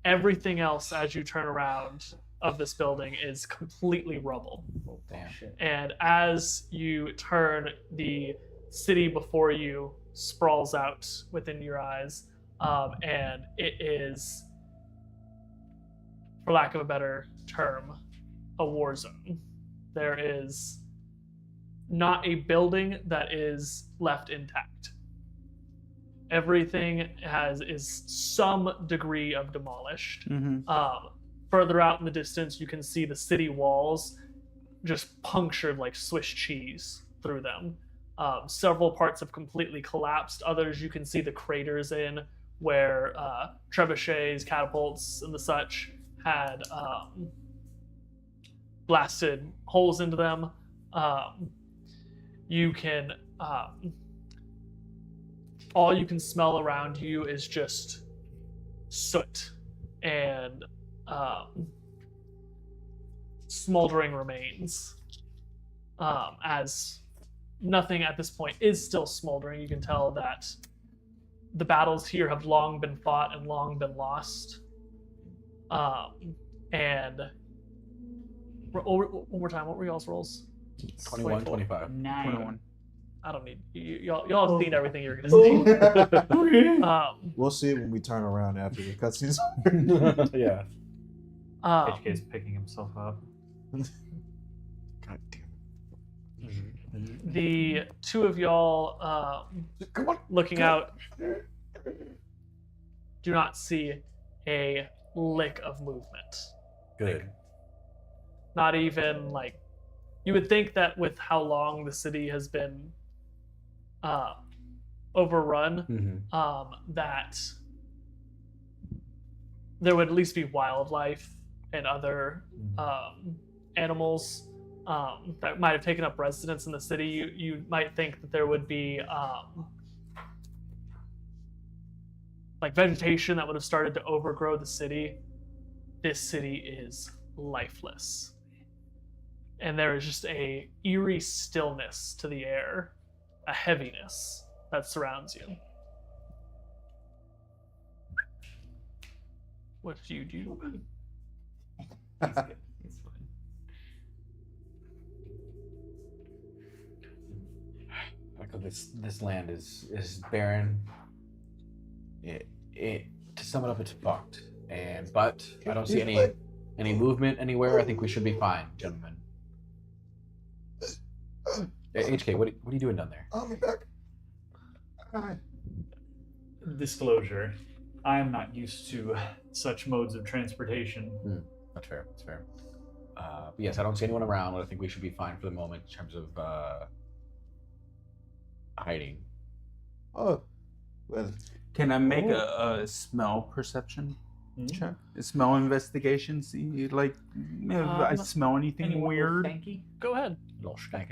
Everything else as you turn around of this building is completely rubble. Oh, damn. And as you turn, the city before you sprawls out within your eyes, and it is, for lack of a better term, a war zone. There is not a building that is left intact. Everything is some degree of demolished. Mm-hmm. Further out in the distance, you can see the city walls just punctured like Swiss cheese through them. Several parts have completely collapsed. Others you can see the craters in where trebuchets, catapults, and the such had blasted holes into them. You can all you can smell around you is just soot and smoldering remains. As nothing at this point is still smoldering, you can tell that the battles here have long been fought and long been lost. And one more time, what were y'all's rolls? 21, 25. 21. I don't need y'all have seen everything you're gonna see. We'll see it when we turn around after the cutscenes. Yeah. HK's picking himself up. God damn. The two of y'all Come on. looking out do not see a lick of movement. Good. Not even like, you would think that with how long the city has been overrun, that there would at least be wildlife and other animals that might have taken up residence in the city. You might think that there would be like vegetation that would have started to overgrow the city. This city is lifeless. And there is just a eerie stillness to the air a heaviness that surrounds you. What do you do? He's good. He's fine. This land is barren. It to sum it up, it's fucked. But I don't see any movement anywhere. I think we should be fine, gentlemen. HK, what are you doing down there? I'll be back. Disclosure: I am not used to such modes of transportation. That's fair. That's fair. But yes, I don't see anyone around. But I think we should be fine for the moment in terms of hiding. Oh, well. Can I make a smell perception check? A smell investigation? See, like, if I smell anything weird. Stanky? Go ahead. Little stank.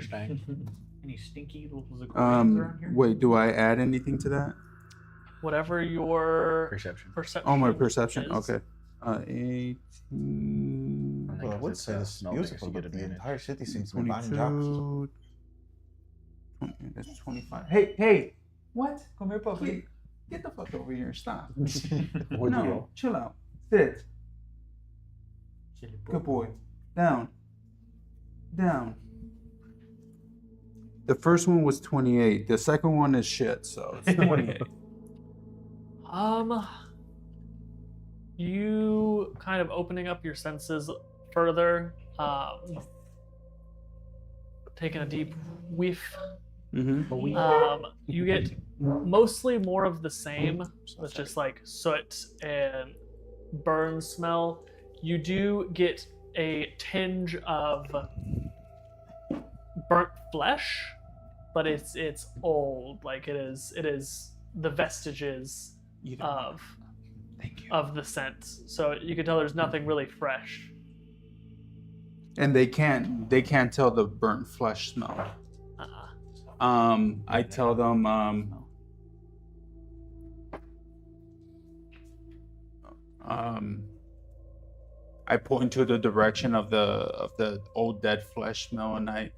Any stinky little zagoons around here? Wait, do I add anything to that? Whatever your Perception. perception. My perception. is. Okay. 18. Well, I would say this is smell beautiful, makes you but get the advantage. entire city seems to be buying jobs. 22. 20, that's 25. Hey! What? Come here, puppy. Get the fuck over here. Stop. What'd you No, roll? chill out. Sit. Good boy. Down. The first one was 28. The second one is shit, so it's 28. You kind of opening up your senses further, taking a deep whiff. You get mostly more of the same, with just like soot and burn smell. You do get a tinge of burnt flesh, but it's old. Like it is the vestiges of the scent. So you can tell there's nothing really fresh. And they can't tell the burnt flesh smell. I tell them I point to the direction of the old dead flesh smell, and I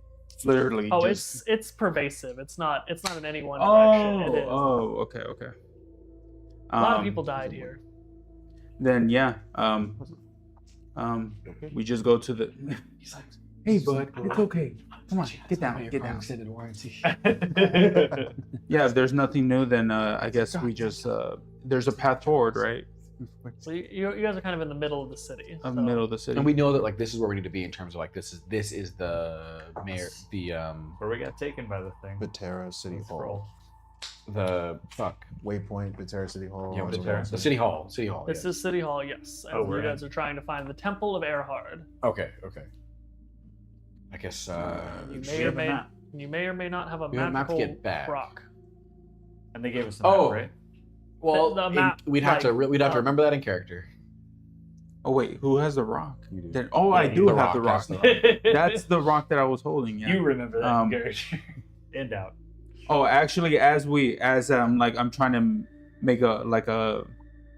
literally it's pervasive. It's not in any one direction. It is. Okay. A lot of people died here. Then we just go to the. He's like, "Hey, bud, it's okay. Come on, get down. Extended warranty. Yeah, if there's nothing new, then I guess we just there's a path forward, right? So you guys are kind of in the middle of the city. In the middle of the city. And we know that like this is where we need to be in terms of like this is the mayor Where we got taken by the thing. Batera City Hall. the fuck. Waypoint, Batera City Hall. Yeah, whatever. the city hall. This is City Hall, yes. And we're you in. guys are trying to find the Temple of Erhard. Okay. I guess You may or may not have a We have a map to magical get back. rock. And they gave us the map, right? Well, The map, we'd have to like, remember that in character. Oh wait, who has the rock? You do. Then, I Yeah, do the have the rock. rock has That's the rock that I was holding. Yeah. You remember that Um, in character. In doubt. Oh, actually, as I'm trying to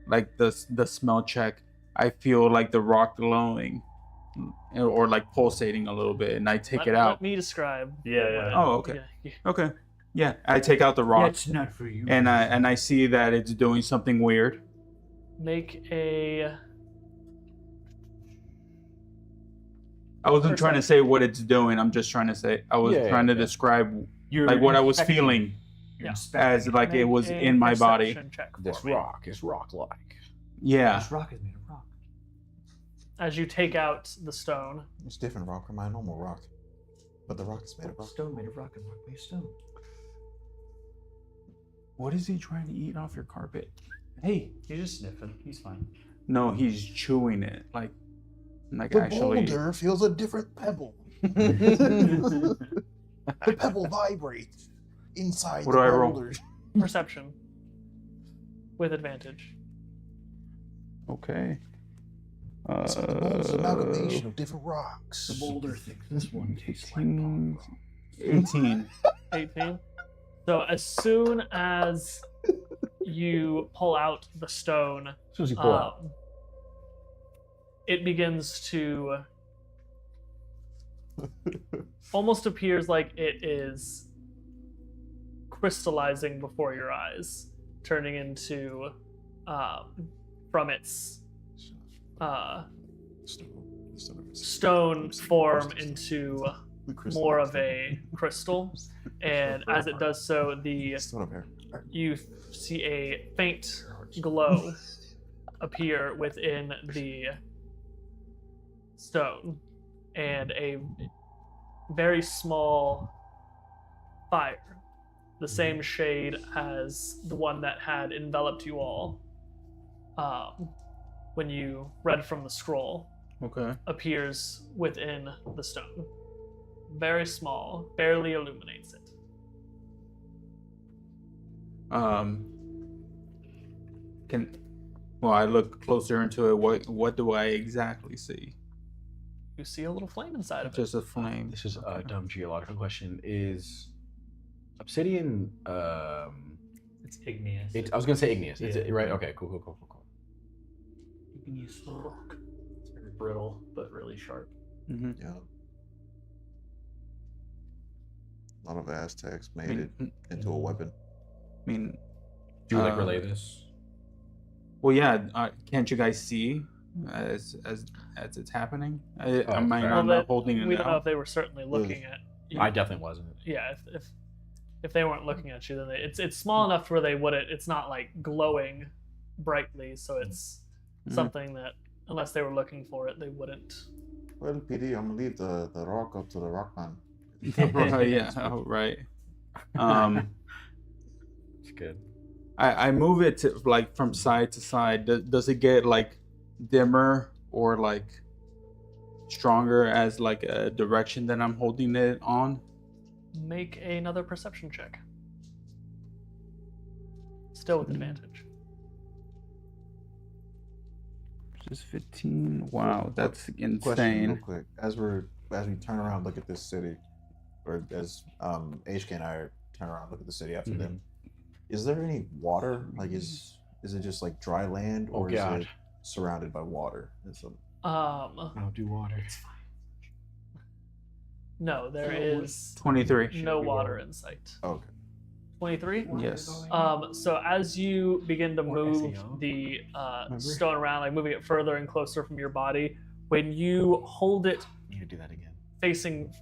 make the smell check, I feel like the rock glowing, or like pulsating a little bit, and I take it out. Let me describe. Yeah. Oh, okay. Yeah. Okay. Yeah, I take out the rock, It's not for you. and I see that it's doing something weird. Make a. I wasn't trying to say what it's doing. I'm just trying to say I was trying to describe like what I was feeling as like it was Make a in my body. perception check for This me. rock is rock-like. Yeah. This rock is made of rock. As you take out the stone. It's different rock from my normal rock. But the rock is made of rock. Stone made of rock and rock made of stone. What is he trying to eat off your carpet? Hey. He's just sniffing. He's fine. No, he's chewing it like The actually. boulder feels a different pebble. The pebble vibrates inside What the do I roll? boulder. Perception. With advantage. Okay. So the boulder's an amalgamation of different rocks. The boulder thinks this one tastes like 18. 18. So as soon as you pull out the stone, As soon as you pull out. it begins to almost appears like it is crystallizing before your eyes, turning into from its stone form into more of a crystal, and as it does so, you see a faint glow appear within the stone, and a very small fire, the same shade as the one that had enveloped you all when you read from the scroll, Okay. appears within the stone. Very small, barely illuminates it. Well, I look closer into it. What do I exactly see? You see a little flame inside of it. Just a flame. This is a dumb geological question. Is obsidian? It's igneous. I was gonna say igneous. Is Yeah. it right? Okay, cool. Igneous rock. It's very brittle, but really sharp. Mm-hmm. Yeah. A lot of Aztecs made it into a weapon. I mean, Do you relay this? well, yeah. Can't you guys see as it's happening? Am I Well, not holding it we don't know out? if they were certainly looking at you. I definitely wasn't. Yeah, if they weren't looking at you, then it's small enough to where they wouldn't. It's not like glowing brightly, so it's something that unless they were looking for it, they wouldn't. Well, PD, I'm gonna leave the rock up to the rock man. Yeah. Oh, right. It's good. I move it to, like, from side to side. Does it get like dimmer or like stronger as like a direction that I'm holding it on? Make another perception check. Still with advantage. Just 15. Wow, that's Question real insane. quick. As we turn around, look at this city, or as HK and I turn around, look at the city after them. Is there any water? Like, is it just like dry land, or is it surrounded by water? I don't do water. It's fine. No, there is 23. no water in sight. Okay. 23? Yes. So as you begin to move SEO. the stone around, like moving it further and closer from your body, when you hold it I need to do that again. facing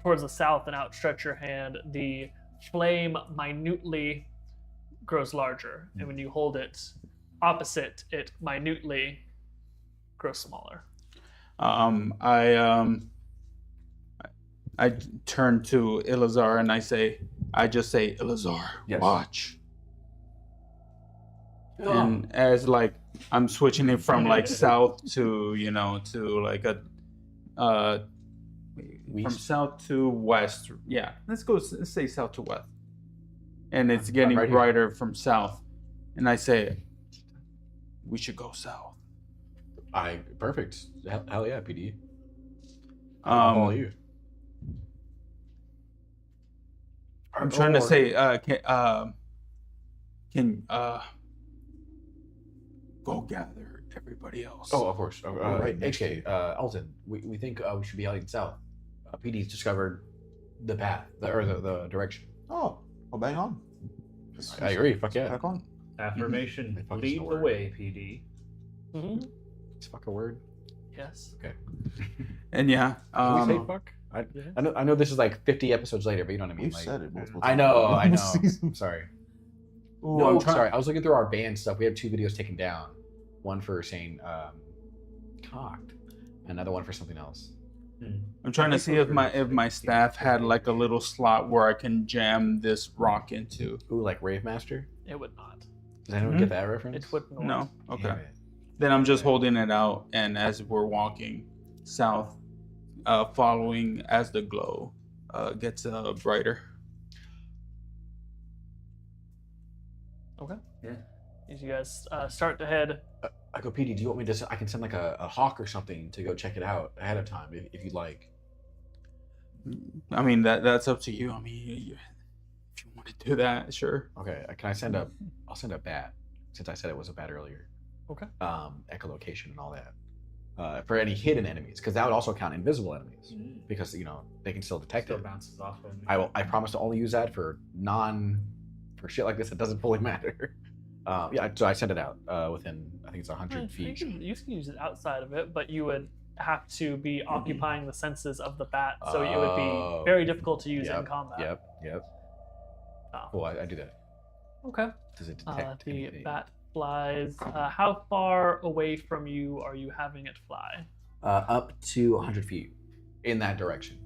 towards the south and outstretch your hand, the flame minutely grows larger. And when you hold it opposite, it minutely grows smaller. I turn to Ilazar and I just say, Ilazar, Yes. watch. And as like I'm switching it from like south to to like a from south to west. Yeah, let's say south to west. And it's getting right here. brighter from south. And I say, we should go south. Perfect. Hell yeah, PD. I'll follow you. I'm trying to say, can go gather everybody else. Oh, of course. Right next to HK, Alton, we think we should be heading south. PD's discovered the path, the direction. Oh, well, bang on. I agree. Fuck yeah. Back on. Affirmation. I fucking Lead know the word. way, PD. Mm-hmm. It's fuck a word. Yes. Okay. And yeah, Can we say fuck? I know this is like 50 episodes later, but you know what I mean. We've Like, said it multiple I times. know. I'm Season. sorry. ooh, No, I'm trying. sorry. I was looking through our band stuff. We have 2 videos taken down. One for saying cocked, another one for something else. I'm trying to see if my staff had like a little slot where I can jam this rock into. Ooh, like Rave Master? It would not. Does anyone get that reference? It would not. No. Okay. Damn it. Then I'm just holding it out, and as we're walking south, following as the glow gets brighter. Okay. Yeah. As you guys start to head, I go, PD, do you want me to? I can send like a hawk or something to go check it out ahead of time if you'd like. I mean that's up to you. I mean, if you want to do that, sure. Okay. Can I send a? I'll send a bat since I said it was a bat earlier. Okay. Echolocation and all that. for any hidden enemies, because that would also count invisible enemies, because they can still detect Still it. bounces off of me. I promise to only use that for shit like this. It doesn't fully matter. So I sent it out within, I think it's 100 feet. You can use it outside of it, but you would have to be occupying the senses of the bat, so it would be very difficult to use in combat. Yep. Oh. Cool, I do that. Okay. Does it detect The anything? bat flies. How far away from you are you having it fly? Up to 100 feet in that direction.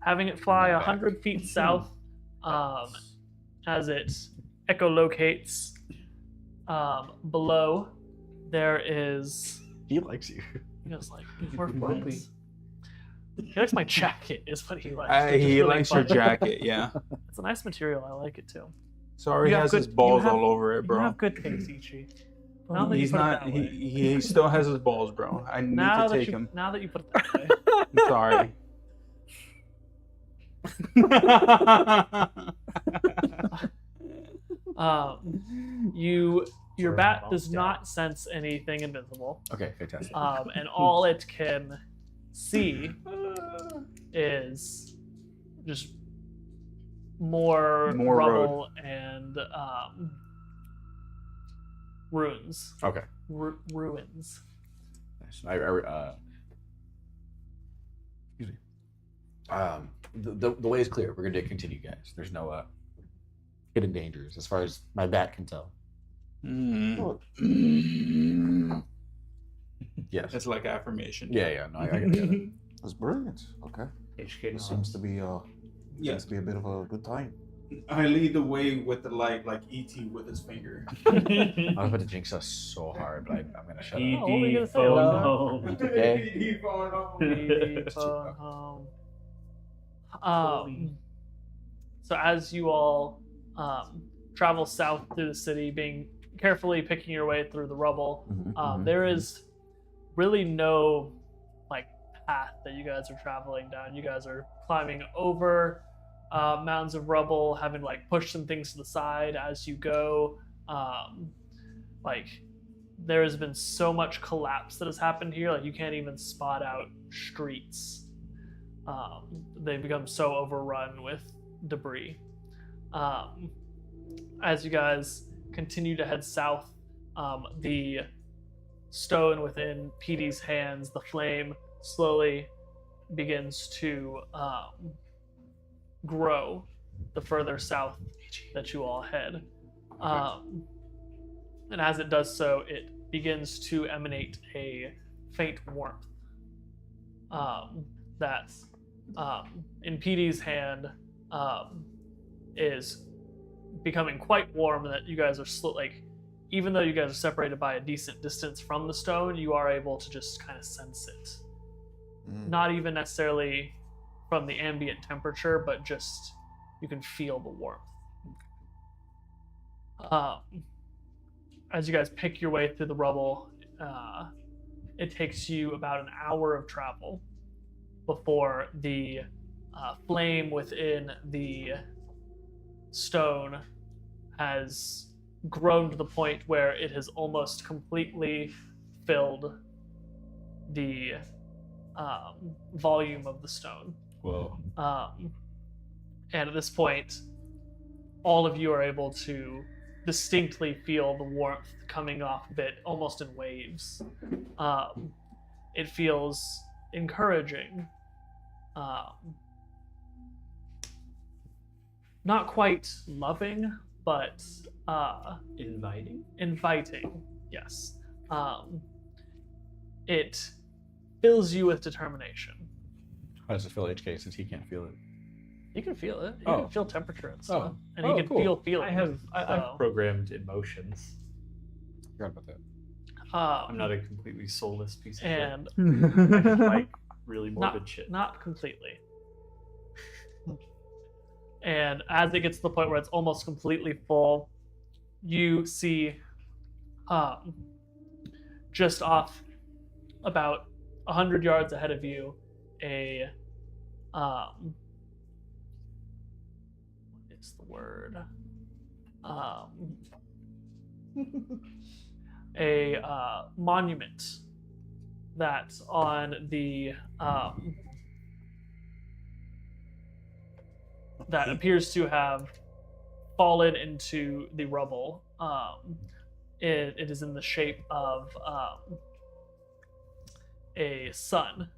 Having it fly Back. 100 feet south, as it echolocates below, there is. He likes you. He goes like, we're friends. He likes my jacket, is what he likes. which is He really likes fun. your jacket, yeah. It's a nice material. I like it too. Sorry, he You have has his good- balls you have- all over it, You bro. have good taste, Ichi. Now that you He's put it not. that way. He still has his balls, bro. I need Now to that take you, him. now that you put it that way. I'm sorry. Your bat does not sense anything invisible, Okay, fantastic. and all it can see is just more More rubble and ruins. Okay. Ruins. Nice. Excuse me. The way is clear. We're going to continue, guys. There's no hidden dangers as far as my bat can tell. Yes. It's like affirmation. Yeah. No, I get it. That's brilliant. Okay. HK This seems to be a bit of a good time. I lead the way with the light, like E.T. with his finger. I was about to jinx us so hard, but I'm going to shut up. what were you gonna say, phone home. Okay. So as you all travel south through the city, being carefully picking your way through the rubble, there is really no path that you guys are traveling down. You guys are climbing over mounds of rubble, having pushed some things to the side as you go. There has been so much collapse that has happened here, you can't even spot out streets. They've become so overrun with debris. As you guys continue to head south, the stone within PD's hands, the flame, slowly begins to grow the further south that you all head. And as it does so, it begins to emanate a faint warmth that in PD's hand is becoming quite warm, and that you guys are even though you guys are separated by a decent distance from the stone, you are able to just kind of sense it. Not even necessarily from the ambient temperature, but just you can feel the warmth. As you guys pick your way through the rubble, it takes you about an hour of travel before the flame within the stone has grown to the point where it has almost completely filled the volume of the stone. Whoa. And at this point, all of you are able to distinctly feel the warmth coming off of it, almost in waves. It feels encouraging. Not quite loving, but inviting, yes. It fills you with determination. How does it feel HK since he can't feel it? You can feel it. You Oh. can feel temperature and stuff. Oh. And you Oh, can cool. feel feelings. I've programmed emotions. Forgot about that. I'm not a completely soulless piece of shit. and I just like really morbid shit. not completely. And as it gets to the point where it's almost completely full, you see just off about 100 yards ahead of you a what is the word? A monument that on the that appears to have fallen into the rubble. It is in the shape of a sun,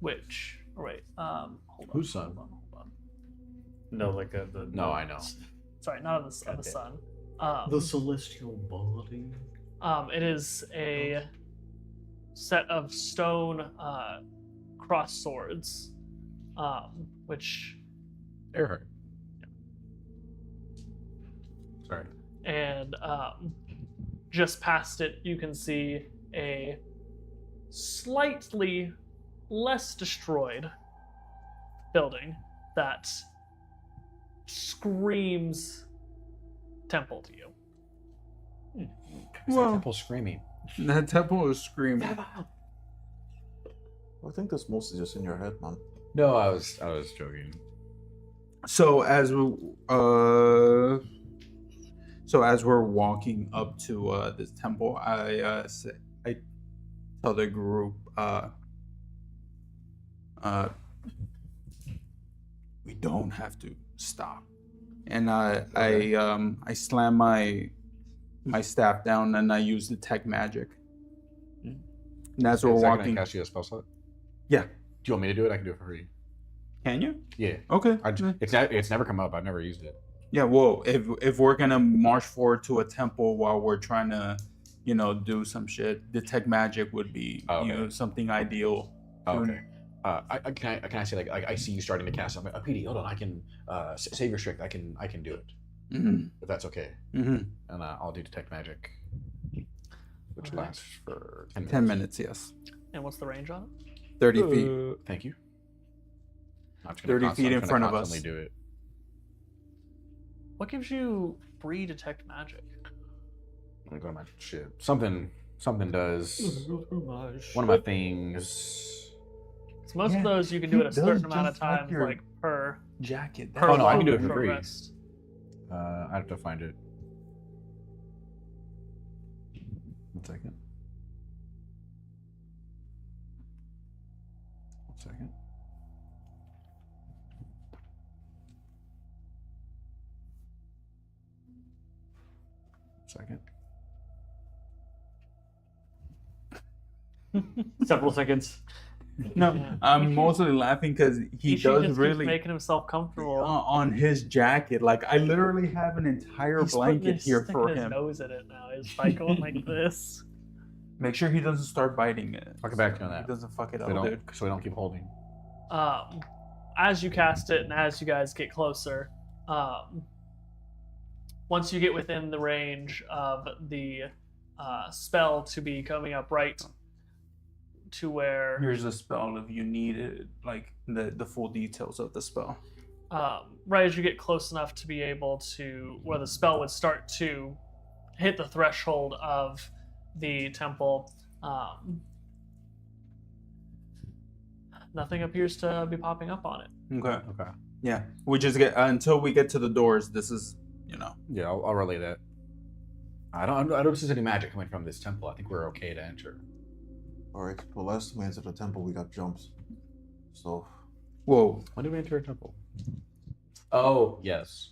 which hold on. Whose sun? Hold on. No, like No, I know. Sorry, not of the Okay. sun. the celestial body. It is a set of stone cross swords, which Earhart. Sorry. and just past it you can see a slightly less destroyed building that screams temple to you. Well- Temple screaming. That temple is screaming. I think that's mostly just in your head, man. No, I was joking. So as we're walking up to this temple, I tell the group, we don't have to stop, and I slam my staff down and I use detect magic. And as we're Is that gonna walking, cast you a spell slot? Yeah. Do you want me to do it? I can do it for free. can you? Yeah. Okay. It's never come up. I've never used it. Yeah, well, if we're gonna march forward to a temple while we're trying to, do some shit, detect magic would be, Okay. something ideal. Oh, okay. Can I say like I see you starting to cast something? PD, hold on. I can save your strength. I can do it Mm-hmm. if that's okay. Mm-hmm. And I'll do detect magic, which Alright. lasts for 10 minutes. 10 minutes, yes. And what's the range on it? 30 feet. Thank you. I'm just 30 feet in front of us. constantly do it. What gives you free detect magic? Let me go to my shit. Something does. One of my things. So most Yeah, of those you can do he at a certain does amount of just like time, your- like per Jacket. per Oh, no, I can do it long for free. rest. I have to find it. 1 second. 1 second. Second. Several seconds. No, Yeah. I'm mostly laughing because he Ishi does just really keeps making himself comfortable. on his jacket. Like I literally have an entire He's putting blanket his- here sticking for his him. nose in it now. He's like going like this. Make sure he doesn't start biting it. I'll get back to you on He that. doesn't fuck it So up, we don't, dude. so we don't keep holding. As you cast it and as you guys get closer, once you get within the range of the spell to be coming up right to where Here's a spell if you need it, like the full details of the spell. right as you get close enough to be able to where the spell would start to hit the threshold of the temple, nothing appears to be popping up on it. Okay. Okay. Yeah. We just get until we get to the doors. This is, Yeah, I'll relay that. I don't see any magic coming from this temple. I think we're okay to enter. Alright, well, last time we entered the temple, we got jumps. So, Whoa. When did we enter a temple? Oh, yes.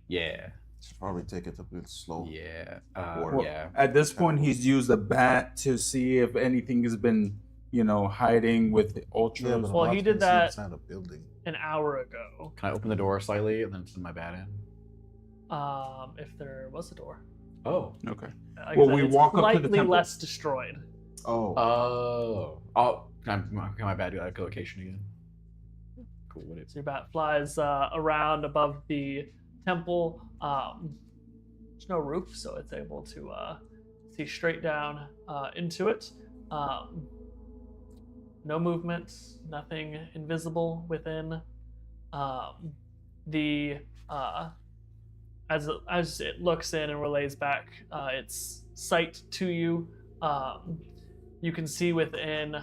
Yeah. should probably take it a bit slow. Yeah. Or- yeah. At this point, he's used a bat to see if anything has been, hiding with ultras. Yeah, but Well, I'm he not did gonna see that- inside a building. An hour ago, Can I open the door slightly and then send my bat in? if there was a door. Oh. Okay. Like I Well, said, we it's walk up to the slightly temple. less destroyed. Oh, Can my bat do that echolocation again? Cool. What is So your bat flies around above the temple. There's no roof, so it's able to see straight down into it. No movement, nothing invisible within. As it looks in and relays back its sight to you, you can see within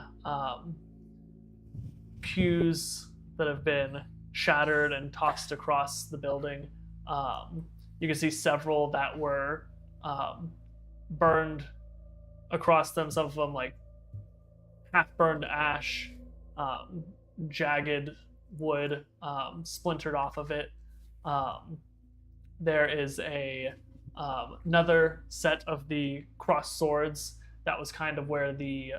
pews that have been shattered and tossed across the building. You can see several that were burned across them, some of them like half-burned ash, jagged wood splintered off of it. There is another set of the crossed swords that was kind of where the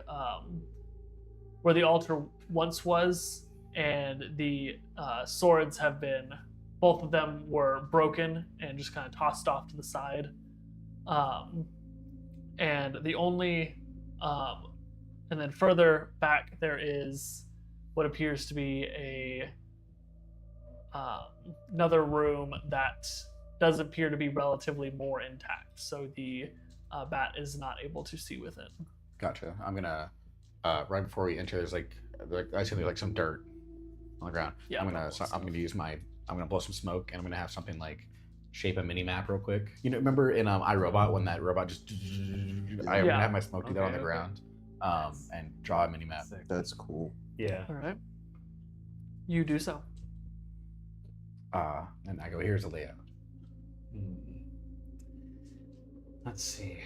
altar once was, and the swords have been, both of them were broken and just kind of tossed off to the side. And the only and then further back there is what appears to be another room that does appear to be relatively more intact, so the bat is not able to see with it. Gotcha. I'm gonna right before we enter, there's like I assume there's like some dirt on the ground. Yeah. I'm gonna blow some smoke, and I'm gonna have something like shape a mini map real quick. You know, remember in iRobot when that robot just I'm gonna have my smoke do that on the ground, and draw a mini map. That's cool. Yeah. All right. You do so. And I go, here's a layout. Let's see.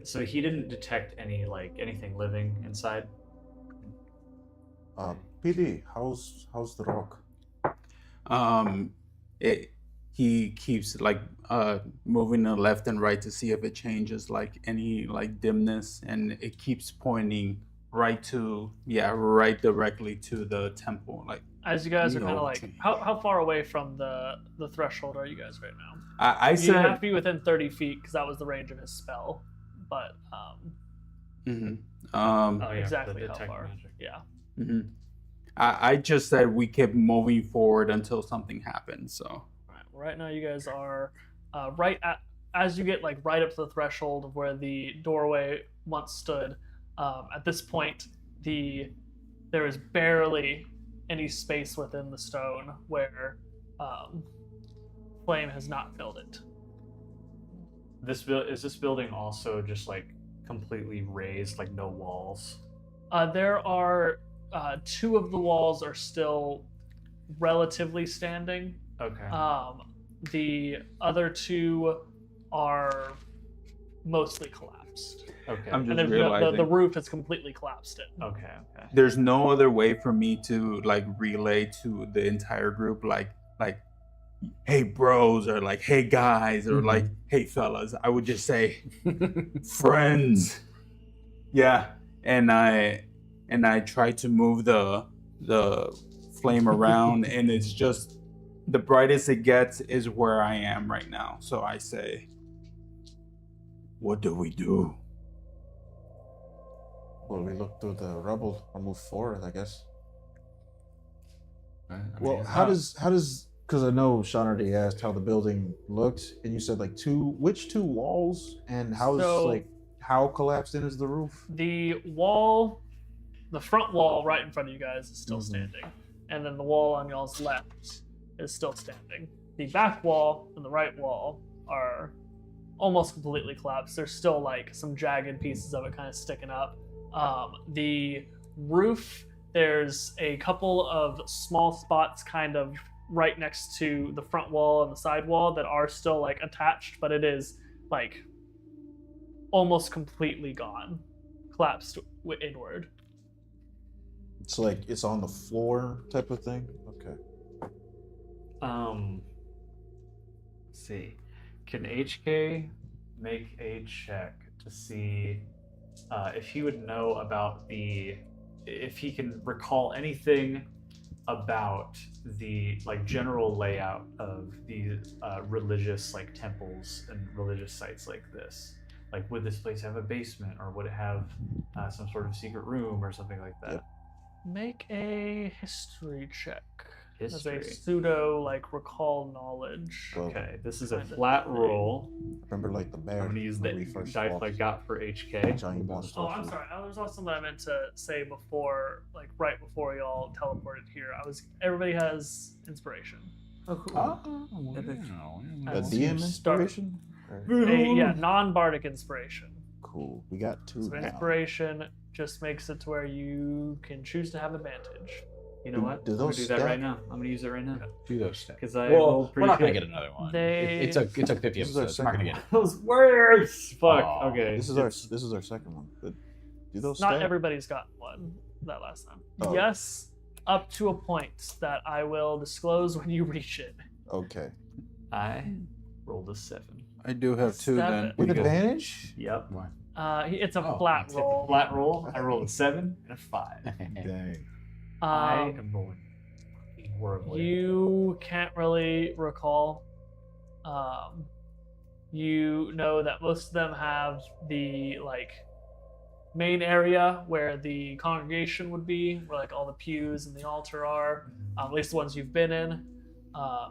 So he didn't detect anything living inside. PD, how's the rock? He keeps like moving to left and right to see if it changes like any like dimness, and it keeps pointing right directly to the temple. Like as you guys are kind of like, how far away from the threshold are you guys right now? I said you have to be within 30 feet because that was the range of his spell, but exactly how far? Magic. Yeah. Mm-hmm. I just said we kept moving forward until something happened. So right now you guys are as you get like right up to the threshold of where the doorway once stood. At this point, there is barely any space within the stone where flame has not filled it. Is this building also just like completely raised, like no walls? There are two of the walls are still relatively standing. Okay. The other two are mostly collapsed. Okay. I'm just and realizing the roof has completely collapsed it. Okay. There's no other way for me to like relay to the entire group like hey bros, or like hey guys, or like hey fellas. I would just say friends. Yeah. And I try to move the flame around, and it's just the brightest it gets is where I am right now. So I say, what do we do? Well, we look through the rubble or move forward, I guess. How does because I know Sean already asked how the building looked, and you said like which two walls, and how collapsed in is the roof? The front wall right in front of you guys is still standing, and then the wall on y'all's left is still standing. The back wall and the right wall are almost completely collapsed. There's still like some jagged pieces of it kind of sticking up. The roof, there's a couple of small spots kind of right next to the front wall and the side wall that are still like attached, but it is like almost completely gone, collapsed inward. It's like it's on the floor type of thing. Okay. Let's see. Can HK make a check to see if he would know about if he can recall anything about the like general layout of the religious like temples and religious sites like this? Like, would this place have a basement, or would it have some sort of secret room or something like that? Yep. Make a history check. History. As a pseudo like recall knowledge. Okay, this is a flat roll. Remember, like the bear. I'm gonna use the dice I got for HK. Giant monster. Oh, I'm sorry. There was also something I meant to say before, like right before y'all teleported here. Everybody has inspiration. Oh, cool. A DM inspiration? Non-bardic inspiration. Cool. We got two. So now. inspiration just makes it to where you can choose to have advantage. You know what? I'm gonna do that right now. I'm gonna use it right now. Do those steps. Because I we're not gonna get another one. They- It took 50 This is our episodes. We're not gonna second get it. those words. Fuck. Oh, Okay. This is our second one. But Do those Not stack? everybody's gotten one that last time. Oh. Yes, up to a point that I will disclose when you reach it. Okay. I rolled a 7. I do have 2 then. Seven. With Good. advantage? Yep. It's a Oh, flat It's a roll. flat roll. I rolled a 7 and a 5. Dang. I Um, am rolling horribly. you can't really recall. You know that most of them have the main area where the congregation would be, where like all the pews and the altar are. At least the ones you've been in.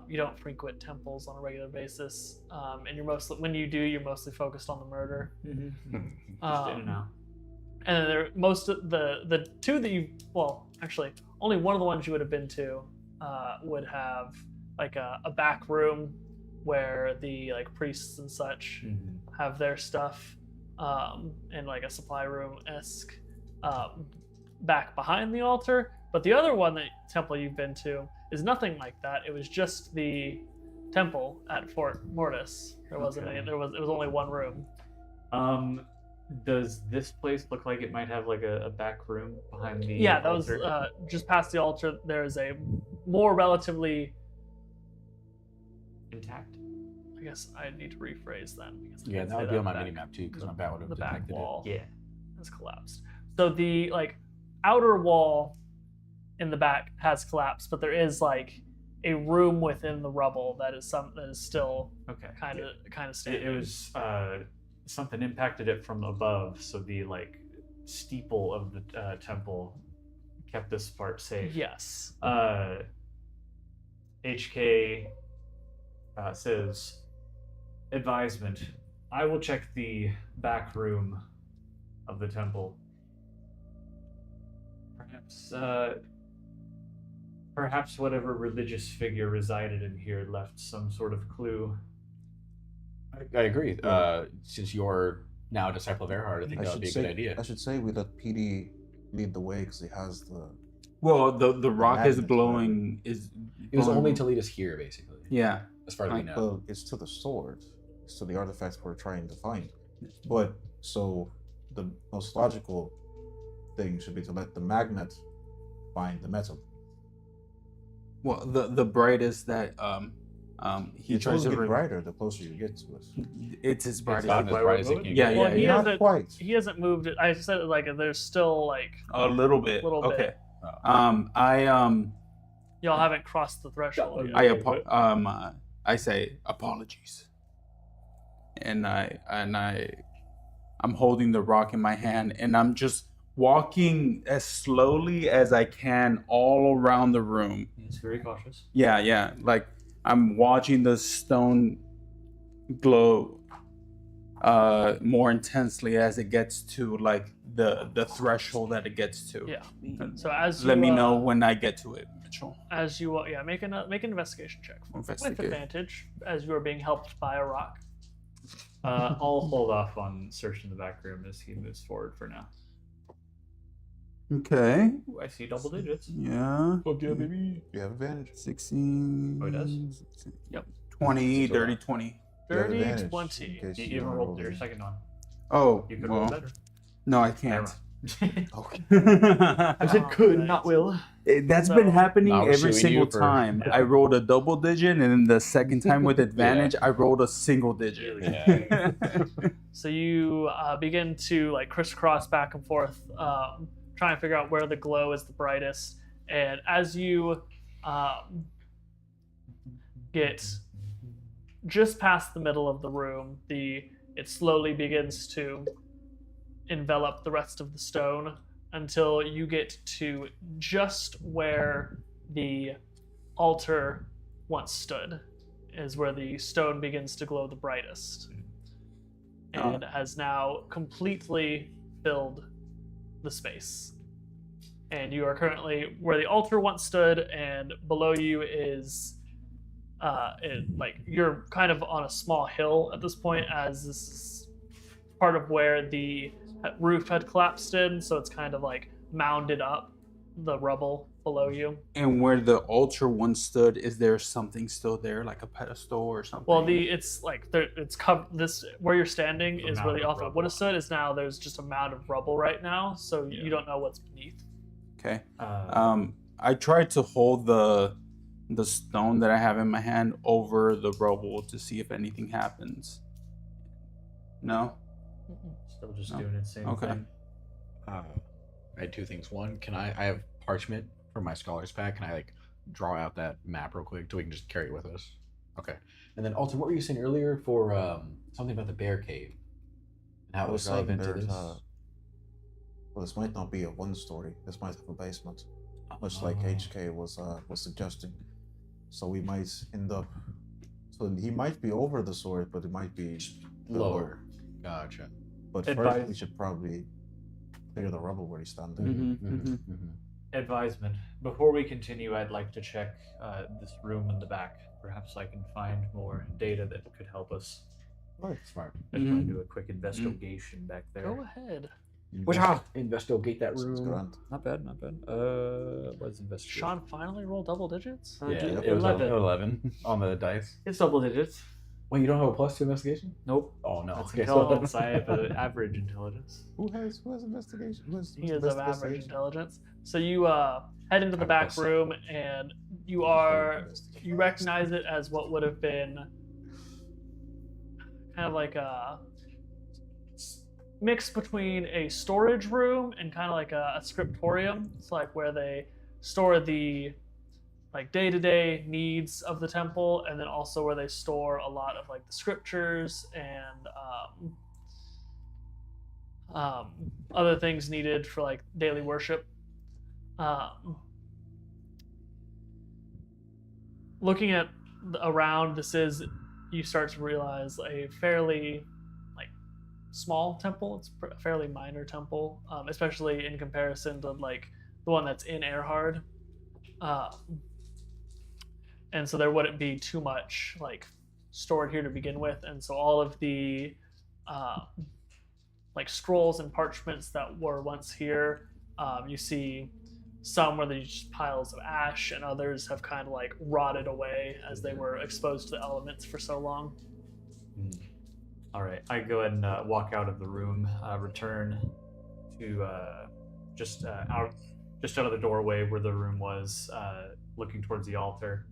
You don't frequent temples on a regular basis, and when you do, you're mostly focused on the murder. Just in and out. And then most of the two that actually only one of the ones you would have been to would have like a back room where the priests and such have their stuff, and like a supply room esque back behind the altar. But the other temple you've been to is nothing like that. It was just the temple at Fort Mortis. There wasn't Okay. any. It was only one room. Does this place look like it might have like a back room behind the Yeah, that was altar? just past the altar. There is a more relatively. Intact? I guess I need to rephrase then. Because I Yeah, can't that say would be on my back- mini map too, because the- my bat would have the back detected wall Yeah. has collapsed. So the outer wall in the back has collapsed, but there is a room within the rubble that is still Okay. kind of It standing. was something impacted it from above, so the steeple of the temple kept this part safe. Yes. HK says, advisement. I will check the back room of the temple. Perhaps whatever religious figure resided in here left some sort of clue. I agree. Since you're now a disciple of Erhard, I think that would be a good idea. I should say we let PD lead the way because he has the. Well, the rock is Magnets, glowing. It was glowing- only to lead us here, basically, Yeah. as far as we know. Well, it's to the sword. It's to the artifacts we're trying to find. But so the most logical thing should be to let the magnet find the metal. Well, the brightest that he It's tries only to get brighter the closer you get to it. It's his brightest. not as bright as it can Yeah, get. Well, he yeah. hasn't- Not quite. He hasn't moved it. I said there's still A little bit. Little bit. Okay. Oh. y'all haven't crossed the threshold yet. I say apologies, and I'm holding the rock in my hand, and I'm just walking as slowly as I can all around the room. It's very cautious. Yeah, like I'm watching the stone glow more intensely as it gets to the threshold that it gets to. Yeah. So as you, Let me know when I get to it, Mitchell. As you make an investigation check with Investigate. advantage as you are being helped by a rock. I'll hold off on searching the back room as he moves forward for now. Okay. Ooh, I see double digits. Yeah. You have advantage. 16. Oh, it does? 16. Yep. 20, So, dirty 20. You have Dirty advantage 20. in case You don't rolled roll your the- second one. Oh, You could well, roll better. no, I can't. Okay. I said could, Alright. not will. That's So- been happening Nah, we're every suing you single for- time. Yeah. I rolled a double digit, and then the second time with advantage, I rolled a single digit. Yeah. So you begin to crisscross back and forth, trying to figure out where the glow is the brightest. And as you get just past the middle of the room, it slowly begins to envelop the rest of the stone until you get to just where the altar once stood, is where the stone begins to glow the brightest, and has now completely filled the space. And you are currently where the altar once stood, and below you is you're kind of on a small hill at this point, as this is part of where the roof had collapsed in, so it's kind of mounded up, the rubble below you. And where the altar once stood, is there something still there, like a pedestal or something? Well, it's like it's covered. This where you're standing A is where mound the of altar rubble. would have stood. Is now there's just a mound of rubble right now, so you don't know what's beneath. Okay. Uh, I tried to hold the stone that I have in my hand over the rubble to see if anything happens. No? Still just No. doing its same Okay. thing. I had two things. One, I have parchment from my scholar's pack. Can I like draw out that map real quick so we can just carry it with us? Okay. And then Alton, what were you saying earlier for something about the bear cave and how I it was was saying relevant to there's this? well, this might not be a one story. This might have a basement, much like HK was suggesting. So we might end up. So he might be over the sword, but it might be Lower. Gotcha. But Advise- first, we should probably clear the rubble where he's standing. Advisement. Before we continue, I'd like to check this room in the back. Perhaps I can find more data that could help us. Smart. I just want to do a quick investigation back there. Go ahead. Investigate that Sounds room. grand. Not bad, not bad. What's investigation? Sean finally rolled double digits. Yeah, Yep. it was 11. 11 on the dice. It's double digits. Wait, you don't have a plus to investigation? Nope. Oh no. That's Okay, intelligence. I have an average intelligence. Who has investigation? He is of average investigation? intelligence. So you head into the I'm back plus room, and you recognize it as what would have been kind of like a mix between a storage room and kind of like a scriptorium. It's like where they store the like day-to-day needs of the temple, and then also where they store a lot of like the scriptures and other things needed for like daily worship. Looking at around, you start to realize a fairly like small temple. It's a fairly minor temple, especially in comparison to like the one that's in Erhard. And so there wouldn't be too much like stored here to begin with, and so all of the like scrolls and parchments that were once here, you see some where there's just piles of ash, and others have kind of like rotted away as they were exposed to the elements for so long. All right, I go ahead and walk out of the room, return to just out of the doorway where the room was, looking towards the altar,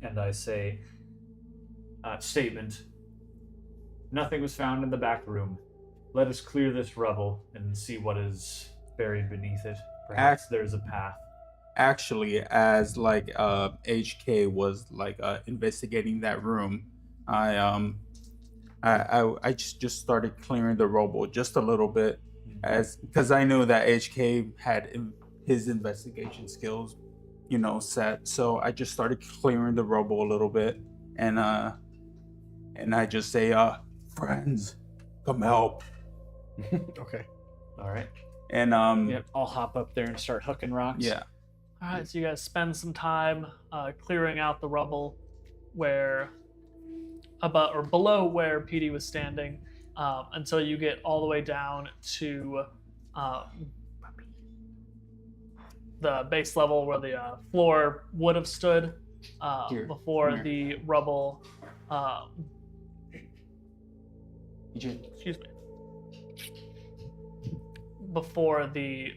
and I say, statement. Nothing was found in the back room. Let us clear this rubble and see what is buried beneath it. Perhaps there's a path. Actually, as like HK was like investigating that room, I just started clearing the rubble just a little bit, because I knew that HK had his investigation skills, set. So I just started clearing the rubble a little bit, and I just say, friends, come help. Okay. All right. And Yep, I'll hop up there and start hooking rocks. yeah. All right, so you guys spend some time clearing out the rubble where above or below where PD was standing, until you get all the way down to the base level where the floor would have stood before come the rubble. EJ. Excuse me. Before the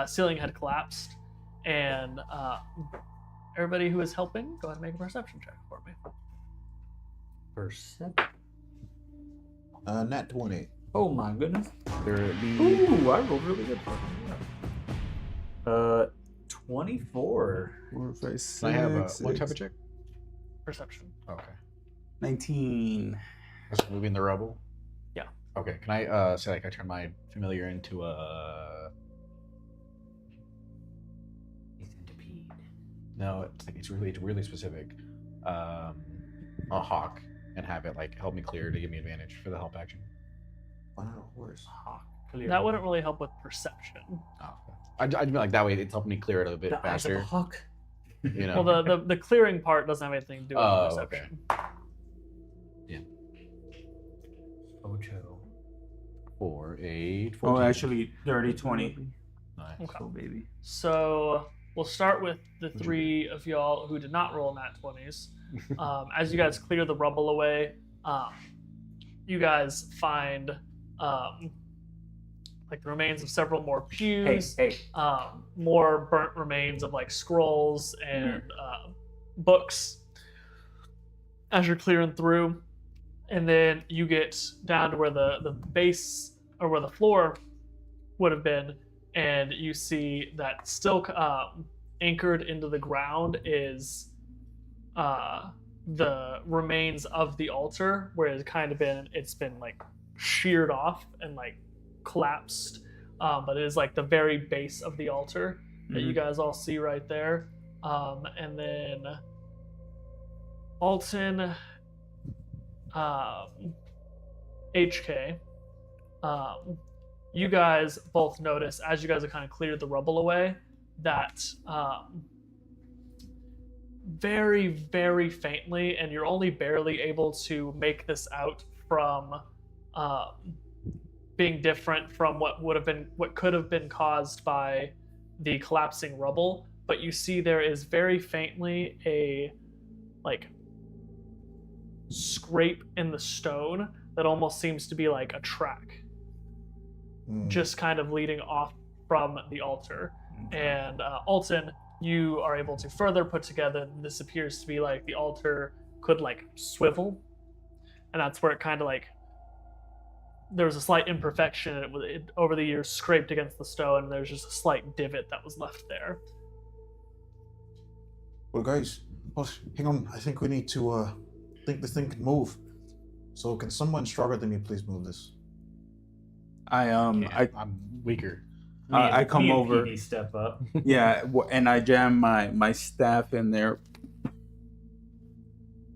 ceiling had collapsed, and everybody who was helping, go ahead and make a perception check for me. Percent. Nat 20. Oh my goodness. There be Ooh, I rolled really good. 24. 4, 5, 6, Can I have what type of check? Perception. Okay. 19. That's moving the rubble. Yeah. Okay. Can I say like I turn my familiar into a? No, it's really specific. A hawk, and have it like help me clear to give me advantage for the help action. Wow, worse. That wouldn't really help with perception. Oh, okay. I'd mean like that way it's helping me clear it a bit The eyes of a faster. hawk. You know. Well, the clearing part doesn't have anything to do with Oh, perception. Ocho. 4, 8, 14. Oh, actually, 30, 20. Nice. Okay. Oh, baby. So we'll start with the three of y'all who did not roll nat 20s. As you guys clear the rubble away, you guys find like the remains of several more pews, more burnt remains of like scrolls and books as you're clearing through. And then you get down to where the base or where the floor would have been, and you see that still anchored into the ground is the remains of the altar, where it's been like sheared off and like collapsed, but it is like the very base of the altar that you guys all see right there. And then Alton, HK, you guys both notice as you guys have kind of cleared the rubble away that very, very faintly, and you're only barely able to make this out from being different from what could have been caused by the collapsing rubble, but you see there is very faintly a like scrape in the stone that almost seems to be like a track, just kind of leading off from the altar. And Alton, you are able to further put together this appears to be like the altar could like swivel, and that's where it kind of like there was a slight imperfection, and it over the years scraped against the stone, and there's just a slight divot that was left there. Well, guys, hang on. I think we need to think this thing can move. So can someone stronger than me please move this? I'm weaker. I come over. PD step up. Yeah, and I jam my staff in there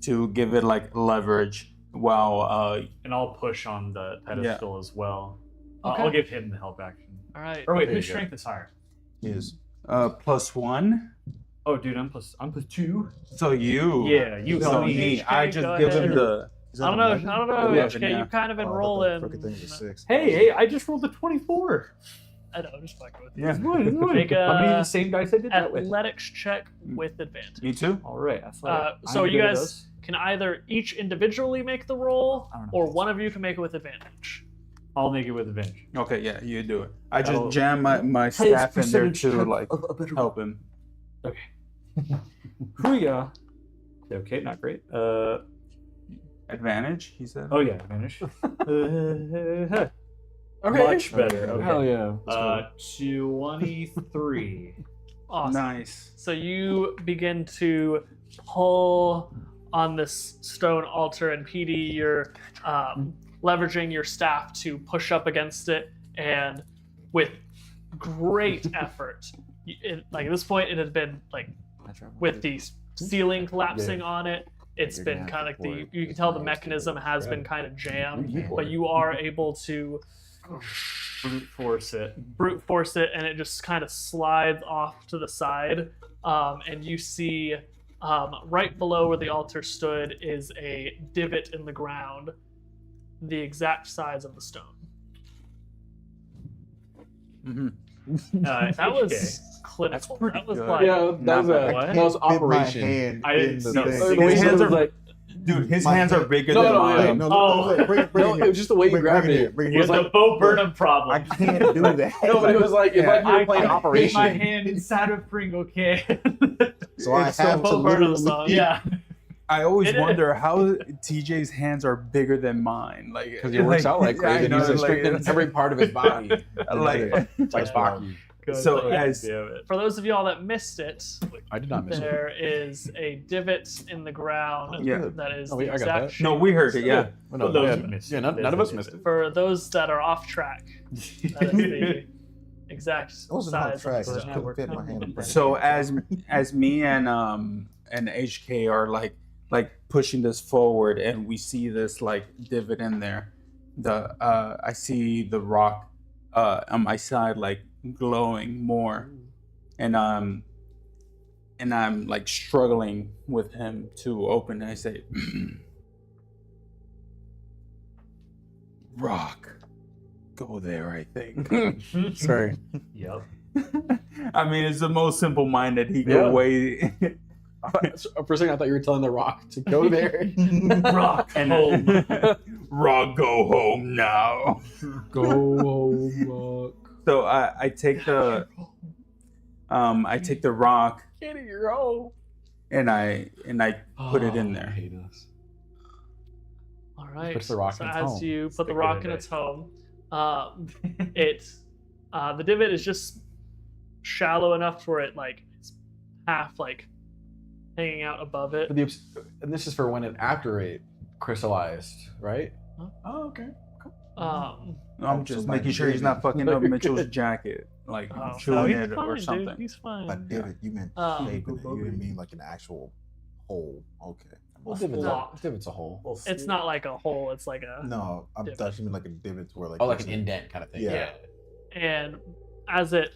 to give it like leverage while And I'll push on the pedestal as well. Okay. I'll give him the help action. All right. Or wait, There whose you go. strength is higher? Is +1. Oh, dude, I'm plus 2. So you. Yeah, you So help me. me. HK, I just go give ahead. him the. that I don't know. 11? I don't know. 11, HK, yeah. you've kind of been Oh, I thought rolling. the crooked thing was a 6. Hey, I just rolled a 24. I know, just fucking with you. Yeah. It's good, it's good. Make a I'm using the same dice I did that with. Athletics check with advantage. Me too. All right. So I'm you good at guys those. can either each individually make the roll, I don't know. or one of you can make it with advantage. I'll make it with advantage. Okay, yeah, you do it. I That'll- just jam my staff in there to like help him. Hooyah. Okay, not great. Advantage, he said. Oh yeah, advantage. Okay. Much better. Okay. Hell yeah. 23. Awesome. Nice. So you begin to pull on this stone altar, and PD, you're leveraging your staff to push up against it, and with great effort, like at this point, it had been like with the ceiling collapsing on it. It's You're been gonna kind of have like to you can tell the mechanism has been kind of jammed, but you are able to Brute force it. brute force it, and it just kind of slides off to the side. And you see right below where the altar stood is a divot in the ground, the exact size of the stone. Mm-hmm. That was clinical. pretty That was good. like Yeah, that was a What? that was Fit my operation. hand I in didn't the see thing. it. His hands are like Dude, his My hands hand- are bigger No, than no, no, mine. Wait, no, Oh. bring it No, here. it was just the way you grabbed Bring it. here, bring He it has here. the Bo Burnham I problem. can't do that. No, but it was like if like you were I- playing I- operation. My hand inside of Pringle can. So I It's the have to Bo Burnham literally. song. Yeah. I always It is. wonder how TJ's hands are bigger than mine. Like Because he works out like yeah, I crazy, and know, he's like, restricting it's- every part of his body. like, It's like Spocky. So Damn as For those of y'all that missed it, I did not miss it. there is a divot in the ground Yeah. that is Oh, the I got exact that. shape no, we of the heard it. stone. Yeah. Well, no, Those yeah, who missed yeah, it, none of us missed it. For those that are off track, that is the exact I wasn't on size track. I of the just stone. couldn't fit my hand. in So as me and HK are like pushing this forward, and we see this like divot in there, I see the rock on my side like glowing more, and I'm like struggling with him to open it. I say, rock, go there. I think. Sorry. Yep. I mean, it's the most simple-minded. He Yeah. go away. For a second, I thought you were telling the Rock to go there. Rock And home. Rock, go home now. Go home, Rock. So I take the rock Get in your home. and I put it in I there. hate us. All right. Puts the rock so in its as home. you put the Stick it rock in in it. its home, the divot is just shallow enough where it like it's half like hanging out above it. For the, and this is for when it after it crystallized, right? Huh? Oh, okay. Um, I'm just So making by sure he's not fucking up You're Mitchell's good. jacket, like oh, no, chewing he's it fine, or dude. something. He's fine. But divot, you meant Um, shape in it. You didn't mean like an actual hole. Okay. Well, A divot's, block. divot's a hole. It's not like a hole. It's like a No, I'm Divot. touching like a divot where like Oh, like an there's a- indent kind of thing. Yeah. and as it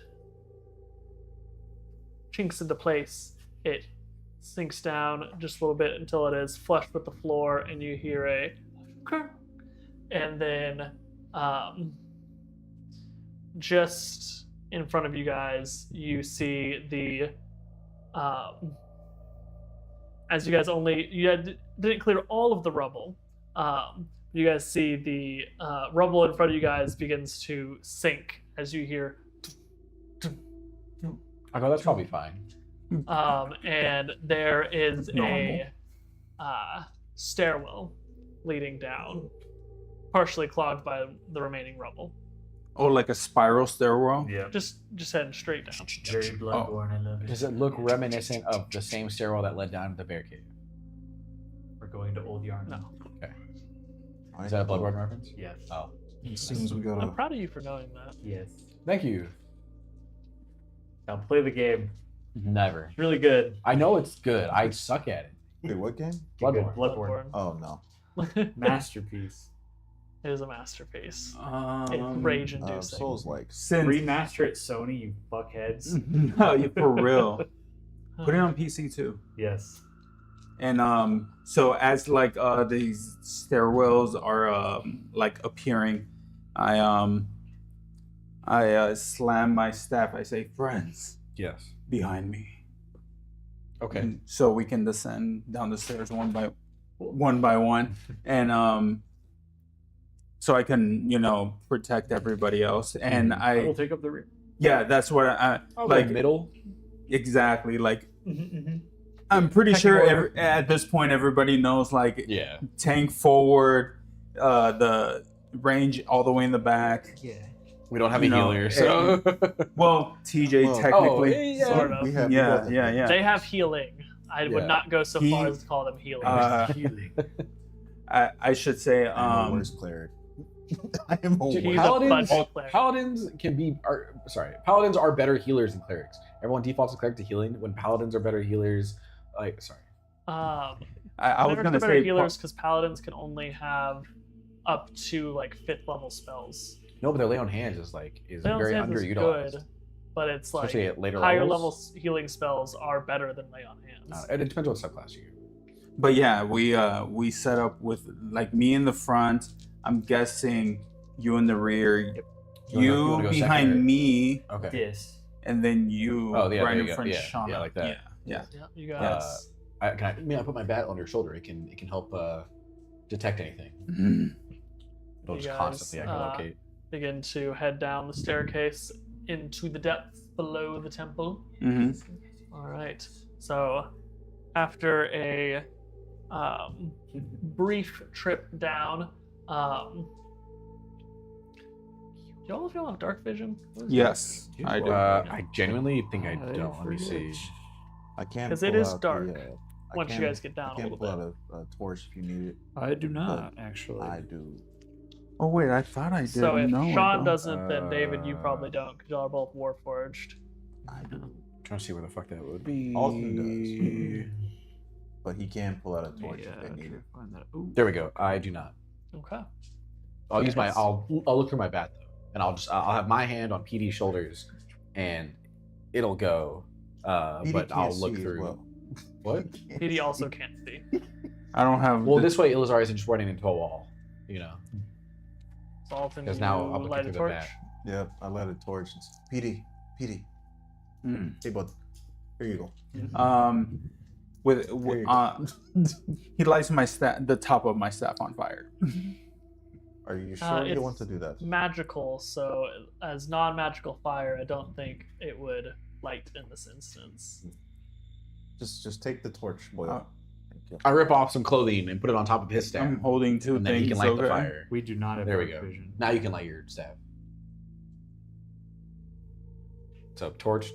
chinks into place, it sinks down just a little bit until it is flush with the floor, and you hear a crunk. And then just in front of you guys, you see the as you guys didn't clear all of the rubble. You guys see the rubble in front of you guys begins to sink as you hear, I go, that's probably fine. and there is Normal. a stairwell leading down, partially clogged by the remaining rubble. Oh, like a spiral stairwell. Yeah. Just heading straight down. Very bloodborne. I love it. Does it look reminiscent of the same stairwell that led down to the bear cave? We're going to Old Yarn. No, Is that a Bloodborne reference? Yes. Oh. As soon as we go I'm to proud of you for knowing that. Yes. Thank you. Now play the game. Never. It's really good. I know it's good. I suck at it. wait, what game? Bloodborne. Bloodborne. Oh no. It Masterpiece. is a masterpiece. It's rage-inducing. Souls like Since Remaster it, Sony, you fuckheads. no, you for real. Put it on PC too. Yes. And so as like these stairwells are like appearing, I slam my staff. I say, "Friends, Yes. behind me." Okay. And so we can descend down the stairs one by one, and so I can protect everybody else. And I will I take up the rear. yeah, that's what I Like like middle. exactly like. I'm pretty sure at this point everybody knows like Yeah. tank forward, the range all the way in the back. Yeah. We don't have You a know, healer, so. Well, TJ Well- technically. Sort of. we have Yeah, yeah. They have healing. I Yeah. would not go so He- far as to call them healing. Healing. I should say I'm the worst cleric. I am a He's worst. a Paladins, budget player. paladins paladins are better healers than clerics. Everyone defaults a cleric to healing when paladins are better healers. I was Clerics gonna are better say healers because paladins can only have up to like 5th level spells. No, but their lay on hands is Lay on very Hands is underutilized, good, but it's like especially at later higher levels. level healing spells are better than lay on hands. It depends on what subclass you. But yeah, we set up with like me in the front. I'm guessing you in the rear. You You wanna go behind second, or- me, Okay. Yes. and then you Oh, yeah, right there in you go. front of Yeah, Shauna. yeah, like that. Yeah. Yeah, you guys. I put my bat on your shoulder. It can help detect anything. Mhm. It'll You just guys, constantly echolocate. Begin to head down the staircase into the depths below the temple. Mhm. All right. So, after a brief trip down, do all of y'all have dark vision? Yes, I do. I genuinely think I I don't. Let me see. I can't. 'Cause it pull is out dark The, I once you can- guys get down I a can't little pull bit. out a torch if you need it. I do not actually. I do. Oh wait, I thought I did. So if no, I Sean don't. doesn't, then David, you probably don't, because y'all are both warforged. I do. Trying to see where the fuck that would be. Alton does. But he can pull out a torch Yeah, if they need okay, it. find that. Ooh. There we go. I do not. Okay. I'll use my. Yes. I'll look through my bat though, and I'll have my hand on PD's shoulders, and it'll go. PD But I'll can't look see as through. well. What? PD also can't see. I don't have. Well, the- this way Ilazar isn't just running into a wall, you know. Salton, 'Cause now you I'm looking light a through the torch. bat. Yep, I light a torch. It's PD. Petey. Hey, bud. Here you go. He lights the top of my staff on fire. Are you sure you it's want to do that? magical, so as non-magical fire, I don't think it would light in this instance. Just take the torch, boy. Thank you. I rip off some clothing and put it on top of his staff. I'm holding two and then things. he can light the okay. fire. We do not have There we dark go. vision. Now you can light your staff. So torch.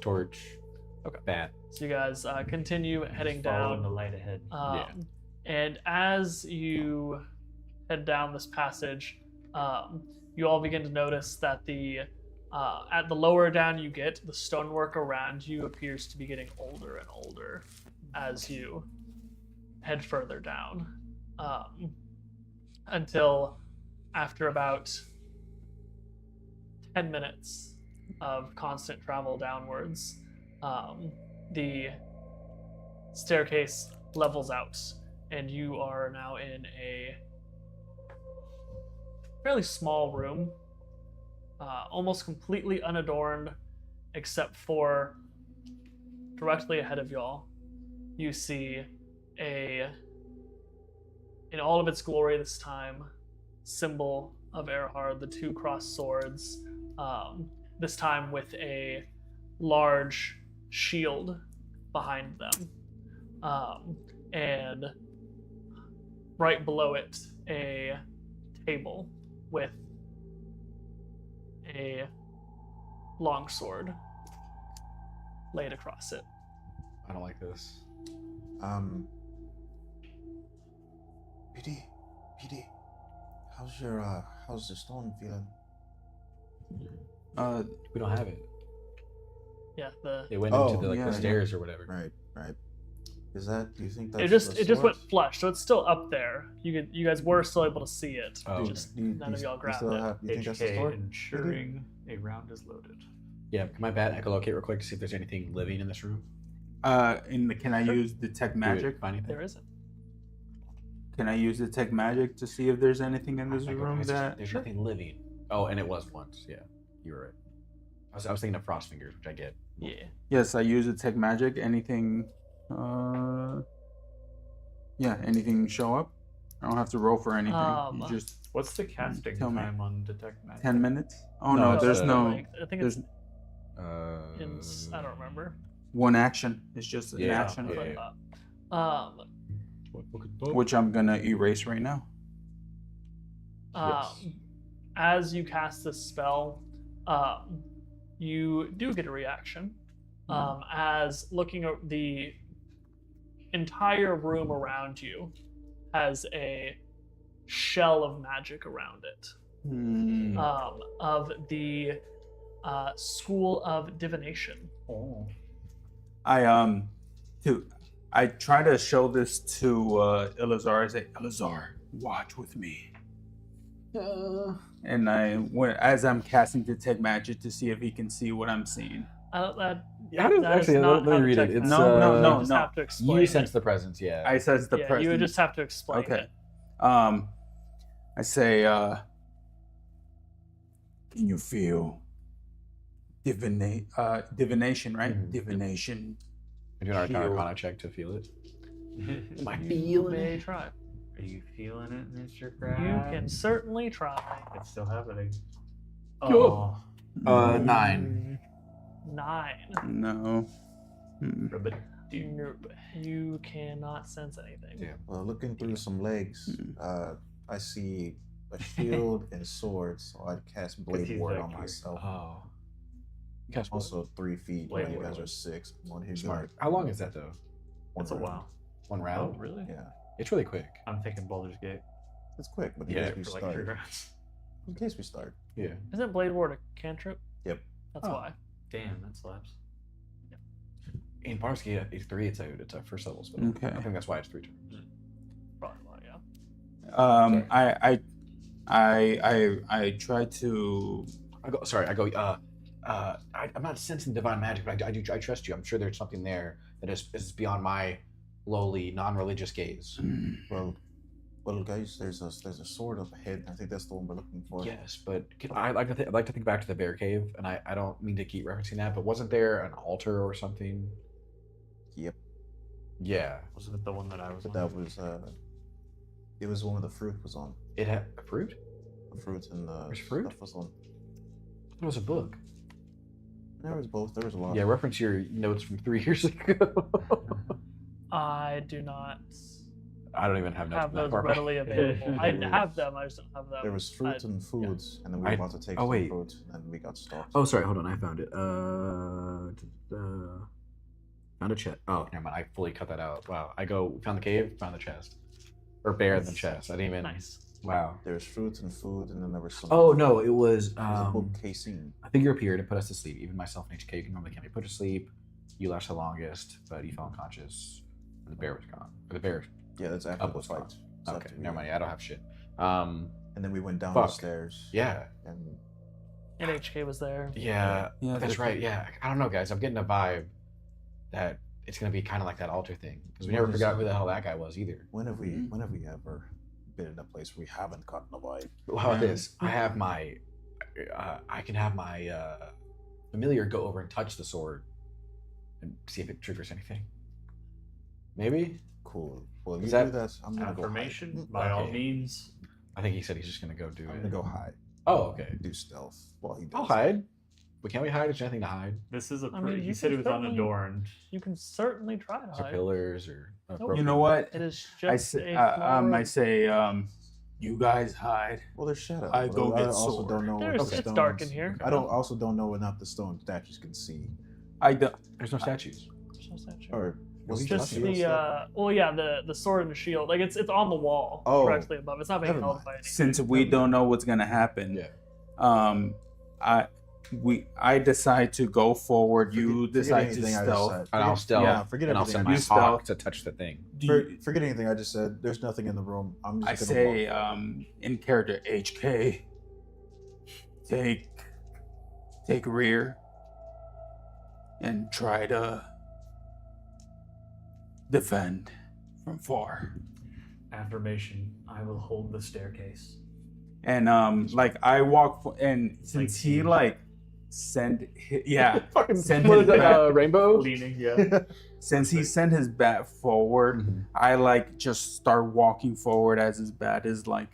Okay. Bat. So you guys continue heading Following down. the light ahead. And as you head down this passage, you all begin to notice that at the lower down you get, the stonework around you appears to be getting older and older as you head further down, until after about 10 minutes of constant travel downwards, the staircase levels out, and you are now in a fairly small room, almost completely unadorned, except for directly ahead of y'all, you see in all of its glory this time, symbol of Erhard, the two crossed swords, this time with a large shield behind them, and right below it a table with a longsword laid across it. I don't like this. PD, how's the stone feeling? We don't have it. Yeah, It went into the yeah, the stairs or whatever. Right. Is that? Do you think that's it just the went sword? flush, so it's still up there. You guys were still able to see it. Oh, Just Do you- none do of you y'all grabbed still it. have- you think that's the HK sword? ensuring a round is loaded. Yeah, can my bat echolocate real quick to see if there's anything living in this room? Can I use detect magic? Find anything? There isn't. Can I use detect magic to see if there's anything in this Echo, room there's- that? there's nothing living. Oh, and it was once. Yeah, you were right. I was thinking of frost fingers, which I get. Yeah. Yes, I use detect magic. Anything? Anything show up? I don't have to roll for anything. You just What's the casting Tell me. time on detect magic? 10 minutes. Oh No, no, it's, there's no. Like, I think it's There's I don't remember. one action. It's just an Yeah, action, That's what I yeah. thought. which I'm gonna erase right now. Yes. As you cast this spell, you do get a reaction. As looking at the entire room around you has a shell of magic around it, of the School of Divination. Oh. I try to show this to Elazar. I say, Elazar, watch with me. And as I'm casting detect magic to see if he can see what I'm seeing. How does That is actually? not Let how me read to it. check It's that. No, You just have to explain You it. sense the presence. Yeah. I says the Yeah, presence. you would just have to explain Okay. it. I say, can you feel divination, right? Mhm. Divination. Do an Shield. Arcana check to feel it. Am I You feeling may it? try. Are you feeling it, Mr. You Crab? can certainly try. It's still happening. Go. Oh. 9. 9. No. Ribbit. Nope. You cannot sense anything. Yeah. Well, looking through some legs, I see a shield and sword, so I'd cast Blade he's Ward back on here. myself. Oh. Guess what? Also 3 feet. Blade You Ward. guys are 6. One hit Smart. guard. How long is that though? One It's a round. while. One Oh, round? really? Yeah, It's really quick. I'm thinking Baldur's Gate. it's quick, but in Yeah, case we For like 3 start. rounds. In case we start. Yeah. Isn't Blade Ward a cantrip? Yep. That's Oh. why. Damn, that slaps. In Baldur's Gate, it's 3. It's a first level spell. Okay. I think that's why it's 3 turns. Probably why, yeah. I try to. I'm not sensing divine magic, but I trust you. I'm sure there's something there that is beyond my lowly, non-religious gaze. Well, Well, guys, there's a sword up ahead. I think that's the one we're looking for. Yes, but I'd like to think back to the bear cave, and I don't mean to keep referencing that, but wasn't there an altar or something? Yep. Yeah. Wasn't it the one that I was But on? that was it was one where the fruit was on. It had a fruit? The fruit and the There's fruit? stuff was on. It was a book. There was both. There was a lot. Yeah, reference your notes from 3 years ago. I do not I don't even have notes. have from that those far back. readily available. I have them, I just don't have them. There was fruit and foods, and then we I- were about to take oh, some wait. fruit, and then we got stopped. Oh, sorry. Hold on. I found it. Found a chest. Oh, never mind. I fully cut that out. Wow. Found the cave, found the chest. Or bear than chest. I didn't even. Nice. Wow. There was fruit and food, and then there was some. Oh, no. It was. There was a book casing. I think you appeared and put us to sleep. Even myself and HK, you can normally can't be put to sleep. You last the longest, but you fell unconscious. And the bear was gone. Or the bear. Yeah, that's after the was fight. gone. It's after Okay, we- never mind. I don't have shit. And then we went down Fuck. the stairs. Yeah. And NHK was there. Yeah. Yeah, That's the- right. Yeah. I don't know, guys. I'm getting a vibe that it's going to be kind of like that altar thing. Because we never What is forgot it? who the hell that guy was either. when have we ever been in a place where we haven't gotten a vibe? How about this? I have my. I can have my familiar go over and touch the sword and see if it triggers anything. Maybe? Cool. Well, if Is you that do that, I'm gonna Affirmation, go hide. by all Okay. means. I think he said he's just going to go do I'm it. gonna go hide. Oh, okay. Do stealth while he does. I'll hide. But can't we hide? Is there anything to hide? This is a. I mean, He you said it can was certainly- unadorned. You can certainly try to Is there hide. pillars or? Nope. You know what? It is I just say, a floor. I say, you guys hide. Well, there's shadow. I but go I get also sword. don't know. There's- what the it's dark in stones- here. I also don't know what the stone statues can see. I don't. There's no statues. There's no statue. Or was It's he Just touching the us? well, yeah, the sword and the shield. Like it's on the wall Oh. directly above. It's not being Never held mind. by anything. Since we don't know what's gonna happen, I decide to go forward. You Forget decide to anything I just stealth. said. And I'll stealth. Yeah, forget and I'll everything send I my just hawk stealth. to touch the thing. Forget anything I just said. There's nothing in the room. I'm I just gonna say, walk. in character, HK, take rear and try to defend from far. Affirmation. I will hold the staircase. And like I walk, and since he you. like sent, yeah, Fucking send what his is it, back, rainbow? Leaning, yeah. since he sent his bat forward, Mhm. I like just start walking forward as his bat is like,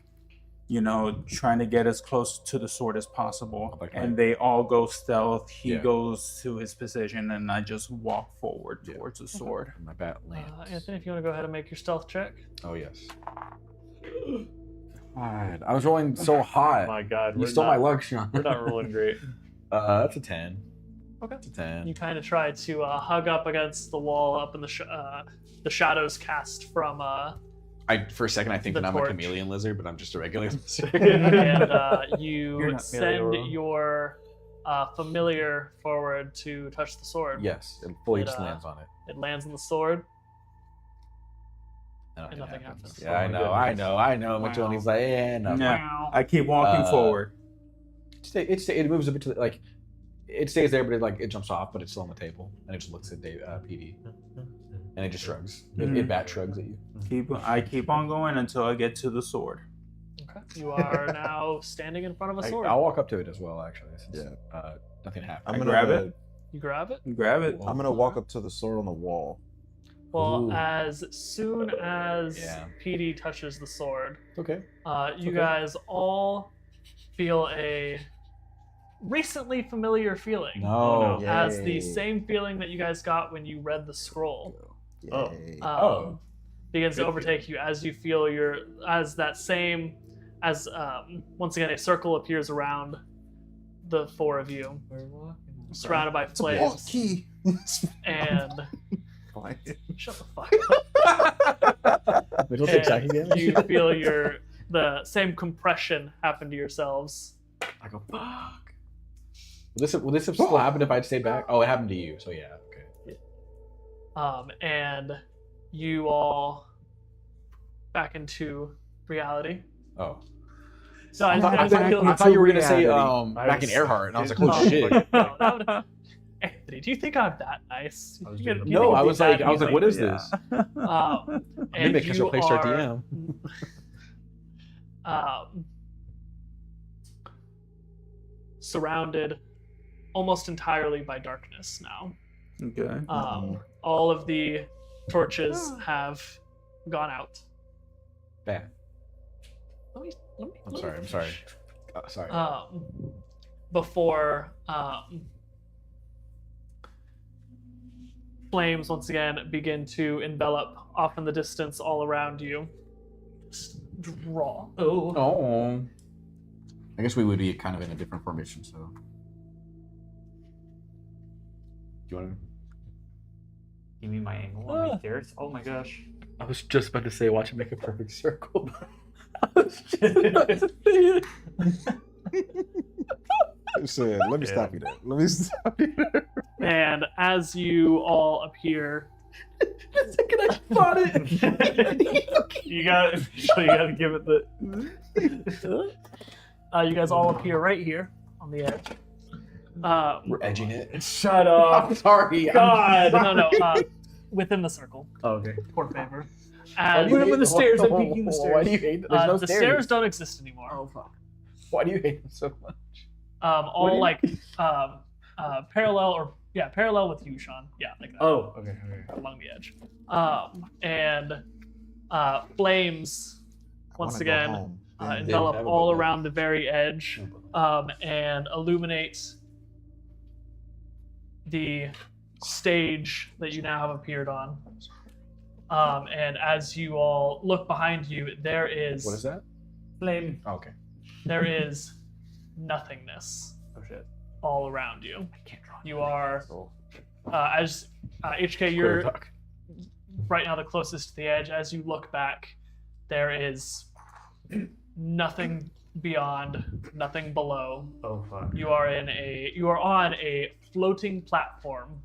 trying to get as close to the sword as possible. Okay. And they all go stealth. He Yeah. goes to his position, and I just walk forward Yeah. towards the sword. My bat lands. Anthony, if you want to go ahead and make your stealth check. Oh yes. God, I was rolling so hot. My God, You we're stole not, my luck, Sean. We're not rolling great. That's a 10. Okay. It's a 10. You kind of try to hug up against the wall up in the shadows cast from For a second, I think The that I'm torch. a chameleon lizard, but I'm just a regular lizard. and you You're not send Melior. your familiar forward to touch the sword. Yes, it fully It, just lands on it. It lands on the sword. And nothing happens. Yeah, I know. Mitchell, and he's like, no. Yeah. I keep walking forward. It moves a bit to the, like, it stays there, but it jumps off, but it's still on the table, and it just looks at PD, and it just shrugs. It bat shrugs at you. I keep on going until I get to the sword. Okay. You are now standing in front of a sword. I'll walk up to it as well, actually. Since, Yeah. nothing happened. I'm I gonna grab it. You grab it. Grab it. I'm gonna walk up to the sword on the wall. Well, Ooh. as soon as Yeah. PD touches the sword, Okay. you Okay. guys all feel a recently familiar feeling. No. As the Yay. same feeling that you guys got when you read the scroll Oh. Yay. begins to Good overtake you as you feel once again a circle appears around the four of you, surrounded by It's a vault flames, key. and Fine. shut the fuck up. Mitchell take second And damage? you feel the same compression happen to yourselves. I go, fuck. Will this have still happened if I'd stayed back? Oh, it happened to you, so yeah, okay. And you all back into reality. Oh. So I I thought you were gonna say back in Earhart, and I was like, Oh, oh shit. no, that would- Anthony, do you think I'm that nice? I was You doing get- the- you No, think I it'd be was that like, easy? what is Yeah. this? And Mimic has you replaced our are- DM. surrounded almost entirely by darkness now. Okay. All of the torches have gone out. Bam. Let me I'm sorry. Sorry. Before flames once again begin to envelop off in the distance all around you. Just draw. Oh. I guess we would be kind of in a different formation, so. Do you want to? You mean my angle on my stairs? Oh my gosh. I was just about to say, watch it make a perfect circle. Said, let me stop you there. Let me stop you there. And as you all appear, The second I thought it. You gotta give it the. you guys all appear right here on the edge. We're edging it. Shut up. I'm sorry. God. No, within the circle, Oh, okay. por favor. Why As, do you hate the stairs? I'm peeking the Why do you hate that? There's no the stairs don't exist anymore. Oh fuck. Why do you hate them so much? All you- like parallel with you, Sean. Yeah, like that. Oh, okay. Along the edge. And flames I once wanna go again home. envelop have a all bubble. around the very edge and illuminate the stage that you now have appeared on. And as you all look behind you, there is What is that? Flame. Oh, okay. there is nothingness Oh shit. all around you. I can't draw. You are So, as HK, you're right now the closest to the edge. As you look back, there is nothing beyond, nothing below. Oh fuck. You are on a floating platform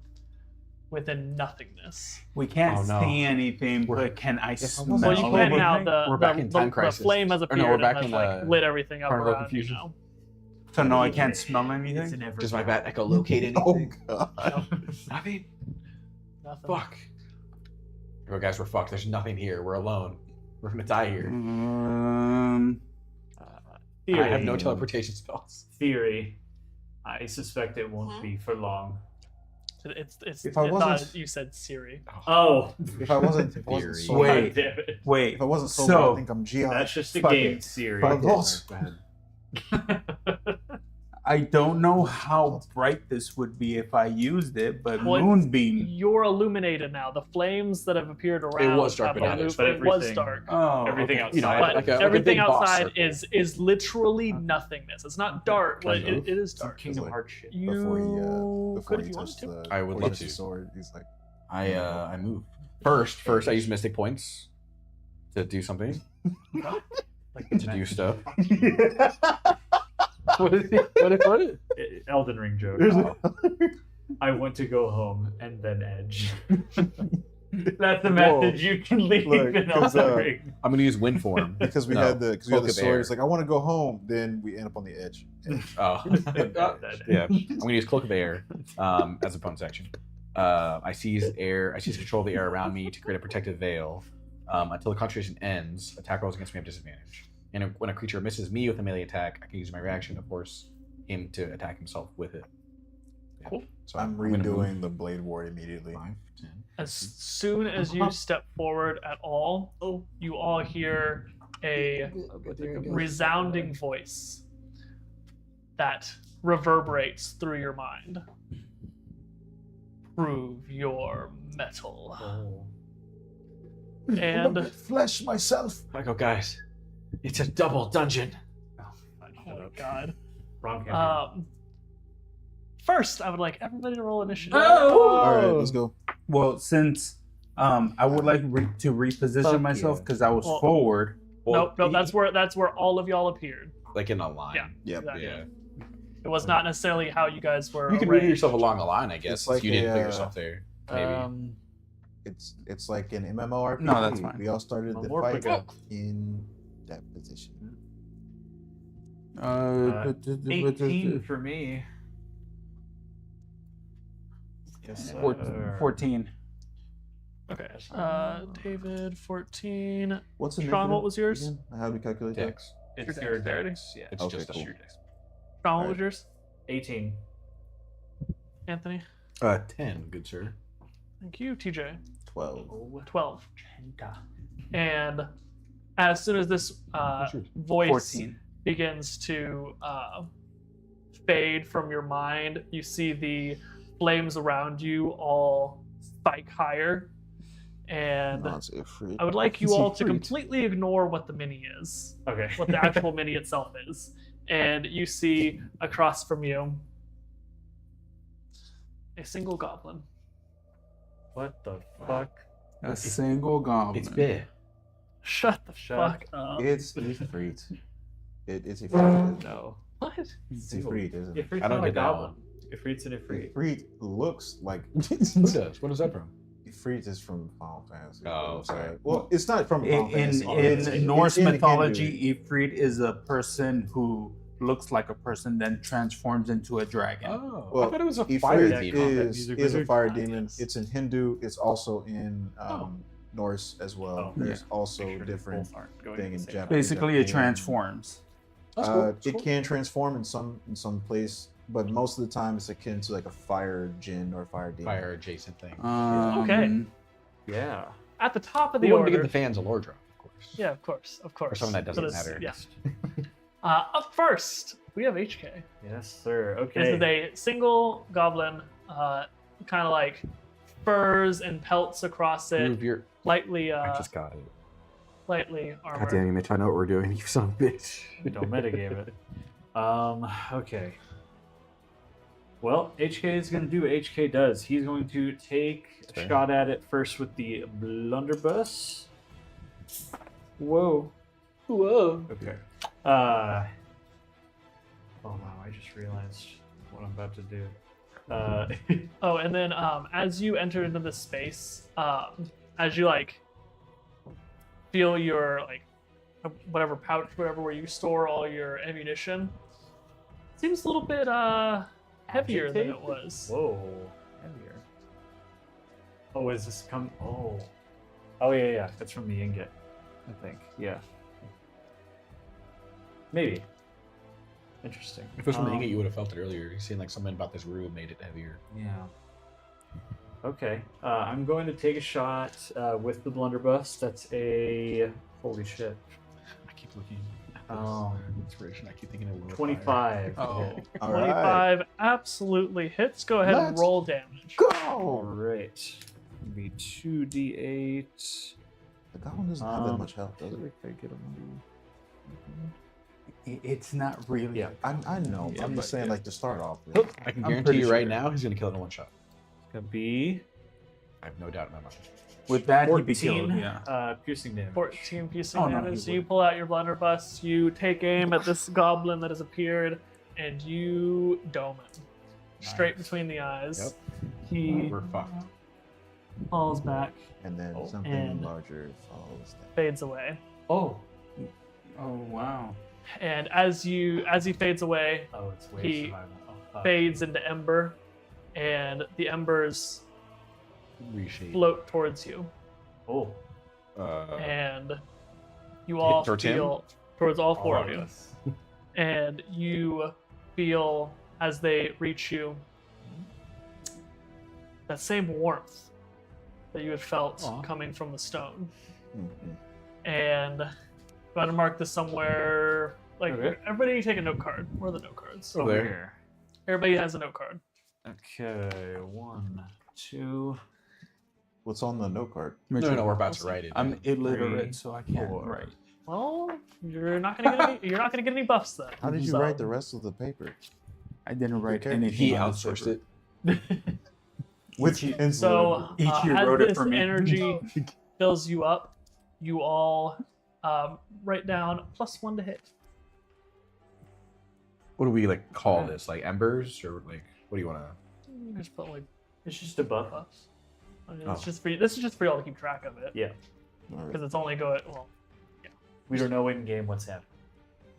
within nothingness. We can't Oh, no. see anything, but can I smell Well, you can now. everything? We're back in time the crisis. flame has Or appeared no, we're and back has in like the lit everything up Carnival around Confusion. you now. So no, I can't smell It's anything? an ever. Does my bat echolocate Oh anything? god. Nothing. Nothing. Fuck. Oh, guys, we're fucked. There's nothing here. We're alone. We're gonna die here. Theory. I have no teleportation spells. Theory. I suspect it won't be for long. It's If I wasn't- you said Siri. Oh. If I wasn't Theory. so Wait. Damn it. Wait. if I wasn't so, So- I think I'm GI. That's just a Fuck game it. series. Fuck it. Go ahead. I don't know how bright this would be if I used it, but Well, moonbeam. You're illuminated now. The flames that have appeared around. was dark, have but now there's- but it was everything- dark. Oh, Everything okay. outside. You know, But like a everything big boss outside circle. is literally nothingness. It's not dark. Can I Like, move? it is dark. Kingdom like- Hearts shit. You Before could he if you wanted touched to. the, I would before he love touched to. the sword, he's like, I move. First, I use mystic points to do something. Like To do stuff. What is it? Elden Ring joke. I want to go home and then edge. That's the message you can leave Look, in 'cause, Elden Ring. I'm gonna use wind form. because we No, had the cloak of sword. air. He's like, I want to go home. Then we end up on the edge. Oh. Yeah, I'm gonna use cloak of air as a bonus action. I seize control of the air around me to create a protective veil. Until the concentration ends, attack rolls against me have disadvantage. And when a creature misses me with a melee attack, I can use my reaction to force him to attack himself with it. Yeah. Cool. So I'm gonna move redoing the Blade War immediately. 5, 10. As soon as you step forward at all, you all hear a resounding voice that reverberates through your mind. Prove your metal. And flesh myself. I go, guys. It's a double dungeon. oh my god. Wrong campaign. First, I would like everybody to roll initiative. All right, let's go. Well, since I would like to reposition Fuck myself yeah. because I was Well- forward. Nope, that's where all of y'all appeared. Like in a line. Yeah. Yep. Exactly. Yeah. It was not necessarily how you guys were You can move arranged. yourself along a line, I guess. It's like if you didn't a, put yourself there. Maybe. It's like an MMORPG. No, that's fine. We all started the More fight pickup. in that position. 18 for me. Yes, 14. Okay. David, 14. What's the Sean, what was yours? Again? How do we calculate that? Dex. It's Your your dexterity. dex. Yeah. It's Okay, just a cool. sheer dex. Sean, what Alright. was yours? 18. Anthony? 10, good sir. Thank you, TJ. 12. 12. And as soon as this voice 14. begins to fade from your mind, you see the flames around you all spike higher. And No, it's Ifrit. I would like you It's all to Ifrit. completely ignore what the mini is, Okay. what the actual mini itself is. And you see across from you a single goblin. What the fuck? A single goblin. It's big. Shut the Shut fuck up. It's Ifrit. It's Ifrit. No. What? It's Ifrit, isn't it? Ifrit's I don't not a get that goblin. Ifrit's an Ifrit. Ifrit looks like. Who does? What is that from? Ifrit is from Final Fantasy. Oh, It's, okay. well, it's not from Final Fantasy. In Norse in mythology, Ifrit is a person who looks like a person, then transforms into a dragon. Oh, Well, I thought it was a Ifrit fire demon. demon. is Music a wizard? fire Ah, demon. yes. It's in Hindu. It's also in Oh. Norse as well. Oh. There's also Make sure they different both aren't going thing in in the same Japanese. Basically, it Japan. transforms. That's cool. That's It cool. can transform in some place, but most of the time it's akin to like a fire djinn or fire demon. Fire adjacent thing. Okay. Yeah. At the top of We the wanted to order. give the fans a lore drop, of course. Yeah, of course, of course. Or something that doesn't So this- matter. Yeah. Up first, we have HK. Yes, sir. Okay. This is a single goblin, kind of like furs and pelts across it, Move your. lightly, I just got it. lightly God armored. damn you, Mitch. I know what we're doing. You son of a bitch. Don't metagame it. Okay. Well, HK is going to do what HK does. He's going to take a fair. shot at it first with the blunderbuss. Whoa. Whoa. Okay. Oh wow, I just realized what I'm about to do. Oh, and then as you enter into this space, as you like feel your like whatever pouch, whatever where you store all your ammunition, seems a little bit heavier than it was. Whoa, heavier. Oh, is this come? Oh, oh yeah. That's from the ingot, I think. Yeah. Maybe. Interesting. If it was from the ingot, you would have felt it earlier. You seen like something about this room made it heavier. Yeah. Okay. I'm going to take a shot with the blunderbuss. That's a holy shit. I keep looking at Oh. inspiration. I keep thinking of 25. Oh. Okay. All right. 25 absolutely hits. Go ahead and Let's roll damage. All Go. right. It'll be 2d8. The goblin doesn't have that much health, does it? It's not really. Yeah. I know. Yeah, I'm but just saying, yeah. like to start off. I can I'm guarantee pretty you right sure. now he's gonna kill it in one shot. It's going to be I have no doubt in my mind. With that, he'd be 14 killed. Yeah. piercing damage. 14 piercing Oh, no, damage. he So you would. pull out your blunderbuss, you take aim at this goblin that has appeared, and you dome it straight between the eyes. Yep. He We're fucked. falls back, And then Oh, something and- larger follows that. fades away. Oh. Oh wow. And as he fades away, Oh, it's way He survival. Oh, fuck. fades into ember, and the embers Reshape. float towards you, Oh. and you all towards him? feel towards all four of you. us. And you feel as they reach you that same warmth that you had felt Aw. coming from the stone. Mhm. And I'm going to mark this somewhere. Like, Okay. everybody take a note card. Where are the note cards? Over there. Here. Everybody has a note card. Okay. 1, 2. What's on the note card? No, we're about to write it. I'm illiterate, 3, so I can't 4. write. Well, you're not going to get any. You're not going to get any buffs then. How did you So- write the rest of the paper? I didn't write Okay. anything. He on this outsourced paper. it. With and So Each year as wrote it this for me. energy fills you up, you all write down +1 to hit. What do we like call this? Like embers or like what do you want to? You just put like It's just a buff. buffs. I mean, Oh. it's just for you. This is just for y'all to keep track of it. Yeah. Because it's only going. Well, We don't know in game what's happening.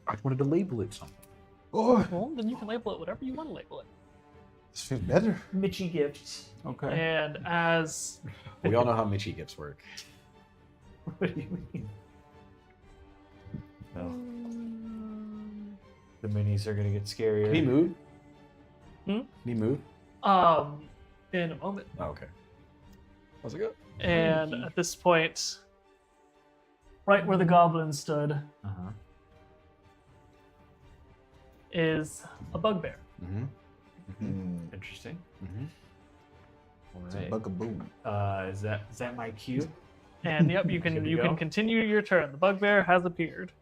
I wanted to label it something. Oh, well, then you can label it whatever you want to label it. this feels better. Mitchy gifts. Okay. And as We all know how Mitchy gifts work. What do you mean? No. The minis are gonna get scarier. Can he move? Hmm? Can he move? In a moment. Oh, okay. How's it go? And at this point, right where the goblin stood Uh-huh. is a bugbear. Mm-hmm. Interesting. Mm-hmm. It's a Alright. bugaboo. Is that my cue? And yep, you Good can to you go. can continue your turn. The bugbear has appeared.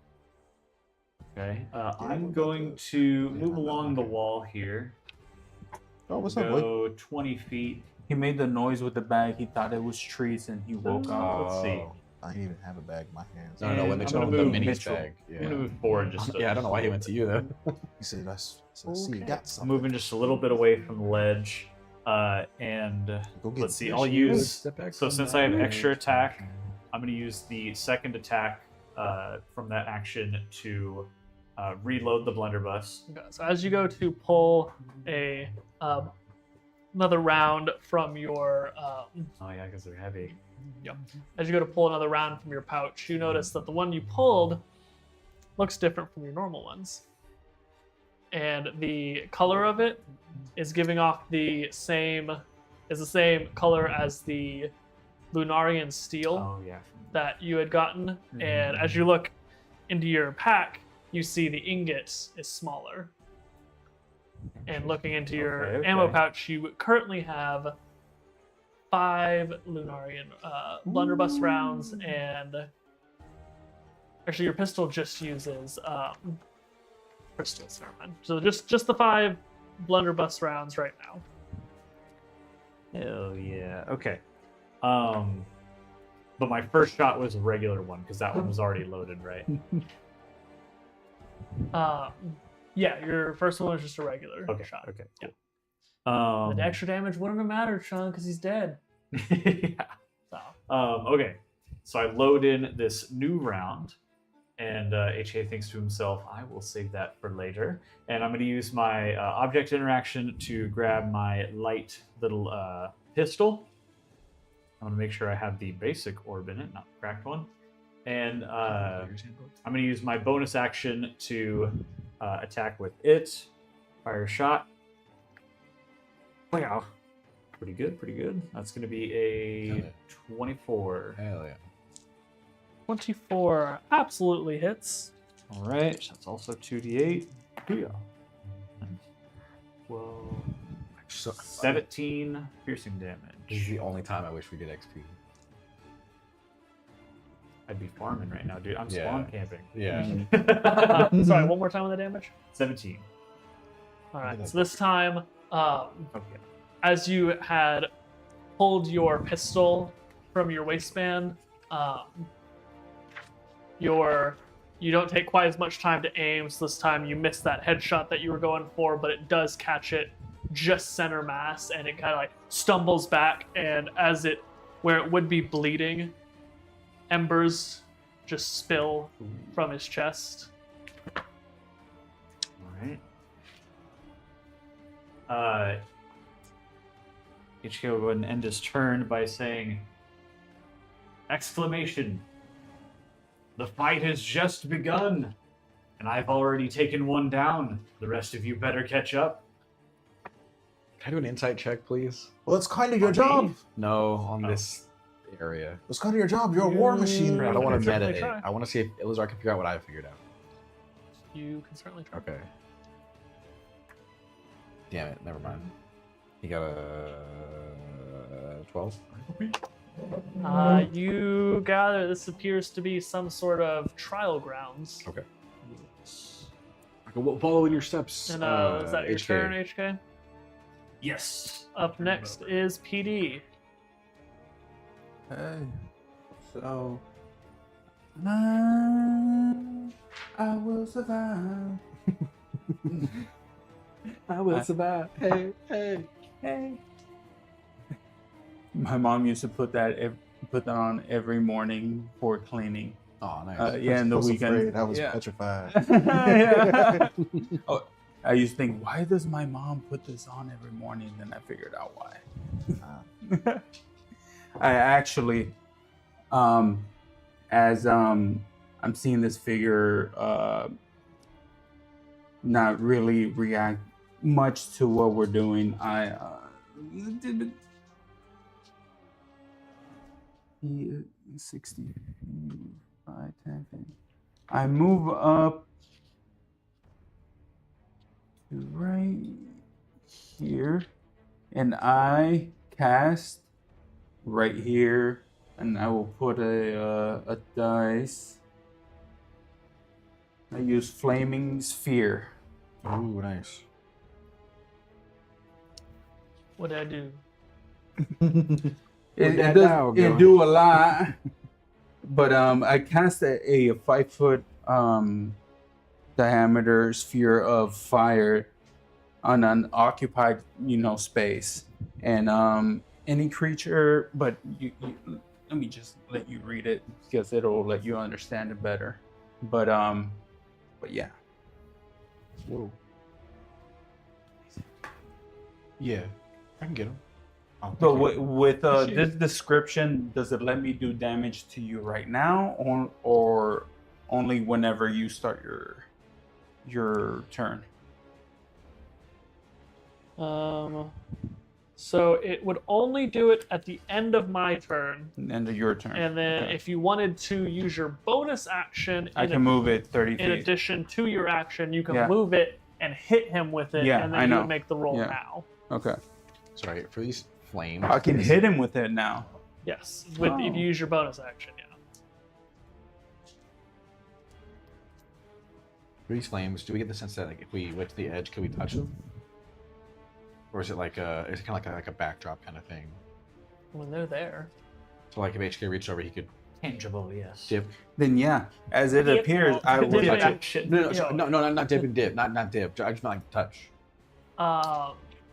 Okay. I'm going to move along the wall here. Oh, what's up, boy? Go 20 feet. He made the noise with the bag. He thought it was trees, and he woke up. Let's see. I didn't even have a bag in my hands. No, when I'm they gonna told him the move minis Mitchell. bag. Yeah. I'm gonna move forward just. Yeah, I don't know why he went to you though. He said, I see you got I'm something. moving just a little bit away from the ledge, and Go get let's see. fish. I'll use. Step back So from since that I have ledge. extra attack, I'm going to use the second attack from that action to reload the blunderbuss. Okay, so as you go to pull another round from your Oh yeah, because they're heavy. as you go to pull another round from your pouch, you notice that the one you pulled looks different from your normal ones. And the color of it is giving off the same color as the Lunarian steel Oh yeah. that you had gotten. And as you look into your pack, you see the ingot is smaller. And looking into your Okay. ammo pouch, you currently have 5 Lunarian blunderbuss rounds, and actually your pistol just uses crystals. Never mind. So just the 5 blunderbuss rounds right now. Hell yeah. Okay. But my first shot was a regular one because that one was already loaded, right? Yeah, your first one was just a regular Okay. shot. Okay. Yeah. Cool. The extra damage wouldn't have mattered, Sean, because he's dead. Yeah. So Okay. So I load in this new round, and HA thinks to himself, I will save that for later. And I'm going to use my object interaction to grab my light little pistol. I'm going to make sure I have the basic orb in it, not the cracked one. And I'm going to use my bonus action to attack with it. Fire a shot. Wow. Pretty good, pretty good. That's going to be a 24. Hell yeah. 24 absolutely hits. All right, that's also 2d8. Yeah. 12, So, 17 piercing this is damage. the only time I wish we did XP. I'd be farming right now, dude. I'm Yeah. spawn camping. Yeah. Sorry, one more time with the damage. 17. All right, so this time, Okay. as you had pulled your pistol from your waistband, you don't take quite as much time to aim, so this time you miss that headshot that you were going for, but it does catch it just center mass, and it kind of like stumbles back, and where it would be bleeding, embers just spill from his chest. All right. HK will go ahead and end his turn by saying, exclamation, the fight has just begun, and I've already taken one down. The rest of you better catch up. Can I do an insight check, please? Well, it's kind of your job. No, on this area. It's kind of your job. You're a war machine. I don't want to certainly meditate. try. I want to see if Elizar can figure out what I figured out. You can certainly try. Okay. Damn it, never mind. He got a 12. You gather this appears to be some sort of trial grounds. Okay. I go, follow in your steps. And is that your HK. turn, HK? Yes. Up next is PD. Hey, so I will survive. I will survive. Hey, hey. Hey. My mom used to put that on every morning for cleaning. Oh, nice. Yeah, in the I was weekend. afraid. I was yeah. petrified. Yeah. Oh, I used to think, why does my mom put this on every morning? Then I figured out why. I actually, as I'm seeing this figure not really react much to what we're doing. 60, 5, 10, 10. I move up to right here, and I cast right here, and I will put a dice. I use Flaming Sphere. Ooh, nice. What did I do? It do a lot, but I cast a 5-foot diameter sphere of fire on an occupied space, and any creature. But let me just let you read it because it'll let you understand it better. But yeah. Whoa. Yeah, I can get him. But with this description, does it let me do damage to you right now, or only whenever you start your turn? So it would only do it at the end of my turn, End of your turn. and then Okay. if you wanted to use your bonus action, I can move it 30 in feet. addition to your action, you can Yeah. move it and hit him with it, Yeah, and I then you know. would make the roll Yeah. now. Okay. Sorry for these flames. I can hit him with it now. Yes, with if Oh. you use your bonus action, yeah. For these flames, do we get the sense that like if we went to the edge, could we touch them? Or is it like is it kind of like a backdrop kind of thing? When they're there. So like if HK reached over, he could Tangible, yes. dip. Then yeah, as it Yep. appears, I Dip would it. like to. Action. No, sorry, no, not dip and dip, not dip. I just meant like touch.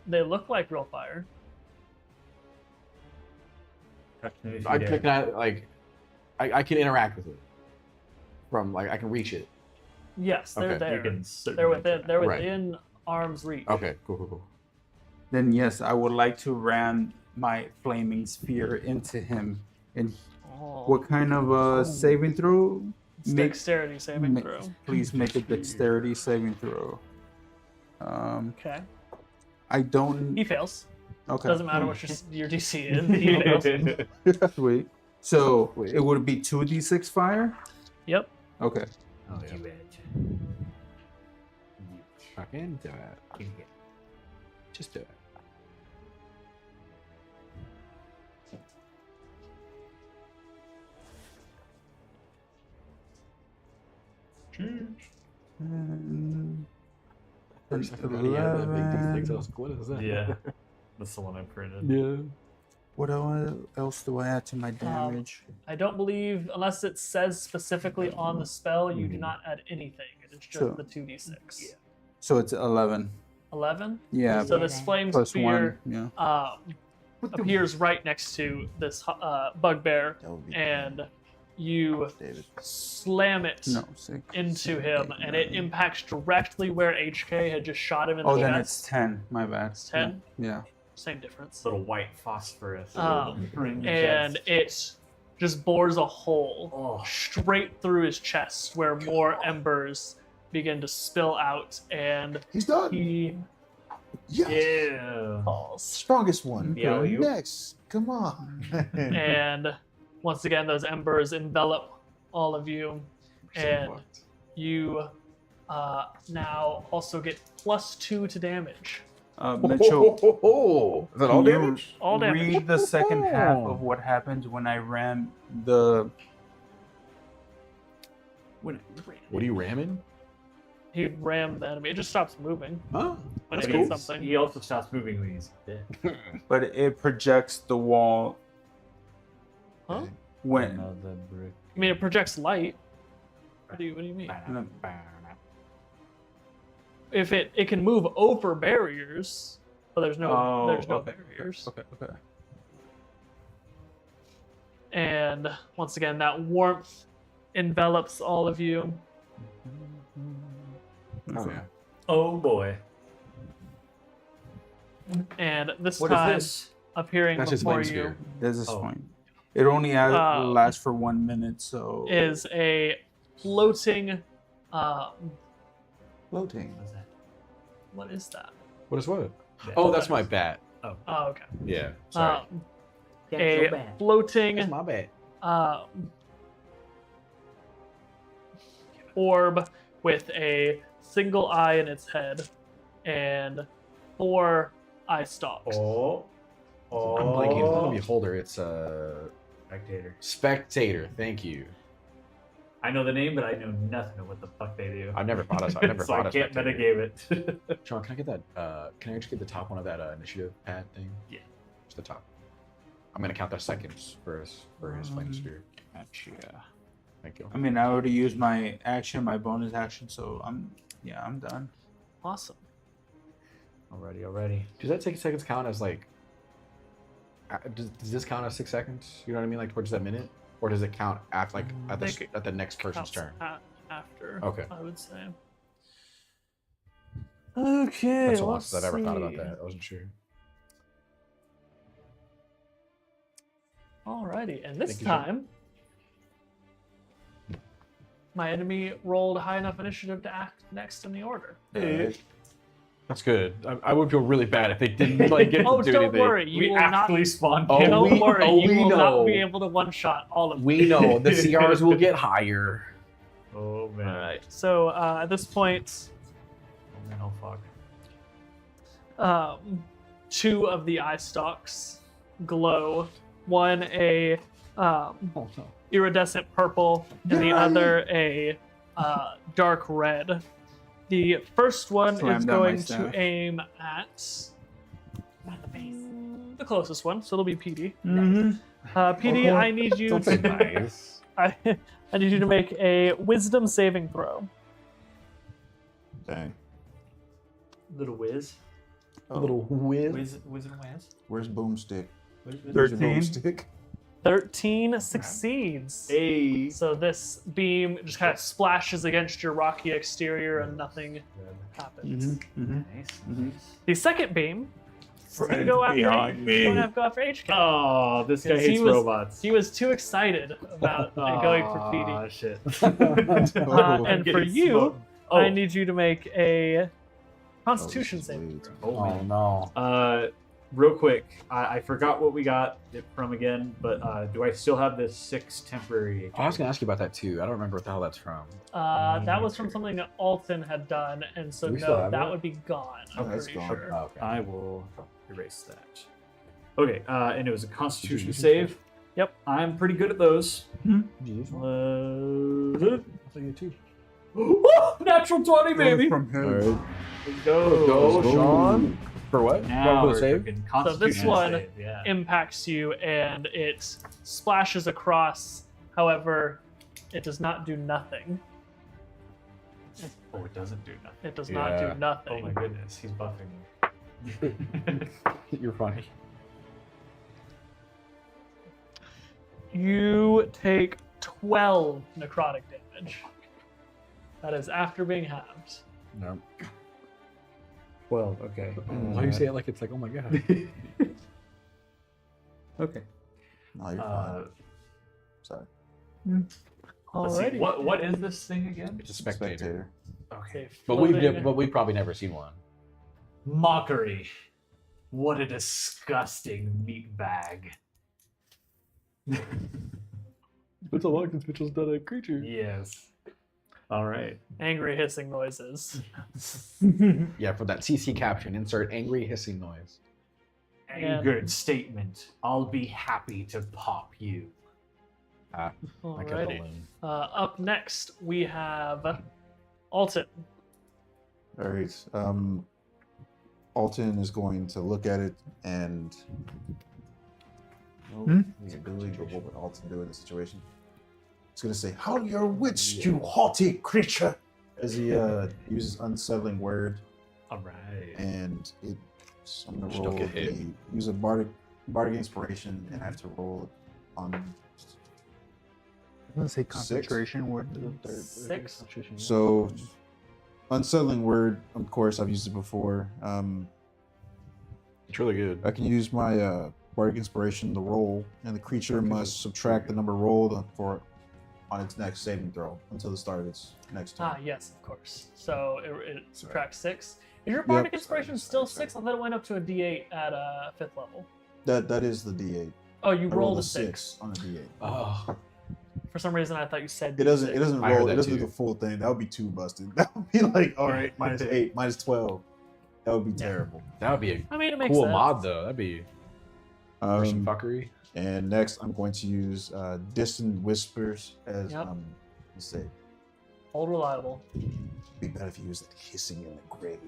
They look like real fire. Touch them if you I dare. can I can interact with it. From like I can reach it. Yes, they're Okay. there. You can certainly They're within. They're Right. within arm's reach. Okay, cool. Then yes, I would like to ram my flaming sphere into him. And Oh. what kind of saving throw? It's dexterity saving Ma- throw. Please make a dexterity saving throw. Okay. I don't. He fails. Okay. Doesn't matter what your DC is. He fails. Sweet. So Wait. it would be 2d6 fire. Yep. Okay. Oh yeah. Do it. Fucking do it. Just do it. And I forgot he had that big D6. I was like, what is that? Yeah. That's the one I printed. Yeah. what else do I add to my damage? I don't believe, unless it says specifically on the spell, you do not add anything. It is just So- the 2d6. So it's 11. 11? Yeah. So this flame Plus spear 1. Yeah. appears right next to this bugbear, That would be and you David. slam it No. 6. into him, and it impacts directly where HK had just shot him in Oh, the then chest. it's 10. My bad. It's 10? Yeah. Same difference. Little white phosphorus. And it just bores a hole Oh. straight through his chest where more embers begin to spill out, and He's done. he Yes. Yeah. falls. Strongest one. Yeah, you. Next. Come on. And once again, those embers envelop all of you, and you now also get +2 to damage. Mitchell, Is that all can you damage? All damage. read the second half of what happens when I ram the. What are you ramming? He rammed the enemy. It just stops moving Oh, when that's it cool. hits something. He also stops moving when he's dead. But it projects the wall Huh? when. Another brick. I mean, it projects light. What do you mean? If it can move over barriers, but there's no okay, barriers. Okay. And once again, that warmth envelops all of you. Oh yeah. Oh boy. And this What is time, this? appearing That's just before flame you sphere. This is Oh. fine. It only Uh, lasts for 1 minute, so. is a floating Floating. What is that? What is that? What is what? Oh, that's my bat. Oh, okay. Yeah. Sorry. A floating That's my bat. orb with a single eye in its head and 4 eye stalks. Oh. I'm blanking. It's not a beholder. It's Spectator. spectator. Thank you. I know the name, but I know nothing of what the fuck they do. I never thought I never so thought I of can't spectator. metagame it. Sean, can I get that? Can I just get the top one of that initiative pad thing? Yeah. Just the top. I'm gonna count the seconds for his flame sphere. Gotcha. Thank you. I mean, I already used my action, my bonus action, so I'm done. Awesome. Already. Does that 6 seconds count as like? Does this count as 6 seconds? You know what I mean, like towards that minute, or does it count after, like at the next person's turn? After. Okay. I would say. Okay. That's the let's longest I've ever thought about see. that. I wasn't sure. Alrighty, and this Thank you, Sean. time, my enemy rolled high enough initiative to act next in the order. That's good. I would feel really bad if they didn't like get Oh, to do don't anything. worry, you we will not. actually spawned. Oh, kill. Don't worry, you we will not know. be able to one-shot all of them. We know the CRs will get higher. Oh man. Alright, so at this point, Oh man. Oh fuck. 2 of the eye stalks glow. One a iridescent purple, and the other a dark red. The first one Slam is down my going to staff. aim at the closest one, so it'll be PD. Mm-hmm. PD, I need you to Nice. I need you to make a Wisdom saving throw. Dang. Little whiz. A little whiz. Wizard whiz. Where's Boomstick? Where's 13. Boomstick. 13 succeeds. Hey. So this beam just kind of splashes against your rocky exterior and nothing happens. Nice. Mhm. The second beam is going to Friends go after behind me. Going to have to go after HK. Oh, this guy Yes, he hates was- robots. He was too excited about going for Aw, PD. shit. And for Getting you, smoked. I Oh. need you to make a Constitution saving throw. Oh, Oh man. no. Real quick, I forgot what we got it from again, but do I still have the 6 temporary? I was gonna ask you about that too. I don't remember what the hell that's from. That was from something that Alton had done, and so Do we still no, have that it? would be gone. Oh, I'm that's pretty gone. sure. Oh, okay. I will erase that. Okay, and it was a Constitution save. Yep. I'm pretty good at those. Did you use one? I thought you had 2. Natural 20, baby. From him. Let's go. Sean. For what? Now for we're the save? freaking So this Constitution one save, yeah. impacts you, and it splashes across. However, it does not do nothing. Oh, it doesn't do nothing. It does not Yeah. do nothing. Oh my goodness, he's buffing me. You're funny. You take 12 necrotic damage. That is after being halved. No. 12, okay. Why do you say it like it's like, oh my god? Okay. No, you're fine. Sorry. Let's see, Alrighty. what is this thing again? It's a spectator. Spectator. Okay. But we've probably never seen one. Mockery. What a disgusting meat bag. It's a lot because Mitchell's not a creature. Yes. All right. Angry hissing noises. Yeah, for that CC caption, insert angry hissing noise. Angered statement. I'll be happy to pop you. Like a Alrighty. balloon. Up next, we have Alton. All right. Alton is going to look at it and. His ability, but what would Alton do in this situation? He's going to say, "How your wits, you haughty creature!" As he uses unsettling word, All right. and I'm going to Just don't roll get hit. use a bardic inspiration, and I have to roll it on. I'm gonna say concentration word. 6. So, unsettling word. Of course, I've used it before. It's really good. I can use my bardic inspiration to roll, and the creature must subtract the number rolled on its next saving throw until the start of its next turn. Yes, of course. So it subtracts 6. Is your bardic Yep. inspiration still 6? I thought it went up to a D8 at 5th level. That is the D8. Oh, you I rolled a a 6. on a D8. Oh, For some reason, I thought you said It doesn't. D6. It doesn't I heard roll. that It doesn't do too. the full thing. That would be too busted. That would be like, all right, -8, -12. That would be terrible. that would be a I mean, it makes cool sense. mod though. That'd be for some fuckery. And next, I'm going to use distant whispers as Yep. let's say. All reliable. Be better if you use that hissing in the grave.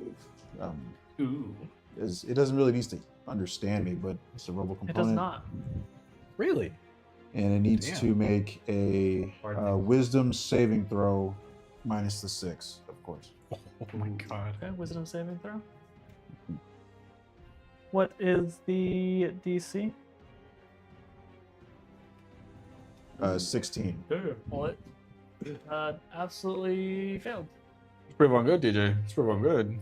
Ooh. It doesn't really need to understand me, but it's a robo It component. does not. Really? And it needs Damn. to make a Pardon? wisdom saving throw minus the 6, of course. Oh my god. Okay, wisdom saving throw. What is the DC? 16. Well, it absolutely failed. It's pretty on good, DJ. It's pretty on good.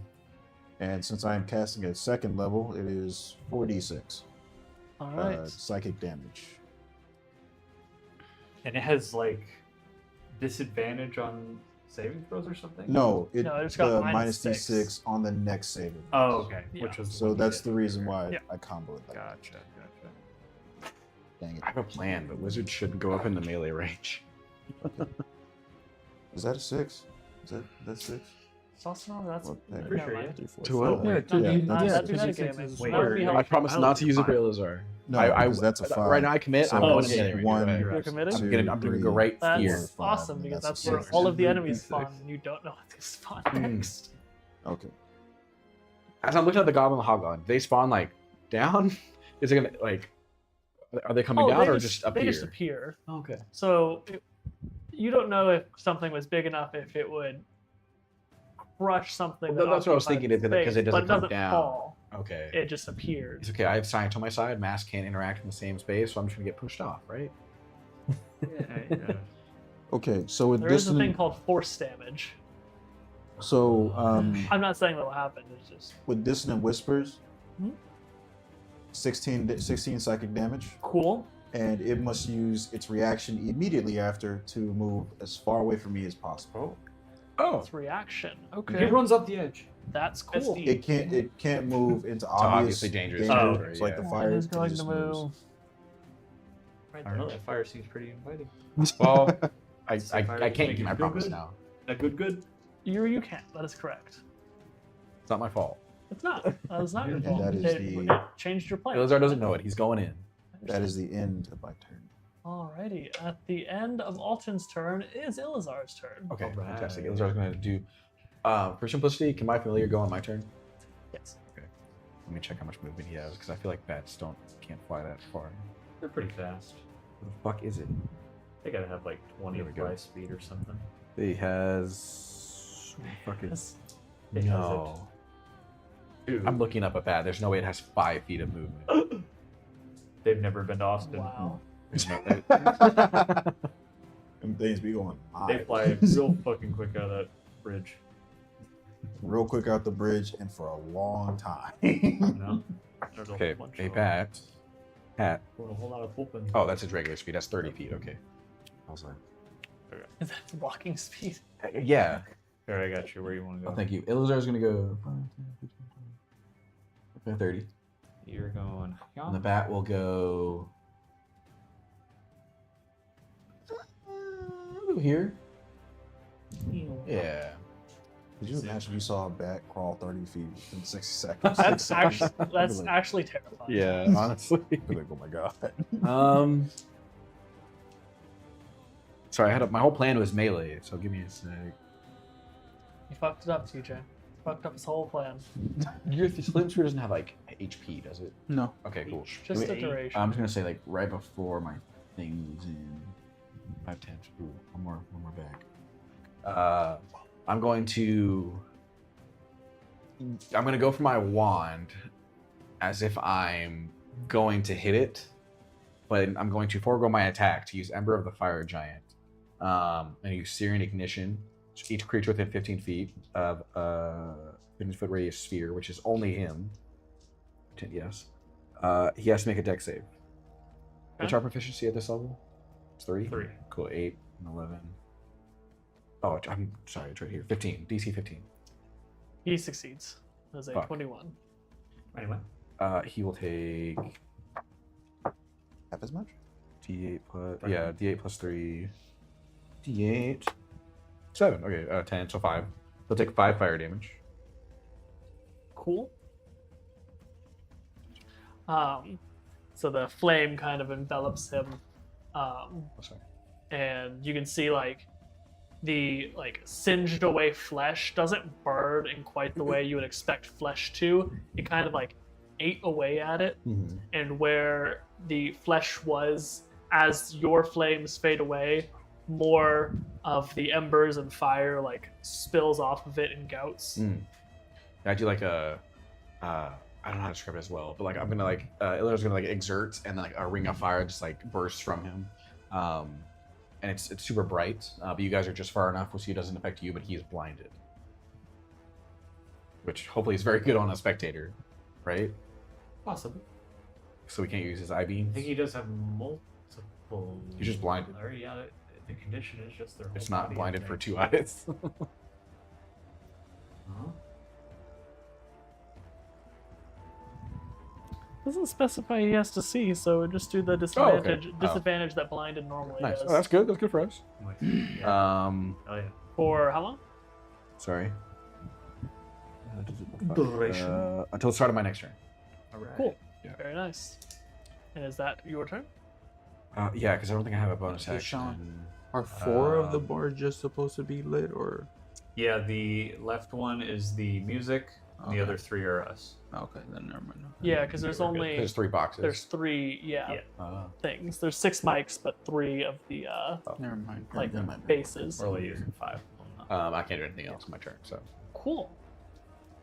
And since I am casting at 2nd level, it is 4d6 All right. psychic damage. And it has like disadvantage on saving throws or something? No, No, it's got minus -6. d6 on the next saving. Oh, okay. Yeah. Which was So that's the reason why Yeah. I comboed it. Like that. Gotcha. Dang it. I have a plan, but wizards shouldn't go up in the melee range. Is that a 6? Is that 6? Saucer, that's Well, yeah, Pretty sure, never yeah. mind. 3, 4, To what? 5. Yeah, Yeah, That'd be that's- metagames. Wait, That would be I helpful. I promise not to use a Bailazar. No, I because that's a 5. right now I commit. So I'm Oh, going it's in yeah, the melee range. one, Go ahead. You're committed? I'm gonna go 3, right That's here. 5, awesome and because that's a where 6. all of the Six. enemies spawn. And you don't know what they spawn next. Okay. As I'm looking at the goblin and the hobgoblin, they spawn like down. Is it gonna like? Are they coming down they or just appear? They just appear. Okay. So you don't know if something was big enough, if it would crush something. Well, that that's what I was occupies thinking, because it space, doesn't but come doesn't down. fall. Okay. It just appears. It's okay. I have science on my side. Mass can't interact in the same space, so I'm just gonna get pushed off, right? Yeah. Okay, so with There is a thing dissonant, called force damage. so I'm not saying that'll happen. It's just with dissonant whispers, Hmm? 16 psychic damage, cool. and it must use its reaction immediately after to move as far away from me as possible. Oh. It's reaction. He Okay, runs up the edge. that's cool. That's neat. It can't move into It's obvious obviously dangerous danger, territory, it's like yeah. the It fire. is it going to just move. moves. Right I don't know. there. That fire seems pretty inviting. Well, I So fire can't make keep you my feel promise good? now. That good. You can. That is correct. It's not my fault. It's not. That is not your And fault. that is It changed your plan. Elazar doesn't know it. He's going in. That is the end of my turn. Alrighty. At the end of Alton's turn is Ilazar's turn. Okay, Alright. fantastic. Elazar's going to do. For simplicity, can my familiar go on my turn? Yes. Let me check how much movement he has, because I feel like bats can't fly that far. They're pretty fast. What the fuck is it? They gotta have like 20 There we go. fly speed or something. He has. What the fuck is? It has No. Two. I'm looking up a bat. There's no way it has 5 feet of movement. They've never been to Austin. Wow. There's no. Them things be going They high. fly real fucking quick out of that bridge. real quick out the bridge and for a long time. You know? There's a Okay, whole bunch a of bat. Hat. them. A whole lot of whooping. Oh, that's his regular speed. That's 30 feet. Okay. I was like, Is that walking speed? yeah. Here, I got you. Where you want to go? Oh, thank you. Elazar's gonna go 5, 10, 15, 20, 30. You're going. And the bat will go here. Yeah. Could you imagine you saw a bat crawl 30 feet in 60 seconds? That's 6 seconds? that's I'd be like- actually terrifying. Yeah, honestly. I'd be like, oh my god. Sorry, my whole plan was melee, so give me a sec. You fucked it up, TJ. Fucked up his whole plan. Your Slim Spear doesn't have like HP, does it? No. Okay, cool. Just Give the me- duration. I'm just gonna say like right before my thing moves in. 5 times. Ooh, one more back. I'm gonna go for my wand as if I'm going to hit it, but I'm going to forego my attack to use Ember of the Fire Giant. And use Searing Ignition. Each creature within 15 feet of a 15-foot radius sphere, which is only him. Yes. He has to make a dex save. What's our proficiency at this level? It's 3? 3. Cool. 8 and 11. Oh, I'm sorry. It's right here. 15. DC 15. He succeeds. That's a Fuck. 21. Anyway. He will take Half as much? D8 plus D8 plus 3. D8. 7. Okay, 10, so 5. He'll take 5 fire damage. Cool. So the flame kind of envelops him, Sorry. and you can see like the singed away flesh doesn't burn in quite the way you would expect flesh to. It kind of like ate away at it, and where the flesh was, as your flames fade away, more of the embers and fire like spills off of it in gouts. I do like a I don't know how to describe it as well, but like I'm gonna like Illidan's gonna like exert, and then like a ring of fire just like bursts from him, and it's super bright. But you guys are just far enough so it doesn't affect you, but he is blinded, which hopefully is very good on a spectator, right? Possibly. So we can't use his eye I beams. think he does have multiple. He's just blinded. Or, yeah, the condition is just their whole It's not body, blinded I for think. 2 eyes. Uh-huh. Doesn't specify he has to see, so just do the disadvantage that blinded normally Nice. does. Oh, that's good. That's good for us. Yeah. Oh yeah. For how long? Sorry. Duration. Until the start of my next turn. Cool. Yeah. Very nice. And is that your turn? Yeah, because I don't think I have a bonus Hey, action. Sean. Are 4 of the bars just supposed to be lit, or? Yeah, the left one is the music, and the Okay. other 3 are us. Okay, then never mind. Yeah, because there's we're good. only There's 3 boxes. there's 3 Yeah. things. There's 6 mics, but 3 of the Never mind. like never mind. bases. We're only using 5. I can't do anything else on my turn. So Cool.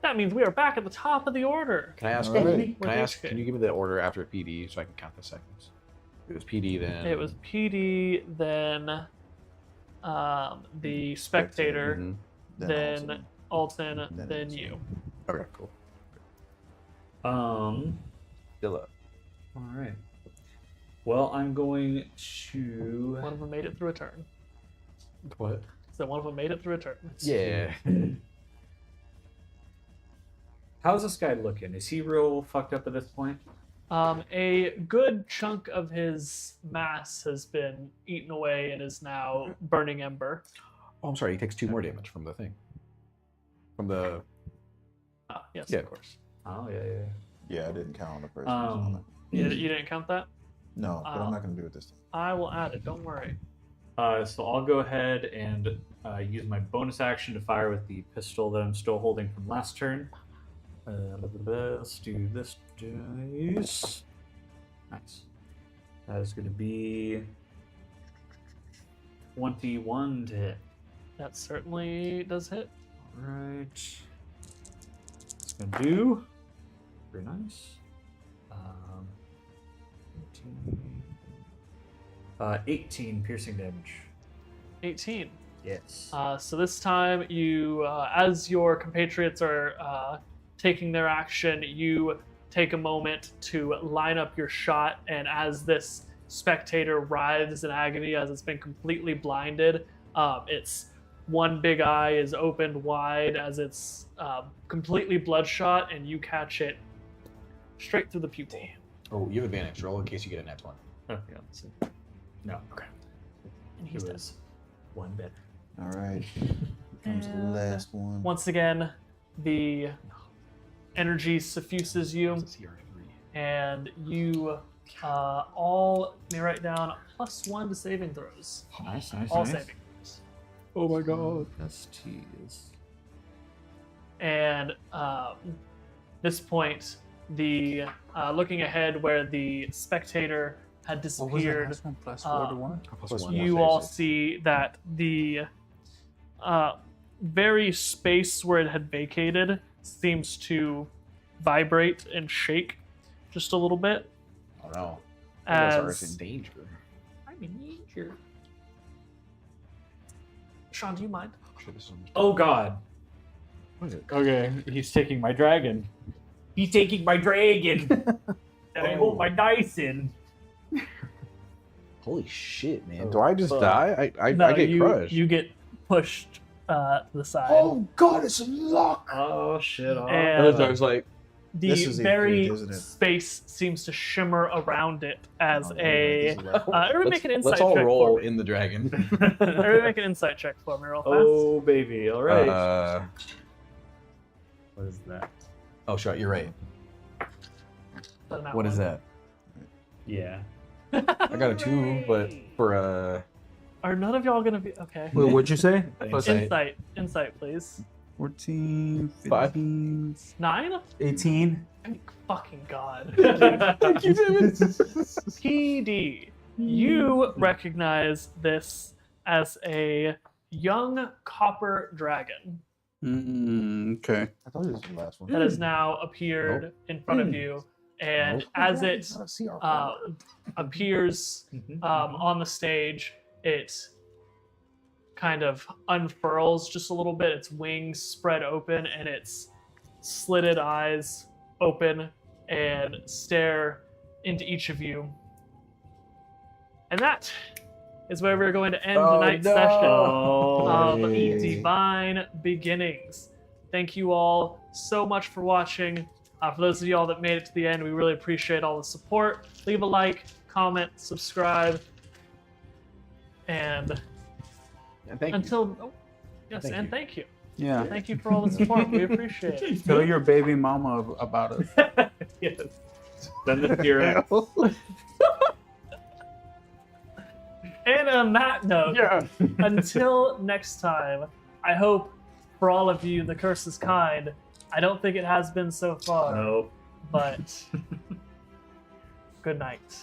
That means we are back at the top of the order. can I ask? Alright. Can I ask? Can you give me the order after PD so I can count the seconds? It was PD then. It was PD, then the spectator, Mhm. then Alton, Then then Alton. you. Okay, cool. Still up. All right. Well, I'm going to. One of them made it through a turn. What? So one of them made it through a turn. Yeah. How's this guy looking? Is he real fucked up at this point? A good chunk of his mass has been eaten away and is now burning ember. Oh, I'm sorry. He takes 2 more damage from the thing. From the. Ah, yes, Yeah. of course. Oh yeah. Yeah, I didn't count the first Um, one. You didn't count that? No, but I'm not going to do it this time. I will add it. Don't worry. So I'll go ahead and use my bonus action to fire with the pistol that I'm still holding from last turn. Let's do this dice. Nice. That is going to be 21 to hit. That certainly does hit. All right. It's going to do. Very nice. 18 piercing damage. 18. Yes. So this time, you, as your compatriots are taking their action, you take a moment to line up your shot, and as this spectator writhes in agony as it's been completely blinded, its one big eye is opened wide as it's completely bloodshot, and you catch it straight through the pupil. Oh, you have advantage. Roll in case you get a net 20. Oh, yeah, let's see. No. Okay. And He he's dead. was one better. All right. Here comes the And last one. Once again, the energy suffuses you, and you all may write down +1 to saving throws. Nice. All saving throws. Oh my god. STs. And this point, the looking ahead where the spectator had What was the disappeared, last one? +4 to 1? Plus one. you all see that the very space where it had vacated seems to vibrate and shake just a little bit. Oh no. You guys are in As danger. I'm in danger. Sean, do you mind? Shit, this is almost- Oh god. What is it? Okay, he's taking my dragon. He's taking my dragon. And I hold my dice in. Holy shit, man. Oh, Do I just fuck. die? I No, get crushed. you get pushed the side. Oh God, it's locked. Oh shit! Oh, And I was like, the This is a very feat, isn't it? space seems to shimmer around it as Oh, no, a. this is left. Everybody make an insight let's all check roll for me. in the dragon. Everybody make an insight check for me real fast. oh baby! All right. What is that? Oh, shit, you're right. Doesn't matter What is one. that? Yeah. I got a 2, but for Are none of y'all gonna be okay? Wait, what'd you say? Insight. Insight, please. 14, 5. 15, 9? 18. Fucking god. Thank you, David. PD, you recognize this as a young copper dragon Okay. I thought it was the last one. that has now appeared in front of you, and as it appears on the stage, it kind of unfurls just a little bit, its wings spread open, and its slitted eyes open and stare into each of you. And that is where we're going to end tonight's session of Divine Beginnings. Thank you all so much for watching. For those of y'all that made it to the end, we really appreciate all the support. Leave a like, comment, subscribe, and And thank you. until yes, Thank and you. thank you. Yeah. Thank you for all the support. We appreciate it. Tell your baby mama about us. Yes. Send the T-Rex. And on that note, until next time, I hope for all of you the curse is kind. I don't think it has been so far, No. but good night.